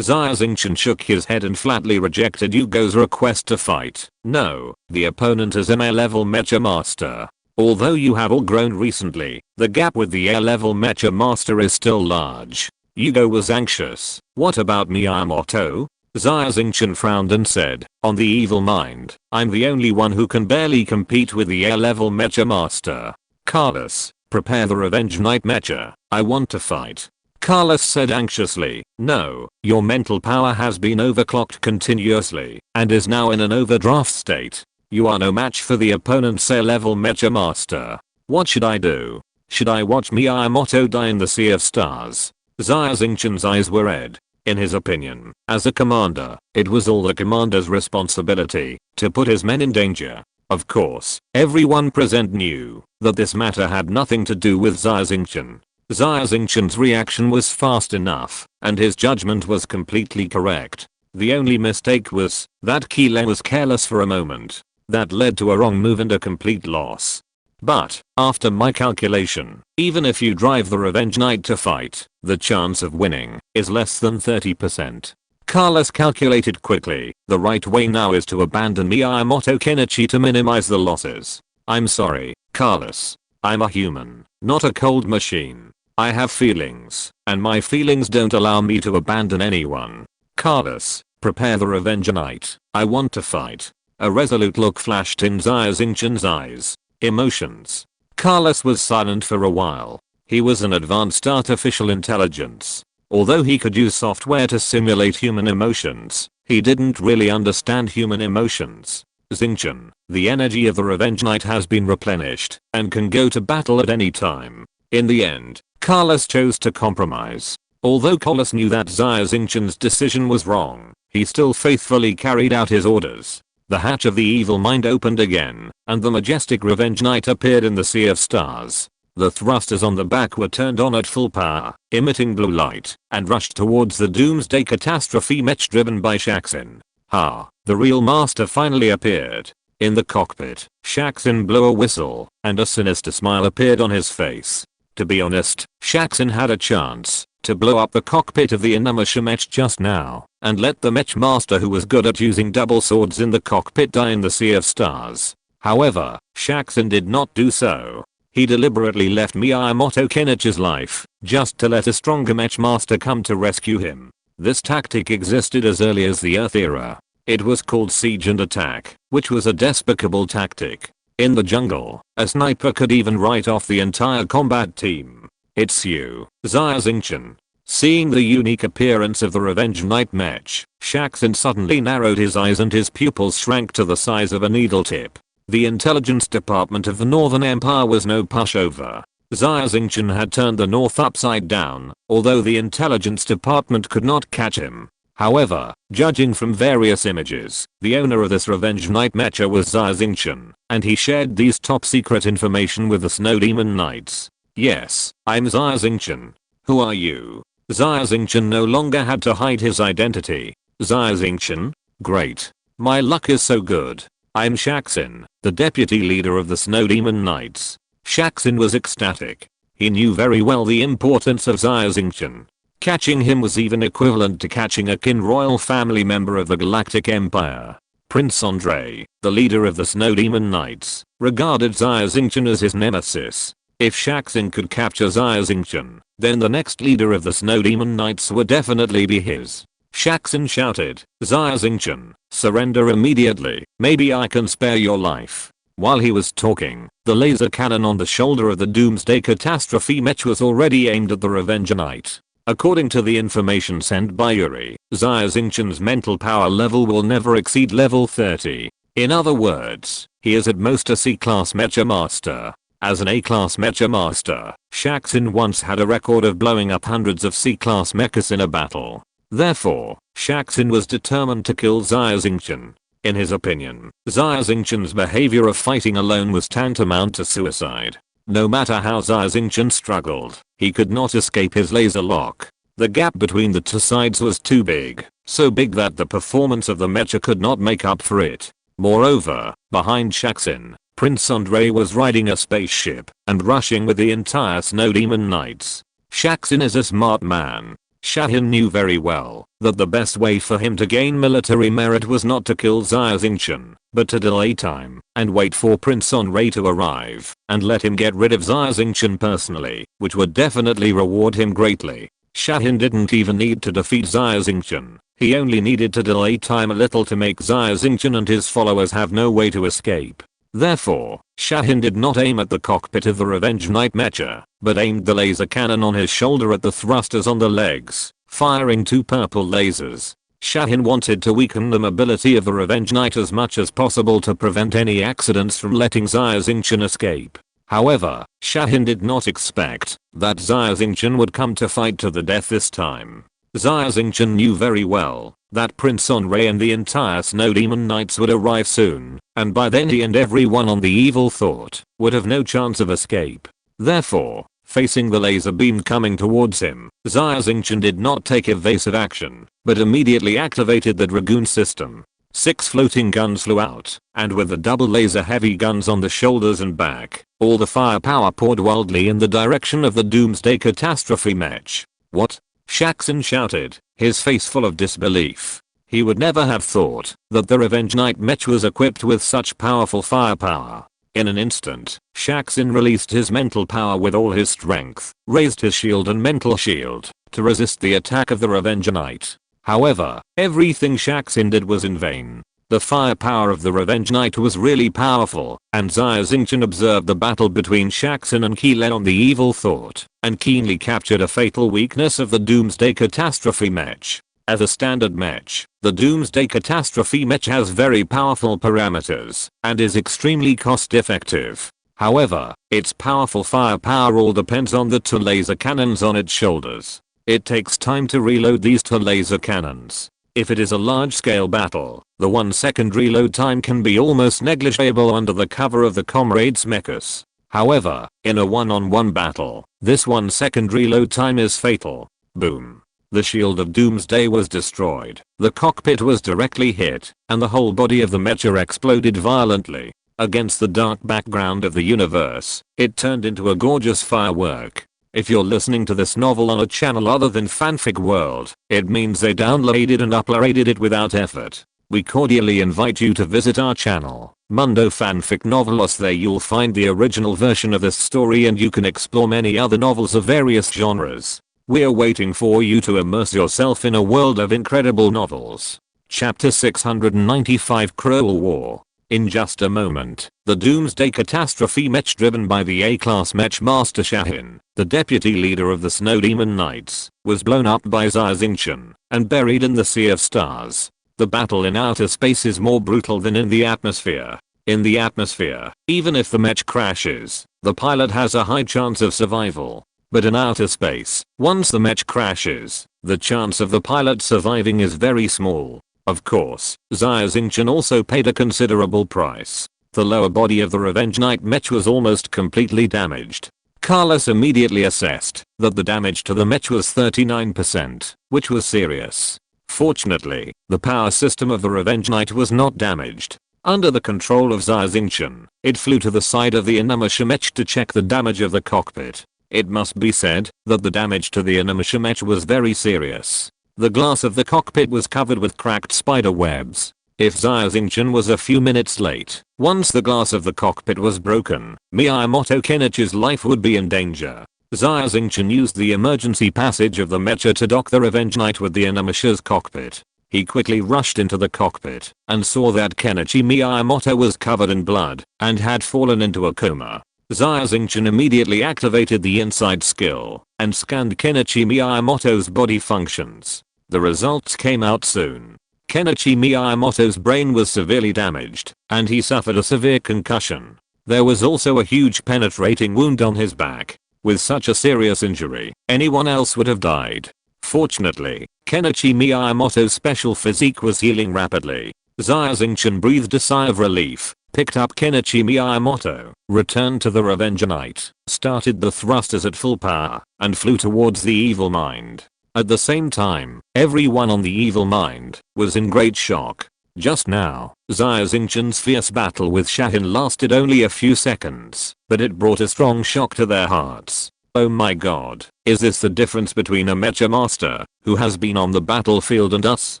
Xia Xingchen shook his head and flatly rejected Yugo's request to fight. No, the opponent is an air-level mecha master. Although you have all grown recently, the gap with the air-level mecha master is still large. Yugo was anxious. What about Miyamoto? Xia Xingchen frowned and said, on the evil mind, I'm the only one who can barely compete with the air-level mecha master. Carlos, prepare the Revenge Knight mecha. I want to fight. Carlos said anxiously, no, your mental power has been overclocked continuously and is now in an overdraft state. You are no match for the opponent's air-level mecha master. What should I do? Should I watch Miyamoto die in the Sea of Stars? Xia Xingchen's eyes were red. In his opinion, as a commander, it was all the commander's responsibility to put his men in danger. Of course, everyone present knew that this matter had nothing to do with Xia Xingchen. Xia Xingchen's reaction was fast enough, and his judgment was completely correct. The only mistake was that Keelan was careless for a moment. That led to a wrong move and a complete loss. But, after my calculation, even if you drive the Revenge Knight to fight, the chance of winning is less than 30%. Carlos calculated quickly. The right way now is to abandon Miyamoto Kenichi to minimize the losses. I'm sorry, Carlos. I'm a human, not a cold machine. I have feelings, and my feelings don't allow me to abandon anyone. Carlos, prepare the Revenge Knight. I want to fight. A resolute look flashed in Xia Xingchen's eyes. Emotions. Carlos was silent for a while. He was an advanced artificial intelligence. Although he could use software to simulate human emotions, he didn't really understand human emotions. Xingchen, the energy of the Revenge Knight has been replenished and can go to battle at any time. In the end, Carlos chose to compromise. Although Carlos knew that Xia Xingchen's decision was wrong, he still faithfully carried out his orders. The hatch of the evil mind opened again, and the majestic Revenge Knight appeared in the Sea of Stars. The thrusters on the back were turned on at full power, emitting blue light, and rushed towards the Doomsday Catastrophe mech driven by Shaxin. The real master finally appeared. In the cockpit, Shaxin blew a whistle, and a sinister smile appeared on his face. To be honest, Shaxin had a chance to blow up the cockpit of the Inuyasha mech just now, and let the mech master who was good at using double swords in the cockpit die in the Sea of Stars. However, Shaxin did not do so. He deliberately left Miyamoto Kenichi's life, just to let a stronger mech master come to rescue him. This tactic existed as early as the Earth era. It was called siege and attack, which was a despicable tactic. In the jungle, a sniper could even write off the entire combat team. It's you, Xia Xingchen. Seeing the unique appearance of the Revenge Knight mech, Shaxin suddenly narrowed his eyes and his pupils shrank to the size of a needle tip. The intelligence department of the Northern Empire was no pushover. Xia Xingchen had turned the North upside down, although the intelligence department could not catch him. However, judging from various images, the owner of this Revenge Knight mecha was Xia Xingchen, and he shared these top secret information with the Snow Demon Knights. Yes, I'm Xia Xingchen. Who are you? Xia Xingchen no longer had to hide his identity. Xia Xingchen? Great. My luck is so good. I'm Shaxin, the deputy leader of the Snow Demon Knights. Shaxin was ecstatic. He knew very well the importance of Xia Xingchen. Catching him was even equivalent to catching a kin royal family member of the Galactic Empire. Prince Andre, the leader of the Snow Demon Knights, regarded Xia Xingchen as his nemesis. If Shaxin could capture Xia Xingchen, then the next leader of the Snow Demon Knights would definitely be his. Xia shouted, Xia Xingchen, surrender immediately, maybe I can spare your life. While he was talking, the laser cannon on the shoulder of the Doomsday Catastrophe Mech was already aimed at the Revenger Knight. According to the information sent by Yuri, Xia Xingchen's mental power level will never exceed level 30. In other words, he is at most a C-class Mecha Master. As an A-class Mecha Master, Xia Xingchen once had a record of blowing up hundreds of C-class mechas in a battle. Therefore, Xia Xingchen was determined to kill Xia Xingchen. In his opinion, Xia Xingchen's behavior of fighting alone was tantamount to suicide. No matter how Xia Xingchen struggled, he could not escape his laser lock. The gap between the two sides was too big, so big that the performance of the mecha could not make up for it. Moreover, behind Xia Xingchen, Prince Andre was riding a spaceship and rushing with the entire Snow Demon Knights. Xia Xingchen is a smart man. Xia Xingchen knew very well that the best way for him to gain military merit was not to kill Xia Xingchen, but to delay time and wait for Prince Andre to arrive and let him get rid of Xia Xingchen personally, which would definitely reward him greatly. Xia Xingchen didn't even need to defeat Xia Xingchen. He only needed to delay time a little to make Xia Xingchen and his followers have no way to escape. Therefore, Xia Xingchen did not aim at the cockpit of the Revenge Knight Mecha, but aimed the laser cannon on his shoulder at the thrusters on the legs, firing 2 purple lasers. Xia Xingchen wanted to weaken the mobility of the Revenge Knight as much as possible to prevent any accidents from letting Xia Xingchen escape. However, Xia Xingchen did not expect that Xia Xingchen would come to fight to the death this time. Xia Xingchen knew very well that Prince Andre and the entire Snow Demon Knights would arrive soon, and by then he and everyone on the Evil Thought would have no chance of escape. Therefore, facing the laser beam coming towards him, Xia Xingchen did not take evasive action, but immediately activated the Dragoon system. 6 floating guns flew out, and with the double laser heavy guns on the shoulders and back, all the firepower poured wildly in the direction of the Doomsday Catastrophe Mech. What? Xia Xingchen shouted, his face full of disbelief. He would never have thought that the Revenge Knight Mech was equipped with such powerful firepower. In an instant, Xia Xingchen released his mental power with all his strength, raised his shield and mental shield to resist the attack of the Revenge Knight. However, everything Xia Xingchen did was in vain. The firepower of the Revenge Knight was really powerful, and Xia Xingchen observed the battle between Xia Xingchen and Qi on the Evil Thought, and keenly captured a fatal weakness of the Doomsday Catastrophe Mech. As a standard mech, the Doomsday Catastrophe Mech has very powerful parameters, and is extremely cost effective. However, its powerful firepower all depends on the 2 laser cannons on its shoulders. It takes time to reload these 2 laser cannons. If it is a large-scale battle, the 1 second reload time can be almost negligible under the cover of the comrades' mechas. However, in a one-on-one battle, this 1 second reload time is fatal. Boom. The shield of Doomsday was destroyed, the cockpit was directly hit, and the whole body of the mecha exploded violently. Against the dark background of the universe, it turned into a gorgeous firework. If you're listening to this novel on a channel other than Fanfic World, it means they downloaded and uploaded it without effort. We cordially invite you to visit our channel, Mundo Fanfic Novelos. There you'll find the original version of this story and you can explore many other novels of various genres. We're waiting for you to immerse yourself in a world of incredible novels. Chapter 695 Cruel War. In just a moment, the Doomsday Catastrophe Mech driven by the A-class Mech Master Xia Xingchen, the deputy leader of the Snow Demon Knights, was blown up by Xia Xingchen and buried in the Sea of Stars. The battle in outer space is more brutal than in the atmosphere. In the atmosphere, even if the mech crashes, the pilot has a high chance of survival. But in outer space, once the mech crashes, the chance of the pilot surviving is very small. Of course, Xia Xingchen also paid a considerable price. The lower body of the Revenge Knight Mech was almost completely damaged. Carlos immediately assessed that the damage to the mech was 39%, which was serious. Fortunately, the power system of the Revenge Knight was not damaged. Under the control of Xia Xingchen, it flew to the side of the Inimusha Mech to check the damage of the cockpit. It must be said that the damage to the Inimusha Mech was very serious. The glass of the cockpit was covered with cracked spider webs. If Xia Xingchen was a few minutes late, once the glass of the cockpit was broken, Miyamoto Kenichi's life would be in danger. Xia Xingchen used the emergency passage of the mecha to dock the Revenge Knight with the inner mecha's cockpit. He quickly rushed into the cockpit and saw that Kenichi Miyamoto was covered in blood and had fallen into a coma. Xia Xingchen immediately activated the inside skill and scanned Kenichi Miyamoto's body functions. The results came out soon. Kenichi Miyamoto's brain was severely damaged and he suffered a severe concussion. There was also a huge penetrating wound on his back. With such a serious injury, anyone else would have died. Fortunately, Kenichi Miyamoto's special physique was healing rapidly. Xia Xingchen breathed a sigh of relief, picked up Kenichi Miyamoto, returned to the Revenge Knight, started the thrusters at full power, and flew towards the evil mind. At the same time, everyone on the evil mind was in great shock. Just now, Xia Xingchen's fierce battle with Shahin lasted only a few seconds, but it brought a strong shock to their hearts. Oh my god, is this the difference between a mecha master who has been on the battlefield and us?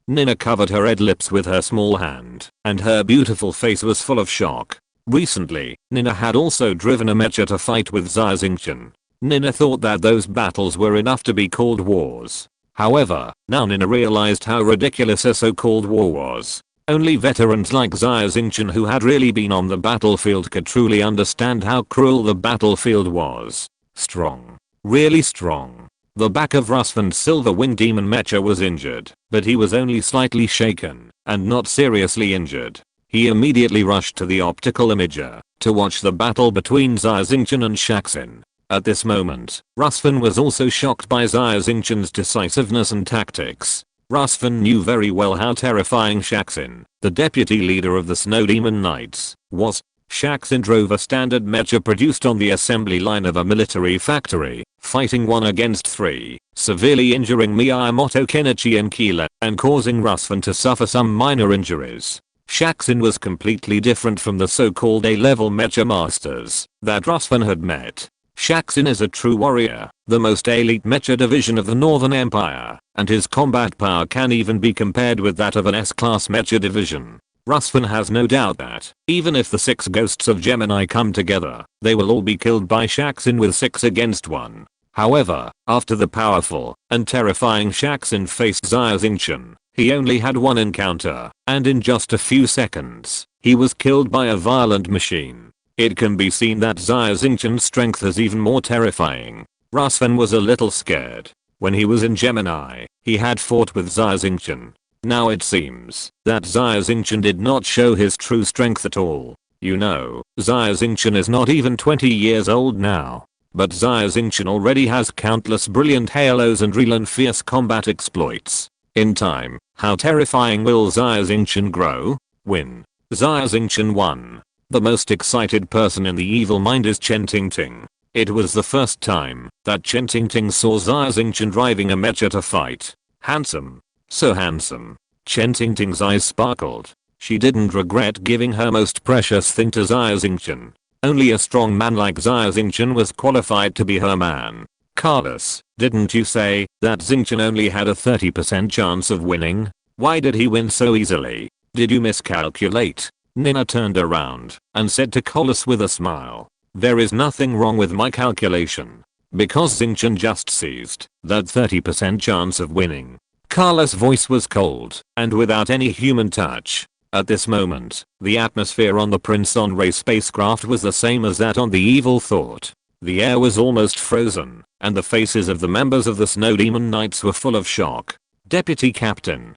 Nina covered her red lips with her small hand, and her beautiful face was full of shock. Recently, Nina had also driven a mecha to fight with Xia Xingchen. Nina thought that those battles were enough to be called wars. However, now Nina realized how ridiculous a so-called war was. Only veterans like Xia Xingchen who had really been on the battlefield could truly understand how cruel the battlefield was. Strong. Really strong. The back of Rusvan's silver winged demon mecha was injured, but he was only slightly shaken, and not seriously injured. He immediately rushed to the optical imager to watch the battle between Xia Xingchen and Shaxin. At this moment, Rusvan was also shocked by Xia Xingchen's decisiveness and tactics. Rusvan knew very well how terrifying Shaxin, the deputy leader of the Snow Demon Knights, was. Shaxin drove a standard mecha produced on the assembly line of a military factory, fighting 1 against 3, severely injuring Miyamoto, Kenichi and Kila, and causing Rusvan to suffer some minor injuries. Shaxin was completely different from the so-called A-level mecha masters that Rusvan had met. Shaxin is a true warrior, the most elite mecha division of the Northern Empire, and his combat power can even be compared with that of an S-class mecha division. Rusvan has no doubt that, even if the 6 ghosts of Gemini come together, they will all be killed by Shaxin with 6 against 1. However, after the powerful and terrifying Shaxin faced Xia Xingchen, he only had 1 encounter, and in just a few seconds, he was killed by a violent machine. It can be seen that Xia Xingchen's strength is even more terrifying. Rusvan was a little scared. When he was in Gemini, he had fought with Xia Xingchen. Now it seems that Xia Xingchen did not show his true strength at all. You know, Xia Xingchen is not even 20 years old now. But Xia Xingchen already has countless brilliant halos and real and fierce combat exploits. In time, how terrifying will Xia Xingchen grow? Win. Xia Xingchen won. The most excited person in the evil mind is Chen Tingting. It was the first time that Chen Tingting saw Xia Xingchen driving a mecha to fight. Handsome. So handsome. Chen Tingting's eyes sparkled. She didn't regret giving her most precious thing to Xia Xingchen. Only a strong man like Xia Xingchen was qualified to be her man. Carlos, didn't you say that Xingchen only had a 30% chance of winning? Why did he win so easily? Did you miscalculate? Nina turned around and said to Carlos with a smile. There is nothing wrong with my calculation. Because Xingchen just seized that 30% chance of winning. Carlos' voice was cold and without any human touch. At this moment, the atmosphere on the Prince Henri spacecraft was the same as that on the Evil Thought. The air was almost frozen, and the faces of the members of the Snow Demon Knights were full of shock. Deputy Captain,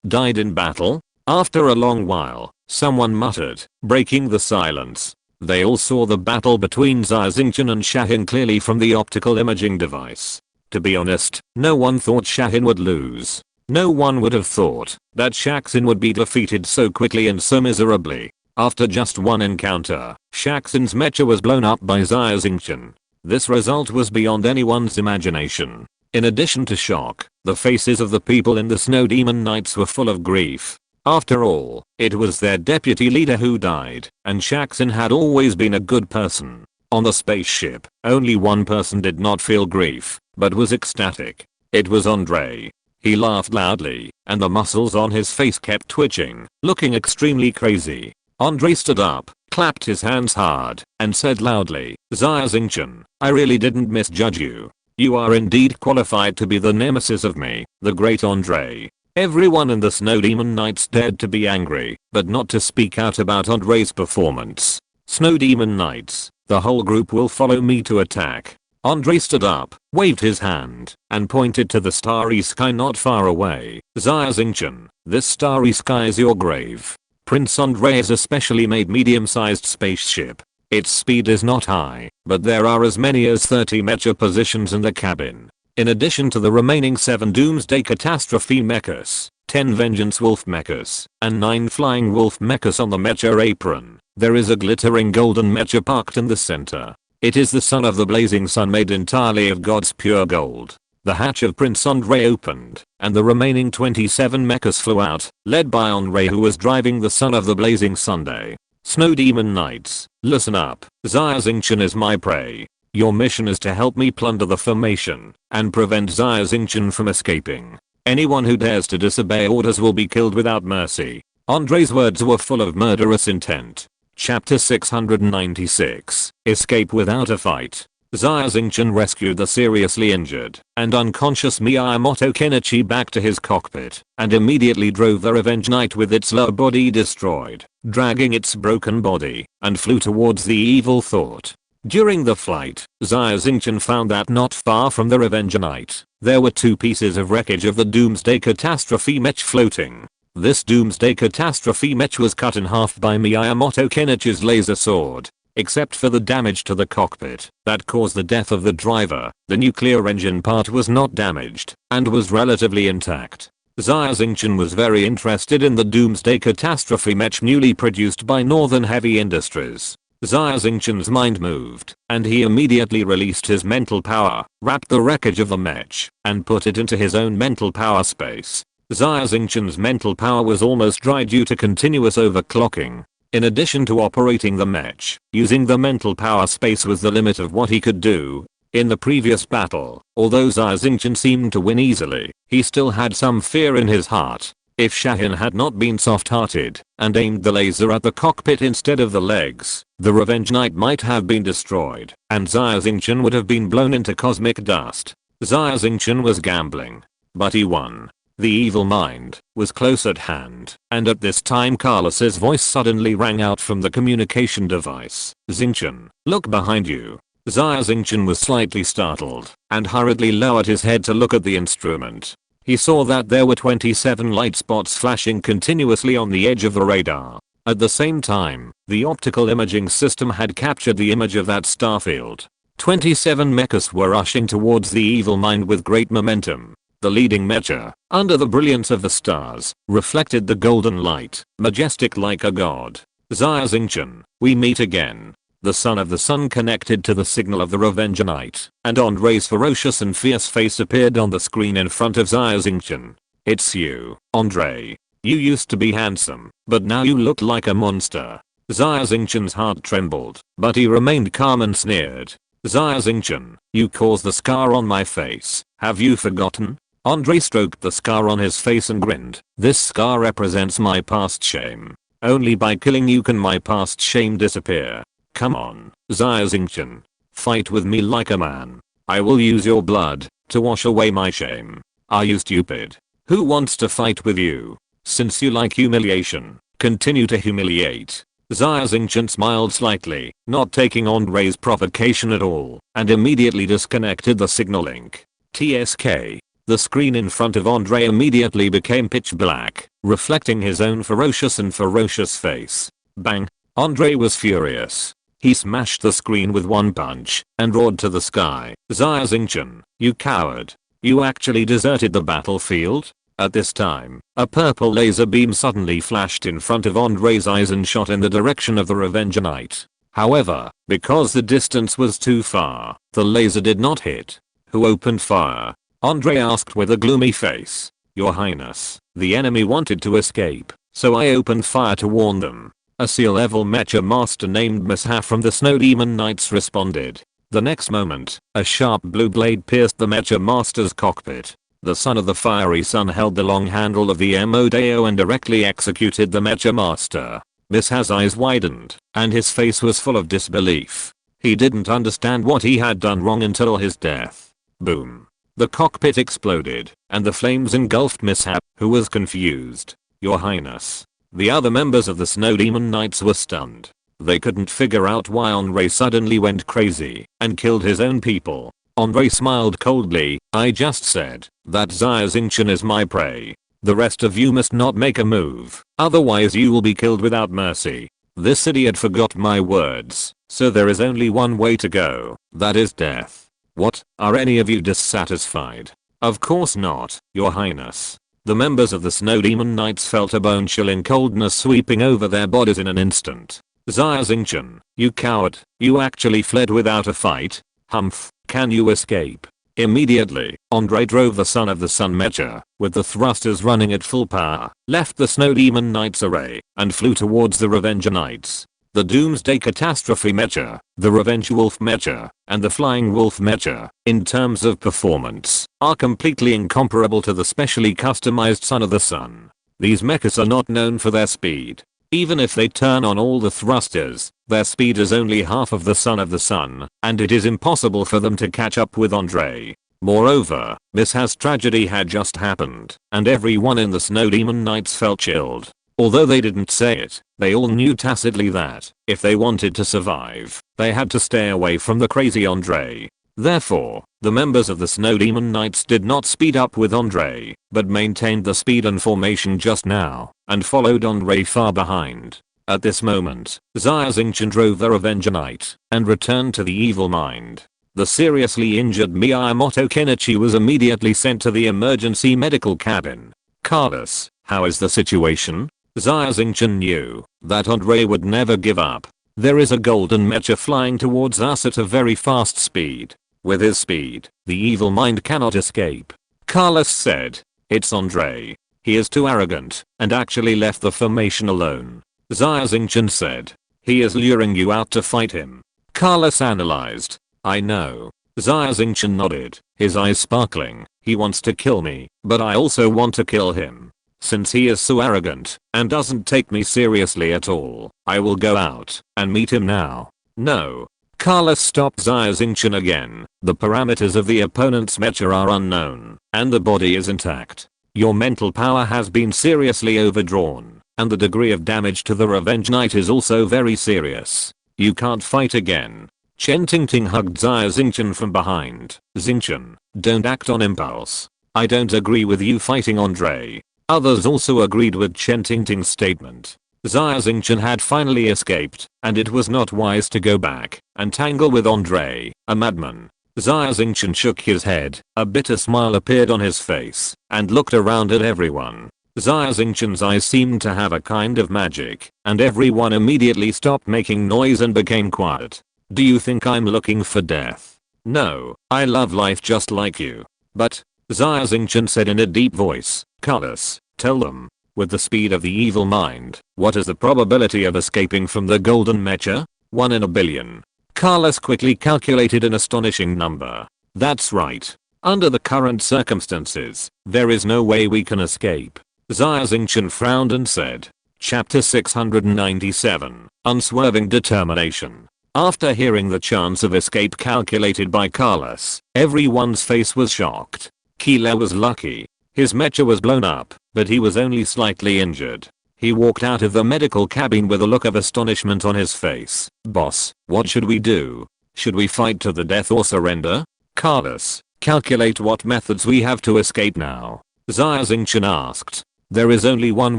died in battle? After a long while, someone muttered, breaking the silence. They all saw the battle between Xia Xingchen and Shahin clearly from the optical imaging device. To be honest, no one thought Shahin would lose. No one would have thought that Shaxin would be defeated so quickly and so miserably. After just one encounter, Shaxin's mecha was blown up by Xia Xingchen. This result was beyond anyone's imagination. In addition to shock, the faces of the people in the Snow Demon Knights were full of grief. After all, it was their deputy leader who died, and Shaxin had always been a good person. On the spaceship, only one person did not feel grief, but was ecstatic. It was Andre. He laughed loudly, and the muscles on his face kept twitching, looking extremely crazy. Andre stood up, clapped his hands hard, and said loudly, Xia Xingchen, I really didn't misjudge you. You are indeed qualified to be the nemesis of me, the great Andre. Everyone in the Snow Demon Knights dared to be angry, but not to speak out about Andre's performance. Snow Demon Knights, the whole group will follow me to attack. Andre stood up, waved his hand, and pointed to the starry sky not far away. Xia Xingchen, this starry sky is your grave. Prince Andre is a specially made medium-sized spaceship. Its speed is not high, but there are as many as 30 mecha positions in the cabin. In addition to the remaining 7 Doomsday Catastrophe Mechas, 10 Vengeance Wolf Mechas, and 9 Flying Wolf Mechas on the mecha apron, there is a glittering golden mecha parked in the center. It is the son of the blazing sun made entirely of God's pure gold. The hatch of Prince Andre opened, and the remaining 27 mechas flew out, led by Andre who was driving the son of the blazing Sunday. Snow Demon Knights, listen up. Xia Xingchen is my prey. Your mission is to help me plunder the formation, and prevent Xia Xingchen from escaping. Anyone who dares to disobey orders will be killed without mercy. Andre's words were full of murderous intent. Chapter 696, Escape Without a Fight. Xia Xingchen rescued the seriously injured and unconscious Miyamoto Kenichi back to his cockpit and immediately drove the Revenge Knight with its lower body destroyed, dragging its broken body, and flew towards the evil thought. During the flight, Xia Xingchen found that not far from the Revenge Knight, there were 2 pieces of wreckage of the Doomsday Catastrophe Mech floating. This Doomsday Catastrophe Mech was cut in half by Miyamoto Kenichi's laser sword. Except for the damage to the cockpit that caused the death of the driver, the nuclear engine part was not damaged and was relatively intact. Xia Xingchen was very interested in the Doomsday Catastrophe Mech newly produced by Northern Heavy Industries. Xia Xingchen's mind moved, and he immediately released his mental power, wrapped the wreckage of the mech, and put it into his own mental power space. Xia Xingchen's mental power was almost dry due to continuous overclocking. In addition to operating the mech, using the mental power space was the limit of what he could do. In the previous battle, although Xia Xingchen seemed to win easily, he still had some fear in his heart. If Shahin had not been soft-hearted and aimed the laser at the cockpit instead of the legs, the Revenge Knight might have been destroyed, and Xia Xingchen would have been blown into cosmic dust. Xia Xingchen was gambling, but he won. The evil mind was close at hand, and at this time Carlos's voice suddenly rang out from the communication device. Xingchen, look behind you. Xia Xingchen was slightly startled, and hurriedly lowered his head to look at the instrument. He saw that there were 27 light spots flashing continuously on the edge of the radar. At the same time, the optical imaging system had captured the image of that starfield. 27 mechas were rushing towards the evil mind with great momentum. The leading mecha, under the brilliance of the stars, reflected the golden light, majestic like a god. Xia Xingchen, we meet again. The son of the sun connected to the signal of the Revenge Knight, and Andre's ferocious and fierce face appeared on the screen in front of Xia Xingchen. It's you, Andre. You used to be handsome, but now you look like a monster. Xia Xingchen's heart trembled, but he remained calm and sneered. Xia Xingchen, you caused the scar on my face. Have you forgotten? Andre stroked the scar on his face and grinned. This scar represents my past shame. Only by killing you can my past shame disappear. Come on, Xia Xingchen. Fight with me like a man. I will use your blood to wash away my shame. Are you stupid? Who wants to fight with you? Since you like humiliation, continue to humiliate. Xia Xingchen smiled slightly, not taking Andre's provocation at all, and immediately disconnected the signal link. TSK. The screen in front of Andre immediately became pitch black, reflecting his own ferocious face. Bang! Andre was furious. He smashed the screen with one punch and roared to the sky. Xia Xingchen, you coward. You actually deserted the battlefield? At this time, a purple laser beam suddenly flashed in front of Andre's eyes and shot in the direction of the Revenge Knight. However, because the distance was too far, the laser did not hit. Who opened fire? Andre asked with a gloomy face. Your Highness, the enemy wanted to escape, so I opened fire to warn them. A SEAL-level mecha master named Mechas from the Snow Demon Knights responded. The next moment, a sharp blue blade pierced the mecha master's cockpit. The son of the fiery sun held the long handle of the Modeo and directly executed the mecha master. Mechas' eyes widened, and his face was full of disbelief. He didn't understand what he had done wrong until his death. Boom. The cockpit exploded, and the flames engulfed Mecha, who was confused. Your Highness. The other members of the Snow Demon Knights were stunned. They couldn't figure out why Andre suddenly went crazy and killed his own people. Andre smiled coldly. I just said that Xia Xingchen is my prey. The rest of you must not make a move, otherwise you will be killed without mercy. This idiot forgot my words, so there is only one way to go, that is death. What, are any of you dissatisfied? Of course not, Your Highness. The members of the Snow Demon Knights felt a bone-chilling coldness sweeping over their bodies in an instant. Xia Xingchen, you coward, you actually fled without a fight? Humph, can you escape? Immediately, Andre drove the Son of the Sun Mecha, with the thrusters running at full power, left the Snow Demon Knights array, and flew towards the Revenger Knights. The Doomsday Catastrophe Mecha, the Revenge Wolf Mecha, and the Flying Wolf Mecha, in terms of performance, are completely incomparable to the specially customized Son of the Sun. These mechas are not known for their speed. Even if they turn on all the thrusters, their speed is only half of the Son of the Sun, and it is impossible for them to catch up with Andre. Moreover, Mecha's tragedy had just happened, and everyone in the Snow Demon Knights felt chilled. Although they didn't say it, they all knew tacitly that, if they wanted to survive, they had to stay away from the crazy Andre. Therefore, the members of the Snow Demon Knights did not speed up with Andre, but maintained the speed and formation just now, and followed Andre far behind. At this moment, Xia Xingchen drove the Revenger Knight, and returned to the evil mind. The seriously injured Miyamoto Kenichi was immediately sent to the emergency medical cabin. Carlos, how is the situation? Xia Xingchen knew that Andre would never give up. There is a golden mecha flying towards us at a very fast speed. With his speed, the evil mind cannot escape. Carlos said, it's Andre. He is too arrogant, and actually left the formation alone. Xia Xingchen said, he is luring you out to fight him. Carlos analyzed, I know. Xia Xingchen nodded, his eyes sparkling, he wants to kill me, but I also want to kill him. Since he is so arrogant, and doesn't take me seriously at all, I will go out, and meet him now. No. Carlos stopped Xia Xingchen again. The parameters of the opponent's mecha are unknown, and the body is intact. Your mental power has been seriously overdrawn, and the degree of damage to the Revenge Knight is also very serious. You can't fight again. Chen Tingting hugged Xia Xingchen from behind. Xingchen, don't act on impulse. I don't agree with you fighting Andre. Others also agreed with Chen Tingting's statement. Xia Xingchen had finally escaped, and it was not wise to go back and tangle with Andre, a madman. Xia Xingchen shook his head, a bitter smile appeared on his face, and looked around at everyone. Xia Xingchen's eyes seemed to have a kind of magic, and everyone immediately stopped making noise and became quiet. Do you think I'm looking for death? No, I love life just like you. But, Xia Xingchen said in a deep voice, Carlos, tell them. With the speed of the evil mind, what is the probability of escaping from the golden mecha? 1 in a billion. Carlos quickly calculated an astonishing number. That's right. Under the current circumstances, there is no way we can escape. Xia Xingchen frowned and said. Chapter 697, Unswerving Determination. After hearing the chance of escape calculated by Carlos, everyone's face was shocked. Killer was lucky. His mecha was blown up, but he was only slightly injured. He walked out of the medical cabin with a look of astonishment on his face. Boss, what should we do? Should we fight to the death or surrender? Carlos, calculate what methods we have to escape now. Xia Xingchen asked. There is only one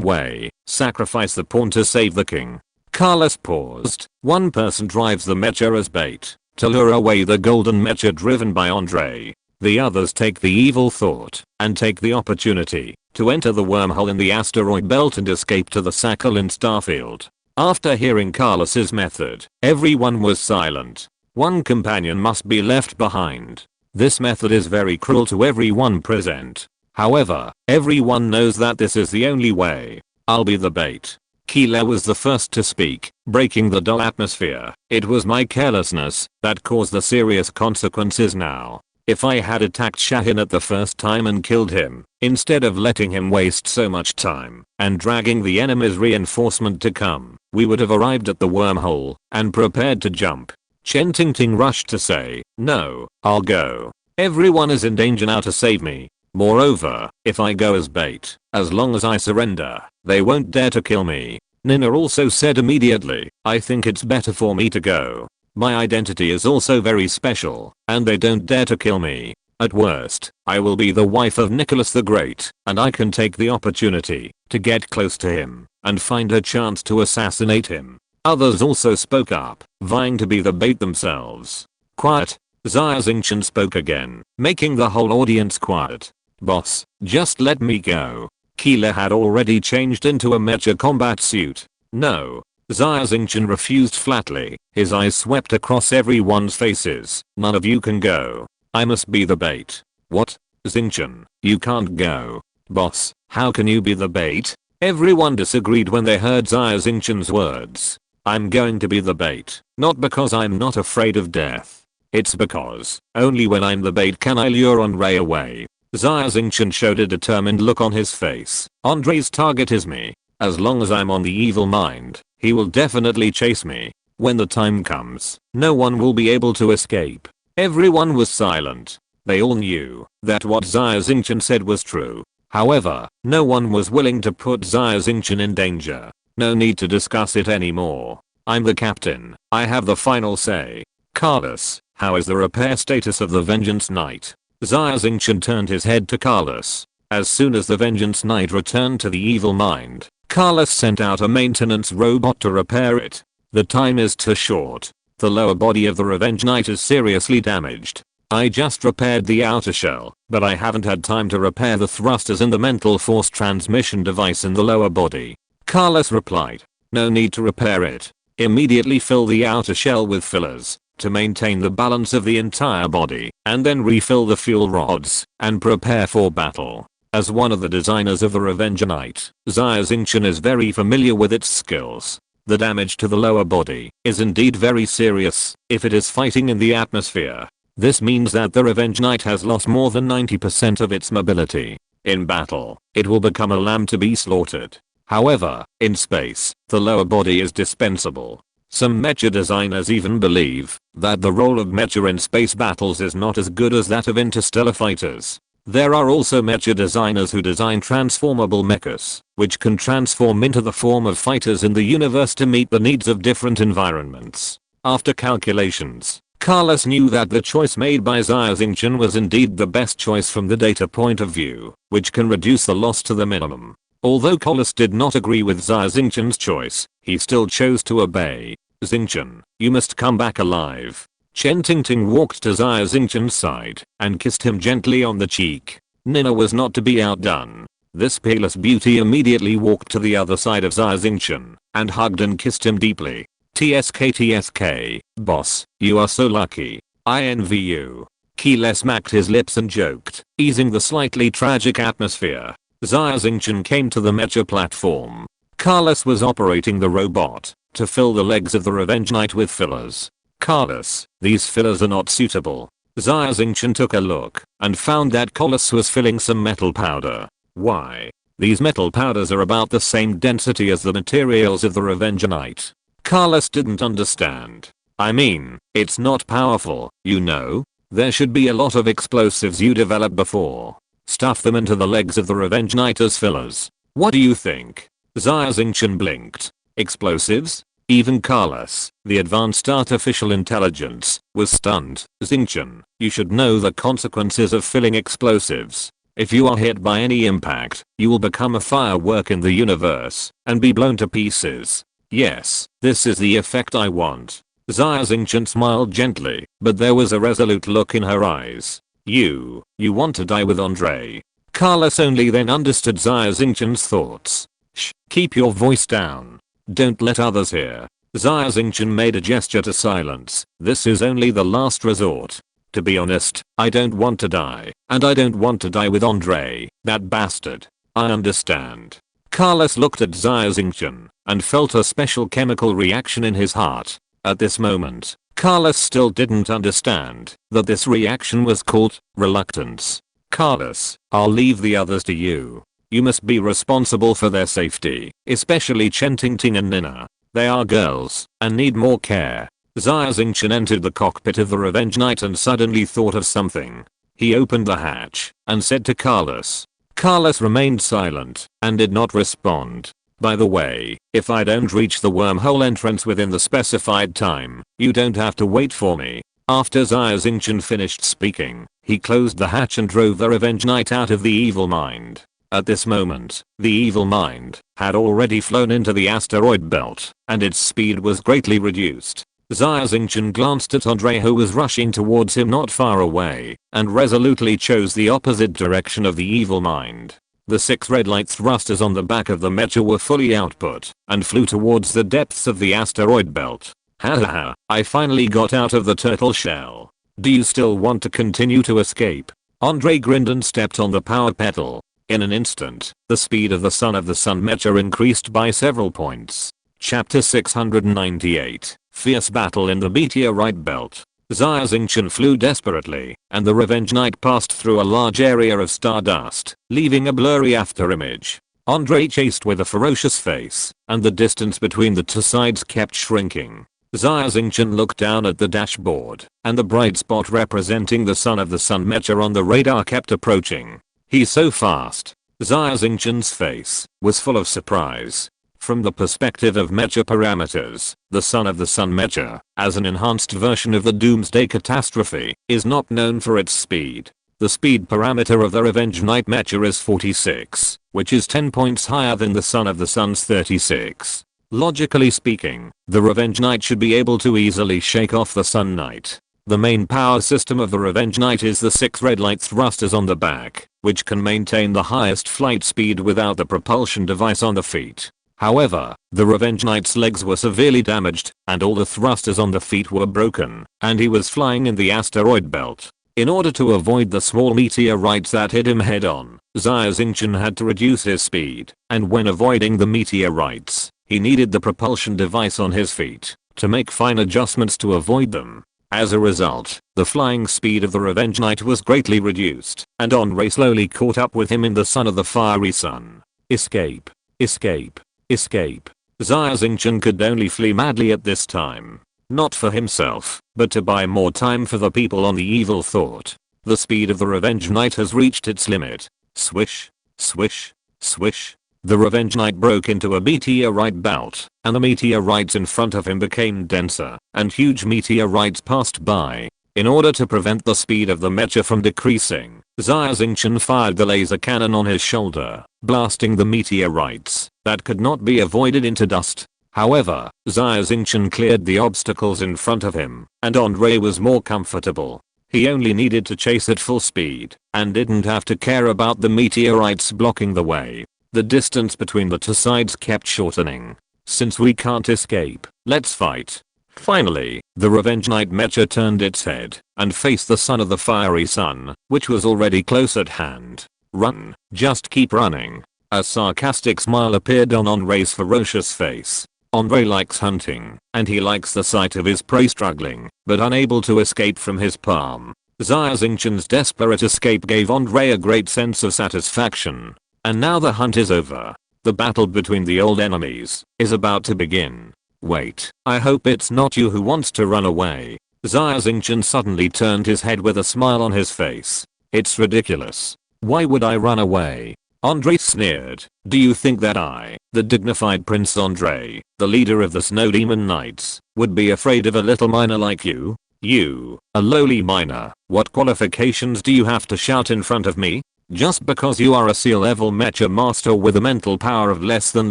way, sacrifice the pawn to save the king. Carlos paused. One person drives the mecha as bait, to lure away the golden mecha driven by Andre. The others take the evil thought, and take the opportunity, to enter the wormhole in the asteroid belt and escape to the Sakhalin starfield. After hearing Carlos's method, everyone was silent. One companion must be left behind. This method is very cruel to everyone present. However, everyone knows that this is the only way. I'll be the bait. Keela was the first to speak, breaking the dull atmosphere. It was my carelessness that caused the serious consequences now. If I had attacked Shahin at the first time and killed him, instead of letting him waste so much time and dragging the enemy's reinforcement to come, we would have arrived at the wormhole and prepared to jump. Chen Tingting rushed to say, no, I'll go. Everyone is in danger now to save me. Moreover, if I go as bait, as long as I surrender, they won't dare to kill me. Nina also said immediately, I think it's better for me to go. My identity is also very special, and they don't dare to kill me. At worst, I will be the wife of Nicholas the Great, and I can take the opportunity to get close to him and find a chance to assassinate him. Others also spoke up, vying to be the bait themselves. Quiet. Xia Xingchen spoke again, making the whole audience quiet. Boss, just let me go. Keela had already changed into a mecha combat suit. No. Xia Xingchen refused flatly. His eyes swept across everyone's faces. None of you can go. I must be the bait. What? Xingchen, you can't go. Boss, how can you be the bait? Everyone disagreed when they heard Xia Xingchen's words. I'm going to be the bait, not because I'm not afraid of death. It's because only when I'm the bait can I lure Andre away. Xia Xingchen showed a determined look on his face. Andre's target is me. As long as I'm on the evil mind, he will definitely chase me. When the time comes, no one will be able to escape. Everyone was silent. They all knew that what Xia Xingchen said was true. However, no one was willing to put Xia Xingchen in danger. No need to discuss it anymore. I'm the captain. I have the final say. Carlos, how is the repair status of the Vengeance Knight? Xia Xingchen turned his head to Carlos. As soon as the Vengeance Knight returned to the evil mind, Carlos sent out a maintenance robot to repair it. The time is too short. The lower body of the Revenge Knight is seriously damaged. I just repaired the outer shell, but I haven't had time to repair the thrusters and the mental force transmission device in the lower body. Carlos replied, no need to repair it. Immediately fill the outer shell with fillers to maintain the balance of the entire body, and then refill the fuel rods and prepare for battle. As one of the designers of the Revenge Knight, Xia Xingchen is very familiar with its skills. The damage to the lower body is indeed very serious if it is fighting in the atmosphere. This means that the Revenge Knight has lost more than 90% of its mobility. In battle, it will become a lamb to be slaughtered. However, in space, the lower body is dispensable. Some mecha designers even believe that the role of mecha in space battles is not as good as that of interstellar fighters. There are also mecha designers who design transformable mechas, which can transform into the form of fighters in the universe to meet the needs of different environments. After calculations, Carlos knew that the choice made by Xia Xingchen was indeed the best choice from the data point of view, which can reduce the loss to the minimum. Although Carlos did not agree with Xia Xingchen's choice, he still chose to obey. Xingchen, you must come back alive. Chen Tingting walked to Xia Xingchen's side and kissed him gently on the cheek. Nina was not to be outdone. This peerless beauty immediately walked to the other side of Xia Xingchen and hugged and kissed him deeply. TSK, boss, you are so lucky. I envy you. Keela smacked his lips and joked, easing the slightly tragic atmosphere. Xia Xingchen came to the mecha platform. Carlos was operating the robot to fill the legs of the Revenge Knight with fillers. Carlos, these fillers are not suitable. Xia Xingchen took a look and found that Carlos was filling some metal powder. Why? These metal powders are about the same density as the materials of the Revenge Knight. Carlos didn't understand. I mean, it's not powerful, you know? There should be a lot of explosives you develop before. Stuff them into the legs of the Revenge Knight as fillers. What do you think? Xia Xingchen blinked. Explosives? Even Carlos, the advanced artificial intelligence, was stunned. Xingchen, you should know the consequences of filling explosives. If you are hit by any impact, you will become a firework in the universe and be blown to pieces. Yes, this is the effect I want. Xia Xingchen smiled gently, but there was a resolute look in her eyes. You want to die with Andre. Carlos only then understood Xia Xingchen's thoughts. Shh, keep your voice down. Don't let others hear. Xia Xingchen made a gesture to silence. This is only the last resort. To be honest, I don't want to die, and I don't want to die with Andre, that bastard. I understand. Carlos looked at Xia Xingchen and felt a special chemical reaction in his heart. At this moment, Carlos still didn't understand that this reaction was called reluctance. Carlos, I'll leave the others to you. You must be responsible for their safety, especially Chen Tingting and Nina. They are girls and need more care. Xia Xingchen entered the cockpit of the Revenge Knight and suddenly thought of something. He opened the hatch and said to Carlos. Carlos remained silent and did not respond. By the way, if I don't reach the wormhole entrance within the specified time, you don't have to wait for me. After Xia Xingchen finished speaking, he closed the hatch and drove the Revenge Knight out of the evil mind. At this moment, the evil mind had already flown into the asteroid belt, and its speed was greatly reduced. Xia Xingchen glanced at Andre, who was rushing towards him not far away, and resolutely chose the opposite direction of the evil mind. The 6 red light thrusters on the back of the mecha were fully output, and flew towards the depths of the asteroid belt. Hahaha, I finally got out of the turtle shell. Do you still want to continue to escape? Andre grinned and stepped on the power pedal. In an instant, the speed of the Son of the Sun mecha increased by several points. Chapter 698, Fierce Battle in the Meteorite Belt. Xia Xingchen flew desperately, and the Revenge Knight passed through a large area of stardust, leaving a blurry afterimage. Andre chased with a ferocious face, and the distance between the two sides kept shrinking. Xia Xingchen looked down at the dashboard, and the bright spot representing the Son of the Sun mecha on the radar kept approaching. He's so fast. Xia Xingchen's face was full of surprise. From the perspective of mecha parameters, the Son of the Sun mecha, as an enhanced version of the Doomsday Catastrophe, is not known for its speed. The speed parameter of the Revenge Knight mecha is 46, which is 10 points higher than the Son of the Sun's 36. Logically speaking, the Revenge Knight should be able to easily shake off the Sun Knight. The main power system of the Revenge Knight is the 6 red light thrusters on the back, which can maintain the highest flight speed without the propulsion device on the feet. However, the Revenge Knight's legs were severely damaged, and all the thrusters on the feet were broken, and he was flying in the asteroid belt. In order to avoid the small meteorites that hit him head on, Xia Xingchen had to reduce his speed, and when avoiding the meteorites, he needed the propulsion device on his feet to make fine adjustments to avoid them. As a result, the flying speed of the Revenge Knight was greatly reduced, and Andre slowly caught up with him in the Son of the Fiery Sun. Escape. Escape. Escape. Xia Xingchen could only flee madly at this time. Not for himself, but to buy more time for the people on the evil thought. The speed of the Revenge Knight has reached its limit. Swish. Swish. Swish. The Revenge Knight broke into a meteorite belt, and the meteorites in front of him became denser, and huge meteorites passed by. In order to prevent the speed of the mecha from decreasing, Xia Xingchen fired the laser cannon on his shoulder, blasting the meteorites that could not be avoided into dust. However, Xia Xingchen cleared the obstacles in front of him, and Andre was more comfortable. He only needed to chase at full speed, and didn't have to care about the meteorites blocking the way. The distance between the two sides kept shortening. Since we can't escape, let's fight. Finally, the Revenge Knight mecha turned its head and faced the Son of the Fiery Sun, which was already close at hand. Run, just keep running. A sarcastic smile appeared on Andre's ferocious face. Andre likes hunting, and he likes the sight of his prey struggling, but unable to escape from his palm. Xia Xingchen's desperate escape gave Andre a great sense of satisfaction. And now the hunt is over. The battle between the old enemies is about to begin. Wait, I hope it's not you who wants to run away. Xia Xingchen suddenly turned his head with a smile on his face. It's ridiculous. Why would I run away? Andre sneered. Do you think that I, the dignified Prince Andre, the leader of the Snow Demon Knights, would be afraid of a little miner like you? You, a lowly miner, what qualifications do you have to shout in front of me? Just because you are a C-level mecha master with a mental power of less than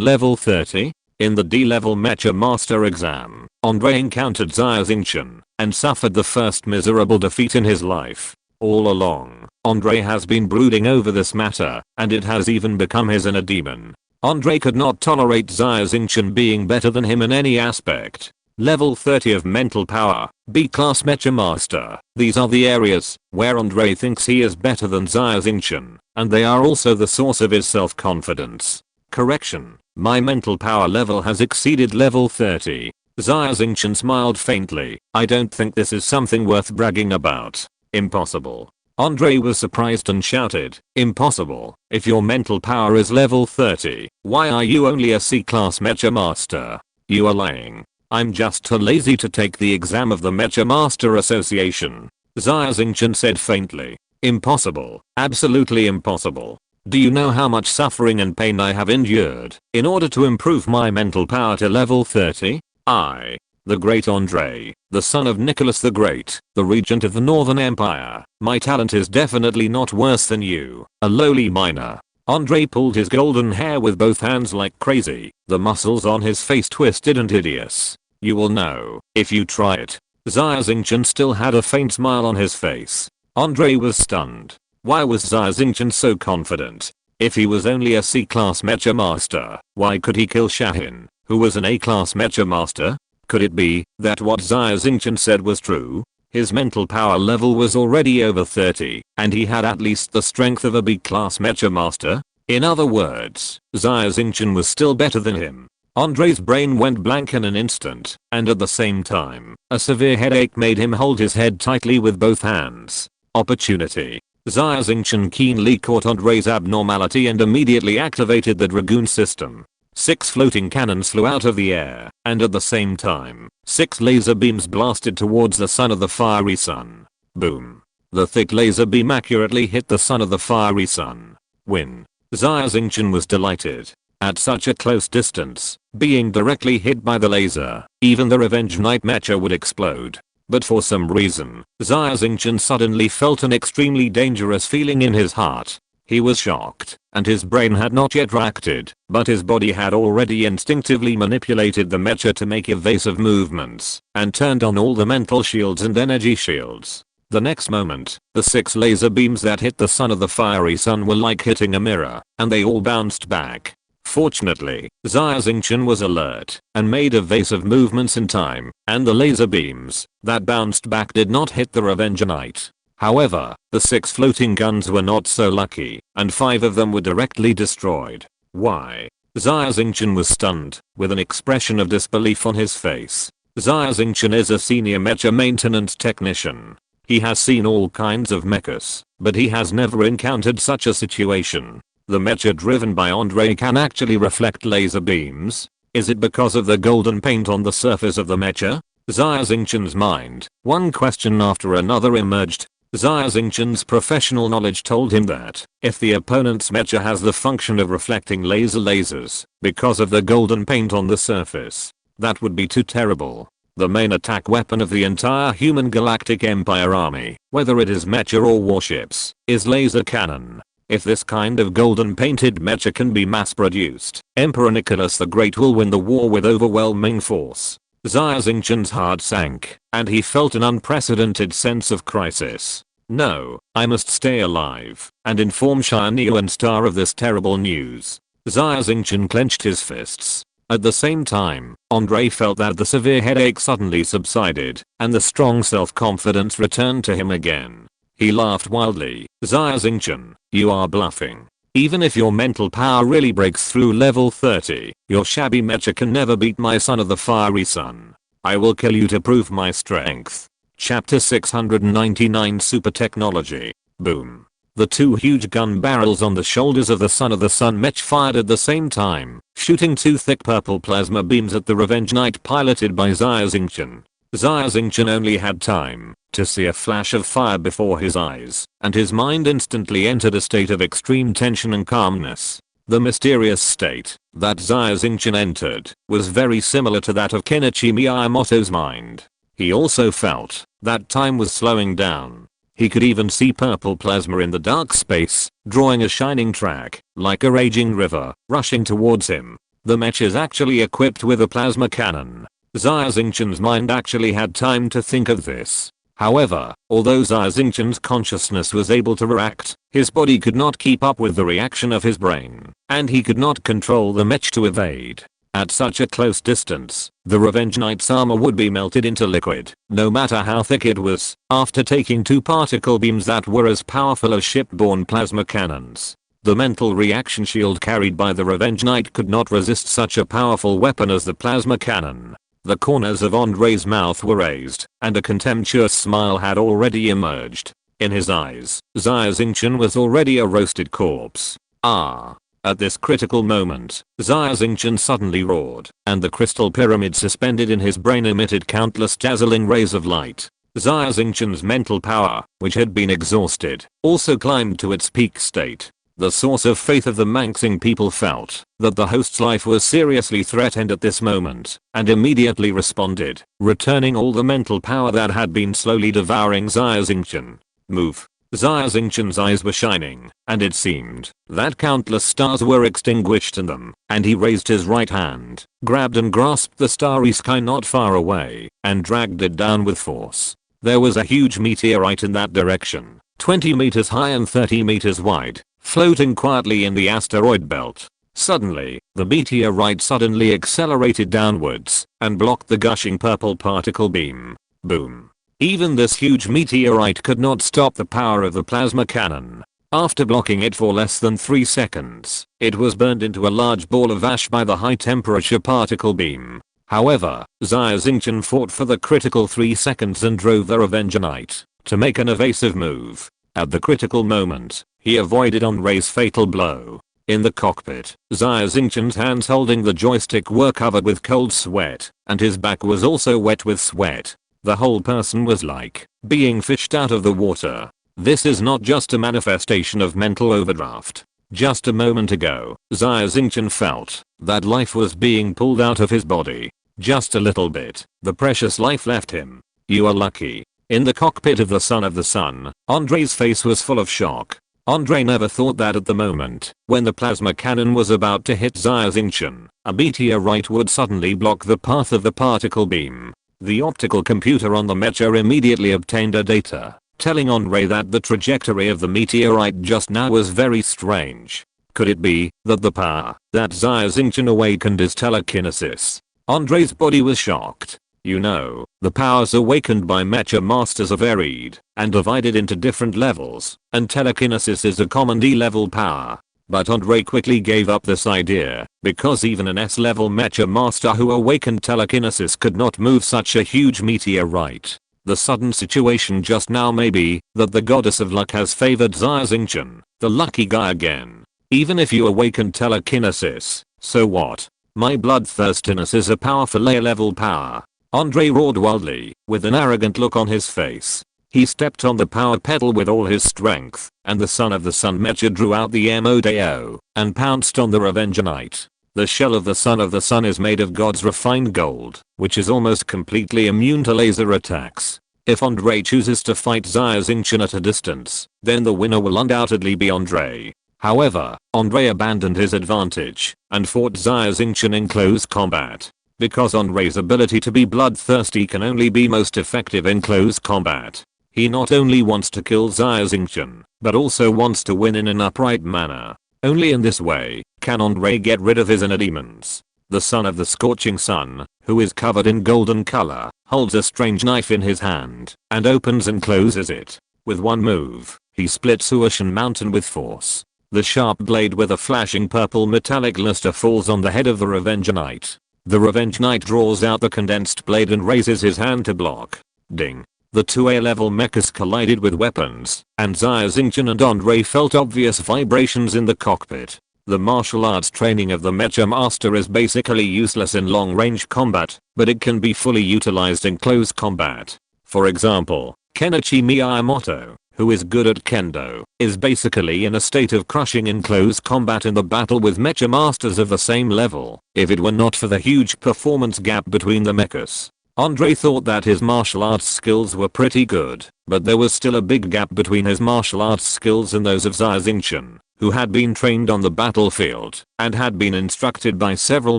level 30? In the D-level mecha master exam, Andre encountered Xia Xingchen and suffered the first miserable defeat in his life. All along, Andre has been brooding over this matter, and it has even become his inner demon. Andre could not tolerate Xia Xingchen being better than him in any aspect. Level 30 of mental power, B-class mecha master. These are the areas where Andre thinks he is better than Xia Xingchen, and they are also the source of his self-confidence. Correction, my mental power level has exceeded level 30. Xia Xingchen smiled faintly. I don't think this is something worth bragging about. Impossible. Andre was surprised and shouted, impossible? If your mental power is level 30, why are you only a C-class mecha master? You are lying. I'm just too lazy to take the exam of the Mecha Master Association. Xia Xingchen said faintly. Impossible. Absolutely impossible. Do you know how much suffering and pain I have endured in order to improve my mental power to level 30? I, the great Andre, the son of Nicholas the Great, the regent of the Northern Empire, my talent is definitely not worse than you, a lowly miner. Andre pulled his golden hair with both hands like crazy, the muscles on his face twisted and hideous. You will know if you try it. Xia Xingchen still had a faint smile on his face. Andre was stunned. Why was Xia Xingchen so confident? If he was only a C-class mecha master, why could he kill Shahin, who was an A-class mecha master? Could it be that what Xia Xingchen said was true? His mental power level was already over 30, and he had at least the strength of a B-class mecha master? In other words, Xia Xingchen was still better than him. Andre's brain went blank in an instant, and at the same time, a severe headache made him hold his head tightly with both hands. Opportunity. Xia Xingchen keenly caught Andre's abnormality and immediately activated the Dragoon system. 6 floating cannons flew out of the air, and at the same time, 6 laser beams blasted towards the son of the fiery sun. Boom. The thick laser beam accurately hit the son of the fiery sun. Win. Xia Xingchen was delighted. At such a close distance, being directly hit by the laser, even the Revenge Knight mecha would explode. But for some reason, Xia Xingchen suddenly felt an extremely dangerous feeling in his heart. He was shocked, and his brain had not yet reacted, but his body had already instinctively manipulated the mecha to make evasive movements, and turned on all the mental shields and energy shields. The next moment, the 6 laser beams that hit the son of the fiery sun were like hitting a mirror, and they all bounced back. Fortunately, Xia Xingchen was alert and made evasive movements in time, and the laser beams that bounced back did not hit the Revenge Knight. However, the 6 floating guns were not so lucky, and 5 of them were directly destroyed. Why? Xia Xingchen was stunned, with an expression of disbelief on his face. Xia Xingchen is a senior mecha maintenance technician. He has seen all kinds of mechas, but he has never encountered such a situation. The mecha driven by Andre can actually reflect laser beams? Is it because of the golden paint on the surface of the mecha? Xia Xingchen's mind, one question after another emerged. Xia Xingchen's professional knowledge told him that if the opponent's mecha has the function of reflecting lasers because of the golden paint on the surface, that would be too terrible. The main attack weapon of the entire human galactic empire army, whether it is mecha or warships, is laser cannon. If this kind of golden painted mecha can be mass produced, Emperor Nicholas the Great will win the war with overwhelming force. Xia Xingchen's heart sank, and he felt an unprecedented sense of crisis. No, I must stay alive and inform Xianyu and Star of this terrible news. Xia Xingchen clenched his fists. At the same time, Andre felt that the severe headache suddenly subsided, and the strong self-confidence returned to him again. He laughed wildly. Xia Xingchen, you are bluffing. Even if your mental power really breaks through level 30, your shabby mecha can never beat my son of the fiery sun. I will kill you to prove my strength. Chapter 699 Super Technology. Boom. The 2 huge gun barrels on the shoulders of the son of the sun mech fired at the same time, shooting 2 thick purple plasma beams at the Revenge Knight piloted by Xia Xingchen. Xia Xingchen only had time to see a flash of fire before his eyes, and his mind instantly entered a state of extreme tension and calmness. The mysterious state that Xia Xingchen entered was very similar to that of Kenichi Miyamoto's mind. He also felt that time was slowing down. He could even see purple plasma in the dark space, drawing a shining track, like a raging river, rushing towards him. The mech is actually equipped with a plasma cannon. Xia Xingchen's mind actually had time to think of this. However, although Xia Xingchen's consciousness was able to react, his body could not keep up with the reaction of his brain, and he could not control the mech to evade. At such a close distance, the Revenge Knight's armor would be melted into liquid, no matter how thick it was, after taking 2 particle beams that were as powerful as shipborne plasma cannons. The mental reaction shield carried by the Revenge Knight could not resist such a powerful weapon as the plasma cannon. The corners of Andre's mouth were raised, and a contemptuous smile had already emerged. In his eyes, Xia Xingchen was already a roasted corpse. Ah! At this critical moment, Xia Xingchen suddenly roared, and the crystal pyramid suspended in his brain emitted countless dazzling rays of light. Xia Xingchen's mental power, which had been exhausted, also climbed to its peak state. The source of faith of the Manxing people felt that the host's life was seriously threatened at this moment, and immediately responded, returning all the mental power that had been slowly devouring Xia Xingchen. Move. Xia Xingchen's eyes were shining, and it seemed that countless stars were extinguished in them, and he raised his right hand, grabbed and grasped the starry sky not far away, and dragged it down with force. There was a huge meteorite in that direction, 20 meters high and 30 meters wide, floating quietly in the asteroid belt. Suddenly, the meteorite suddenly accelerated downwards and blocked the gushing purple particle beam. Boom. Even this huge meteorite could not stop the power of the plasma cannon. After blocking it for less than 3 seconds, it was burned into a large ball of ash by the high temperature particle beam. However, Xia Xingchen fought for the critical 3 seconds and drove the Revenger Knight to make an evasive move. At the critical moment, he avoided Andre's fatal blow. In the cockpit, Xia Xingchen's hands holding the joystick were covered with cold sweat, and his back was also wet with sweat. The whole person was like being fished out of the water. This is not just a manifestation of mental overdraft. Just a moment ago, Xia Xingchen felt that life was being pulled out of his body. Just a little bit, the precious life left him. You are lucky. In the cockpit of the Son of the Sun, Andre's face was full of shock. Andre never thought that at the moment, when the plasma cannon was about to hit Xia Xingchen, a meteorite would suddenly block the path of the particle beam. The optical computer on the mecha immediately obtained a data, telling Andre that the trajectory of the meteorite just now was very strange. Could it be that the power that Xia Xingchen awakened is telekinesis? Andre's body was shocked. You know, the powers awakened by mecha masters are varied and divided into different levels, and telekinesis is a common D-level power. But Andre quickly gave up this idea, because even an S-level mecha master who awakened telekinesis could not move such a huge meteorite. The sudden situation just now may be that the goddess of luck has favored Xia Xingchen, the lucky guy again. Even if you awaken telekinesis, so what? My bloodthirstiness is a powerful A-level power. Andre roared wildly, with an arrogant look on his face. He stepped on the power pedal with all his strength, and the Son of the Sun mecha drew out the MODO, and pounced on the Revenger Knight. The shell of the Son of the Sun is made of God's refined gold, which is almost completely immune to laser attacks. If Andre chooses to fight Xia Xingchen at a distance, then the winner will undoubtedly be Andre. However, Andre abandoned his advantage, and fought Xia Xingchen in close combat. Because Andre's ability to be bloodthirsty can only be most effective in close combat. He not only wants to kill Xia Xingchen, but also wants to win in an upright manner. Only in this way can Andre get rid of his inner demons. The Son of the Scorching Sun, who is covered in golden color, holds a strange knife in his hand, and opens and closes it. With one move, he splits Suashan Mountain with force. The sharp blade with a flashing purple metallic luster falls on the head of the Revenger Knight. The Revenge Knight draws out the condensed blade and raises his hand to block. Ding. The two A-level mechas collided with weapons, and Xia Xingchen and Andre felt obvious vibrations in the cockpit. The martial arts training of the mecha master is basically useless in long-range combat, but it can be fully utilized in close combat. For example, Kenichi Miyamoto, who is good at kendo, is basically in a state of crushing in close combat in the battle with mecha masters of the same level, if it were not for the huge performance gap between the mechas. Andre thought that his martial arts skills were pretty good, but there was still a big gap between his martial arts skills and those of Xia Xingchen, who had been trained on the battlefield, and had been instructed by several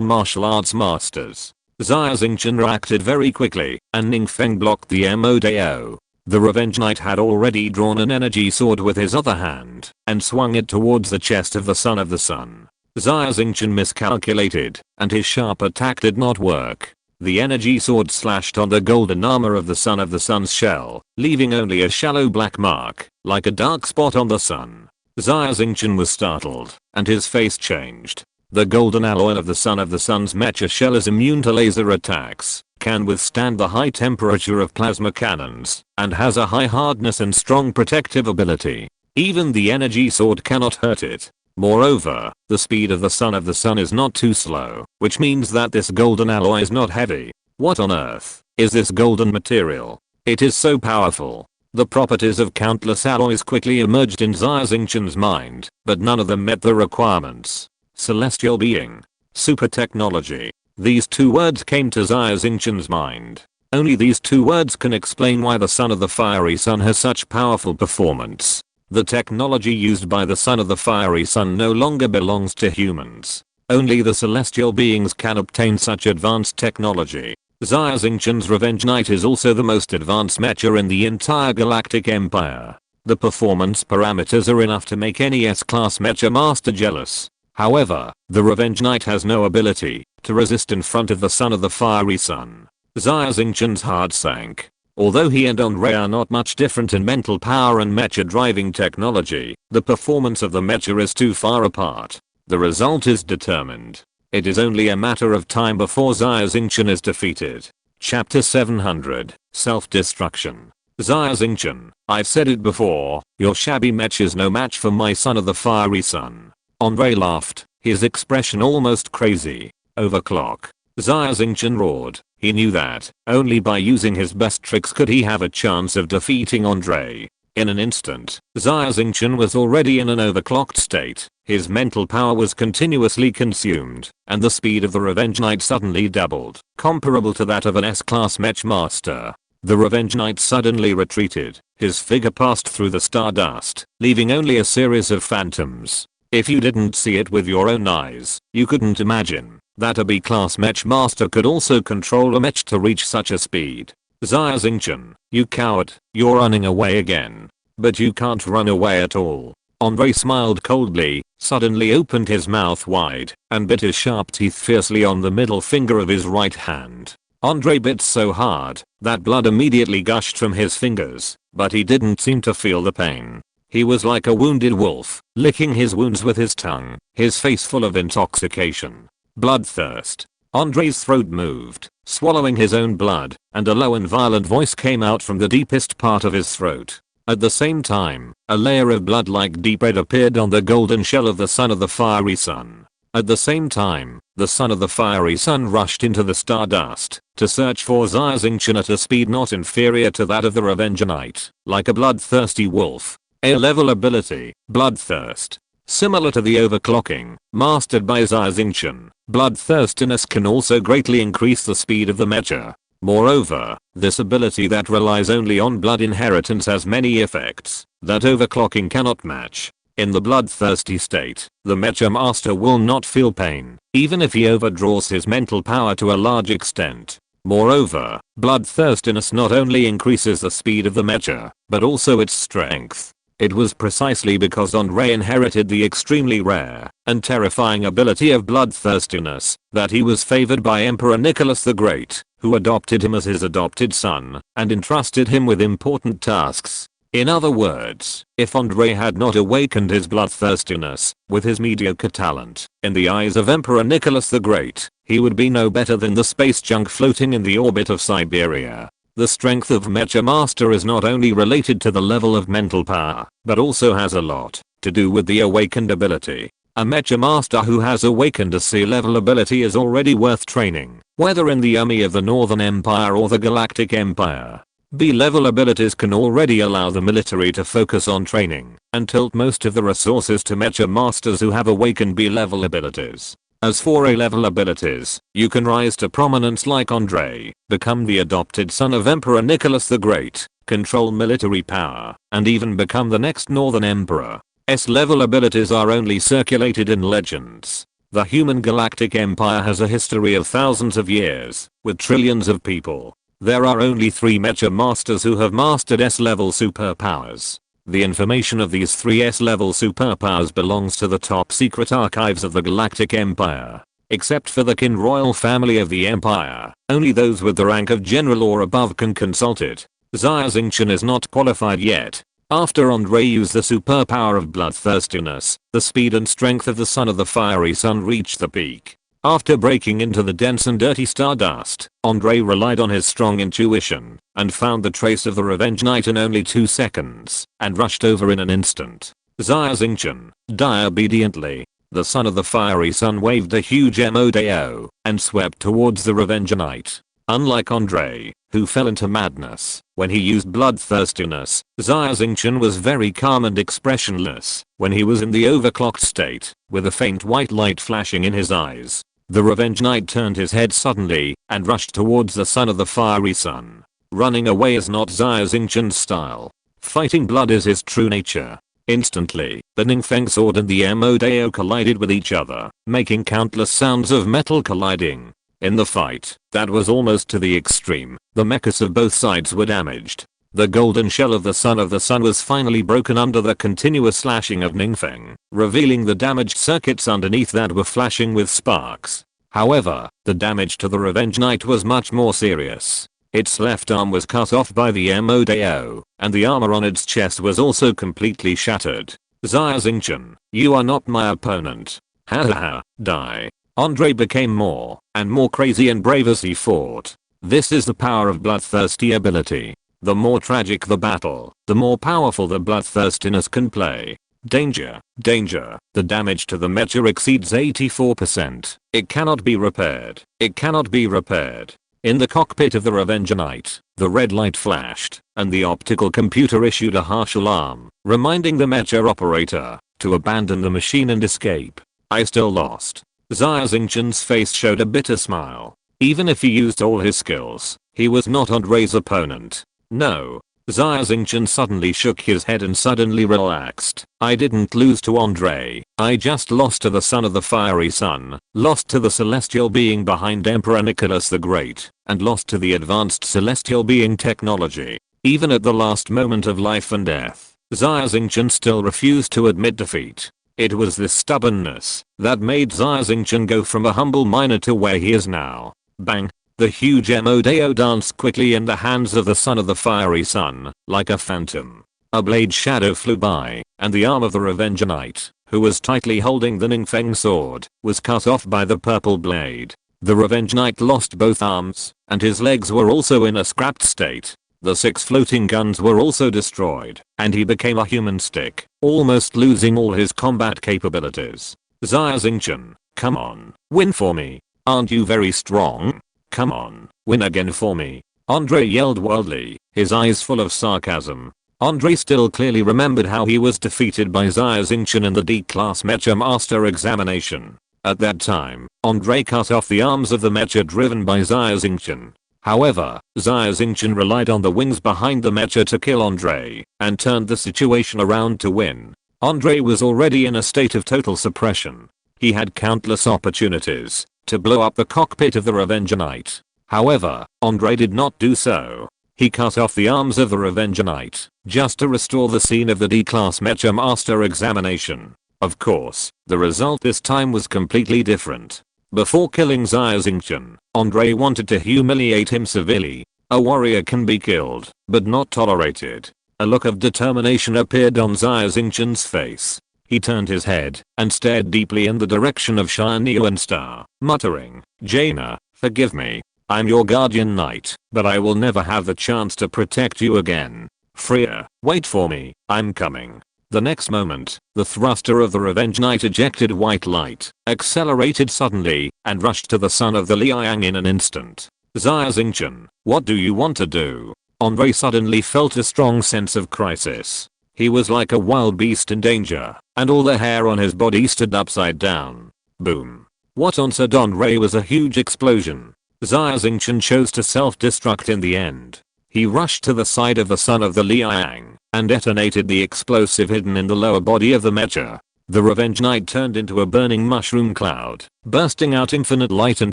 martial arts masters. Xia Xingchen reacted very quickly, and Ning Feng blocked the MODO. The Revenge Knight had already drawn an energy sword with his other hand, and swung it towards the chest of the Son of the Sun. Xia Xingchen miscalculated, and his sharp attack did not work. The energy sword slashed on the golden armor of the Son of the Sun's shell, leaving only a shallow black mark, like a dark spot on the sun. Xia Xingchen was startled, and his face changed. The golden alloy of the Son of the Sun's mecha shell is immune to laser attacks. can withstand the high temperature of plasma cannons, and has a high hardness and strong protective ability. Even the energy sword cannot hurt it. Moreover, the speed of the sun is not too slow, which means that this golden alloy is not heavy. What on earth is this golden material? It is so powerful. The properties of countless alloys quickly emerged in Xia Xingchen's mind, but none of them met the requirements. Celestial being. Super technology. These two words came to Xia Xingchen's mind. Only these two words can explain why the son of the fiery sun has such powerful performance. The technology used by the son of the fiery sun no longer belongs to humans. Only the celestial beings can obtain such advanced technology. Xia Xingchen's Revenge Knight is also the most advanced mecha in the entire Galactic Empire. The performance parameters are enough to make any S-class mecha master jealous. However, the Revenge Knight has no ability to resist in front of the son of the fiery sun. Xia Xingchen's heart sank. Although he and Andre are not much different in mental power and mecha driving technology, the performance of the mecha is too far apart. The result is determined. It is only a matter of time before Xia Xingchen is defeated. Chapter 700, Self-Destruction. Xia Xingchen, I've said it before, your shabby mech is no match for my son of the fiery sun. Andre laughed, his expression almost crazy. Overclock. Xia Xingchen roared. He knew that only by using his best tricks could he have a chance of defeating Andre. In an instant, Xia Xingchen was already in an overclocked state. His mental power was continuously consumed, and the speed of the Revenge Knight suddenly doubled, comparable to that of an S-class mech master. The Revenge Knight suddenly retreated. His figure passed through the stardust, leaving only a series of phantoms. If you didn't see it with your own eyes, you couldn't imagine that a B-class mech master could also control a mech to reach such a speed. Xia Xingchen, you coward, you're running away again. But you can't run away at all. Andre smiled coldly, suddenly opened his mouth wide, and bit his sharp teeth fiercely on the middle finger of his right hand. Andre bit so hard that blood immediately gushed from his fingers, but he didn't seem to feel the pain. He was like a wounded wolf, licking his wounds with his tongue, his face full of intoxication. Bloodthirst. Andre's throat moved, swallowing his own blood, and a low and violent voice came out from the deepest part of his throat. At the same time, a layer of blood like deep red appeared on the golden shell of the son of the fiery sun. At the same time, the son of the fiery sun rushed into the stardust to search for Xia Xingchen at a speed not inferior to that of the Revenge Knight, like a bloodthirsty wolf. A-level ability, Bloodthirst. Similar to the overclocking, mastered by Xia Xingchen, bloodthirstiness can also greatly increase the speed of the mecha. Moreover, this ability that relies only on blood inheritance has many effects that overclocking cannot match. In the bloodthirsty state, the mecha master will not feel pain, even if he overdraws his mental power to a large extent. Moreover, bloodthirstiness not only increases the speed of the mecha, but also its strength. It was precisely because Andre inherited the extremely rare and terrifying ability of bloodthirstiness that he was favored by Emperor Nicholas the Great, who adopted him as his adopted son and entrusted him with important tasks. In other words, if Andre had not awakened his bloodthirstiness with his mediocre talent, in the eyes of Emperor Nicholas the Great, he would be no better than the space junk floating in the orbit of Siberia. The strength of Mecha Master is not only related to the level of mental power, but also has a lot to do with the awakened ability. A Mecha Master who has awakened a C-level ability is already worth training, whether in the army of the Northern Empire or the Galactic Empire. B-level abilities can already allow the military to focus on training and tilt most of the resources to Mecha Masters who have awakened B-level abilities. As for A-level abilities, you can rise to prominence like Andre, become the adopted son of Emperor Nicholas the Great, control military power, and even become the next Northern Emperor. S-level abilities are only circulated in legends. The human galactic empire has a history of thousands of years, with trillions of people. There are only 3 Mecha Masters who have mastered S-level superpowers. The information of these 3 S-level superpowers belongs to the top secret archives of the Galactic Empire. Except for the kin royal family of the Empire, only those with the rank of general or above can consult it. Xia Xingchen is not qualified yet. After Andre used the superpower of bloodthirstiness, the speed and strength of the son of the fiery sun reached the peak. After breaking into the dense and dirty stardust, Andre relied on his strong intuition and found the trace of the Revenge Knight in only 2 seconds and rushed over in an instant. Xia Xingchen, die obediently. The son of the fiery sun waved a huge MODO and swept towards the Revenge Knight. Unlike Andre, who fell into madness when he used bloodthirstiness, Xia Xingchen was very calm and expressionless when he was in the overclocked state, with a faint white light flashing in his eyes. The Revenge Knight turned his head suddenly and rushed towards the son of the fiery sun. Running away is not Xia Xingchen's style. Fighting blood is his true nature. Instantly, the Ningfeng sword and the MODO collided with each other, making countless sounds of metal colliding. In the fight, that was almost to the extreme, the mechas of both sides were damaged. The golden shell of the son was finally broken under the continuous slashing of Ningfeng, revealing the damaged circuits underneath that were flashing with sparks. However, the damage to the Revenge Knight was much more serious. Its left arm was cut off by the MODO, and the armor on its chest was also completely shattered. Xia Xingchen, you are not my opponent. Hahaha, die. Andre became more and more crazy and brave as he fought. This is the power of bloodthirsty ability. The more tragic the battle, the more powerful the bloodthirstiness can play. Danger, danger. The damage to the mecha exceeds 84%. It cannot be repaired. It cannot be repaired. In the cockpit of the Revenge Knight, the red light flashed, and the optical computer issued a harsh alarm, reminding the mecha operator to abandon the machine and escape. I still lost. Xia Xingchen's face showed a bitter smile. Even if he used all his skills, he was not Andre's opponent. No. Xia Xingchen suddenly shook his head and suddenly relaxed. I didn't lose to Andre. I just lost to the son of the fiery sun, lost to the celestial being behind Emperor Nicholas the Great, and lost to the advanced celestial being technology. Even at the last moment of life and death, Xia Xingchen still refused to admit defeat. It was this stubbornness that made Xia Xingchen go from a humble miner to where he is now. Bang! The huge MODO danced quickly in the hands of the son of the fiery sun, like a phantom. A blade shadow flew by, and the arm of the Revenge Knight, who was tightly holding the Ningfeng sword, was cut off by the purple blade. The Revenge Knight lost both arms, and his legs were also in a scrapped state. The 6 floating guns were also destroyed, and he became a human stick, almost losing all his combat capabilities. Xia Xingchen, come on, win for me. Aren't you very strong? Come on, win again for me. Andre yelled wildly, his eyes full of sarcasm. Andre still clearly remembered how he was defeated by Xia Xingchen in the D-Class Mecha Master examination. At that time, Andre cut off the arms of the mecha driven by Xia Xingchen. However, Xia Xingchen relied on the wings behind the mecha to kill Andre, and turned the situation around to win. Andre was already in a state of total suppression. He had countless opportunities to blow up the cockpit of the Revenge Knight. However, Andre did not do so. He cut off the arms of the Revenge Knight, just to restore the scene of the D-Class Mecha Master examination. Of course, the result this time was completely different. Before killing Xia Xingchen, Andre wanted to humiliate him severely. A warrior can be killed, but not tolerated. A look of determination appeared on Xia Xingchen's face. He turned his head and stared deeply in the direction of Shining Star, muttering, Jaina, forgive me. I'm your guardian knight, but I will never have the chance to protect you again. Freya, wait for me, I'm coming. The next moment, the thruster of the Revenge Knight ejected white light, accelerated suddenly, and rushed to the son of the Liang in an instant. Xia Xingchen, what do you want to do? Andre suddenly felt a strong sense of crisis. He was like a wild beast in danger, and all the hair on his body stood upside down. Boom. What answered Andre was a huge explosion. Xia Xingchen chose to self-destruct in the end. He rushed to the side of the son of the Liang, and detonated the explosive hidden in the lower body of the mecha. The Revenge Knight turned into a burning mushroom cloud, bursting out infinite light and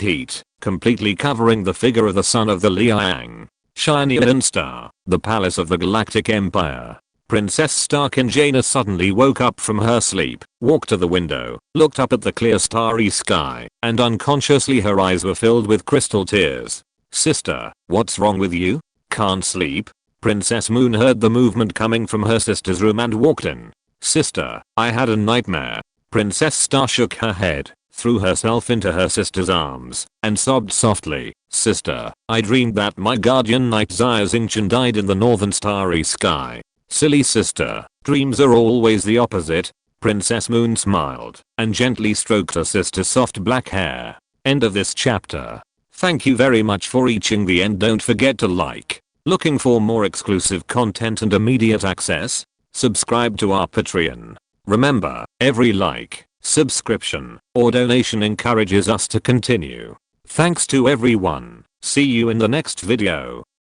heat, completely covering the figure of the son of the Liang. Shining Star, the palace of the Galactic Empire. Princess Stark and Jaina suddenly woke up from her sleep, walked to the window, looked up at the clear starry sky, and unconsciously her eyes were filled with crystal tears. Sister, what's wrong with you? Can't sleep? Princess Moon heard the movement coming from her sister's room and walked in. Sister, I had a nightmare. Princess Star shook her head. threw herself into her sister's arms, and sobbed softly, "Sister, I dreamed that my guardian knight Xia Xingchen died in the northern starry sky." "Silly sister, dreams are always the opposite." Princess Moon smiled, and gently stroked her sister's soft black hair. End of this chapter. Thank you very much for reaching the end. Don't forget to like. Looking for more exclusive content and immediate access? Subscribe to our Patreon. Remember, every like, subscription, or donation encourages us to continue. Thanks to everyone. See you in the next video.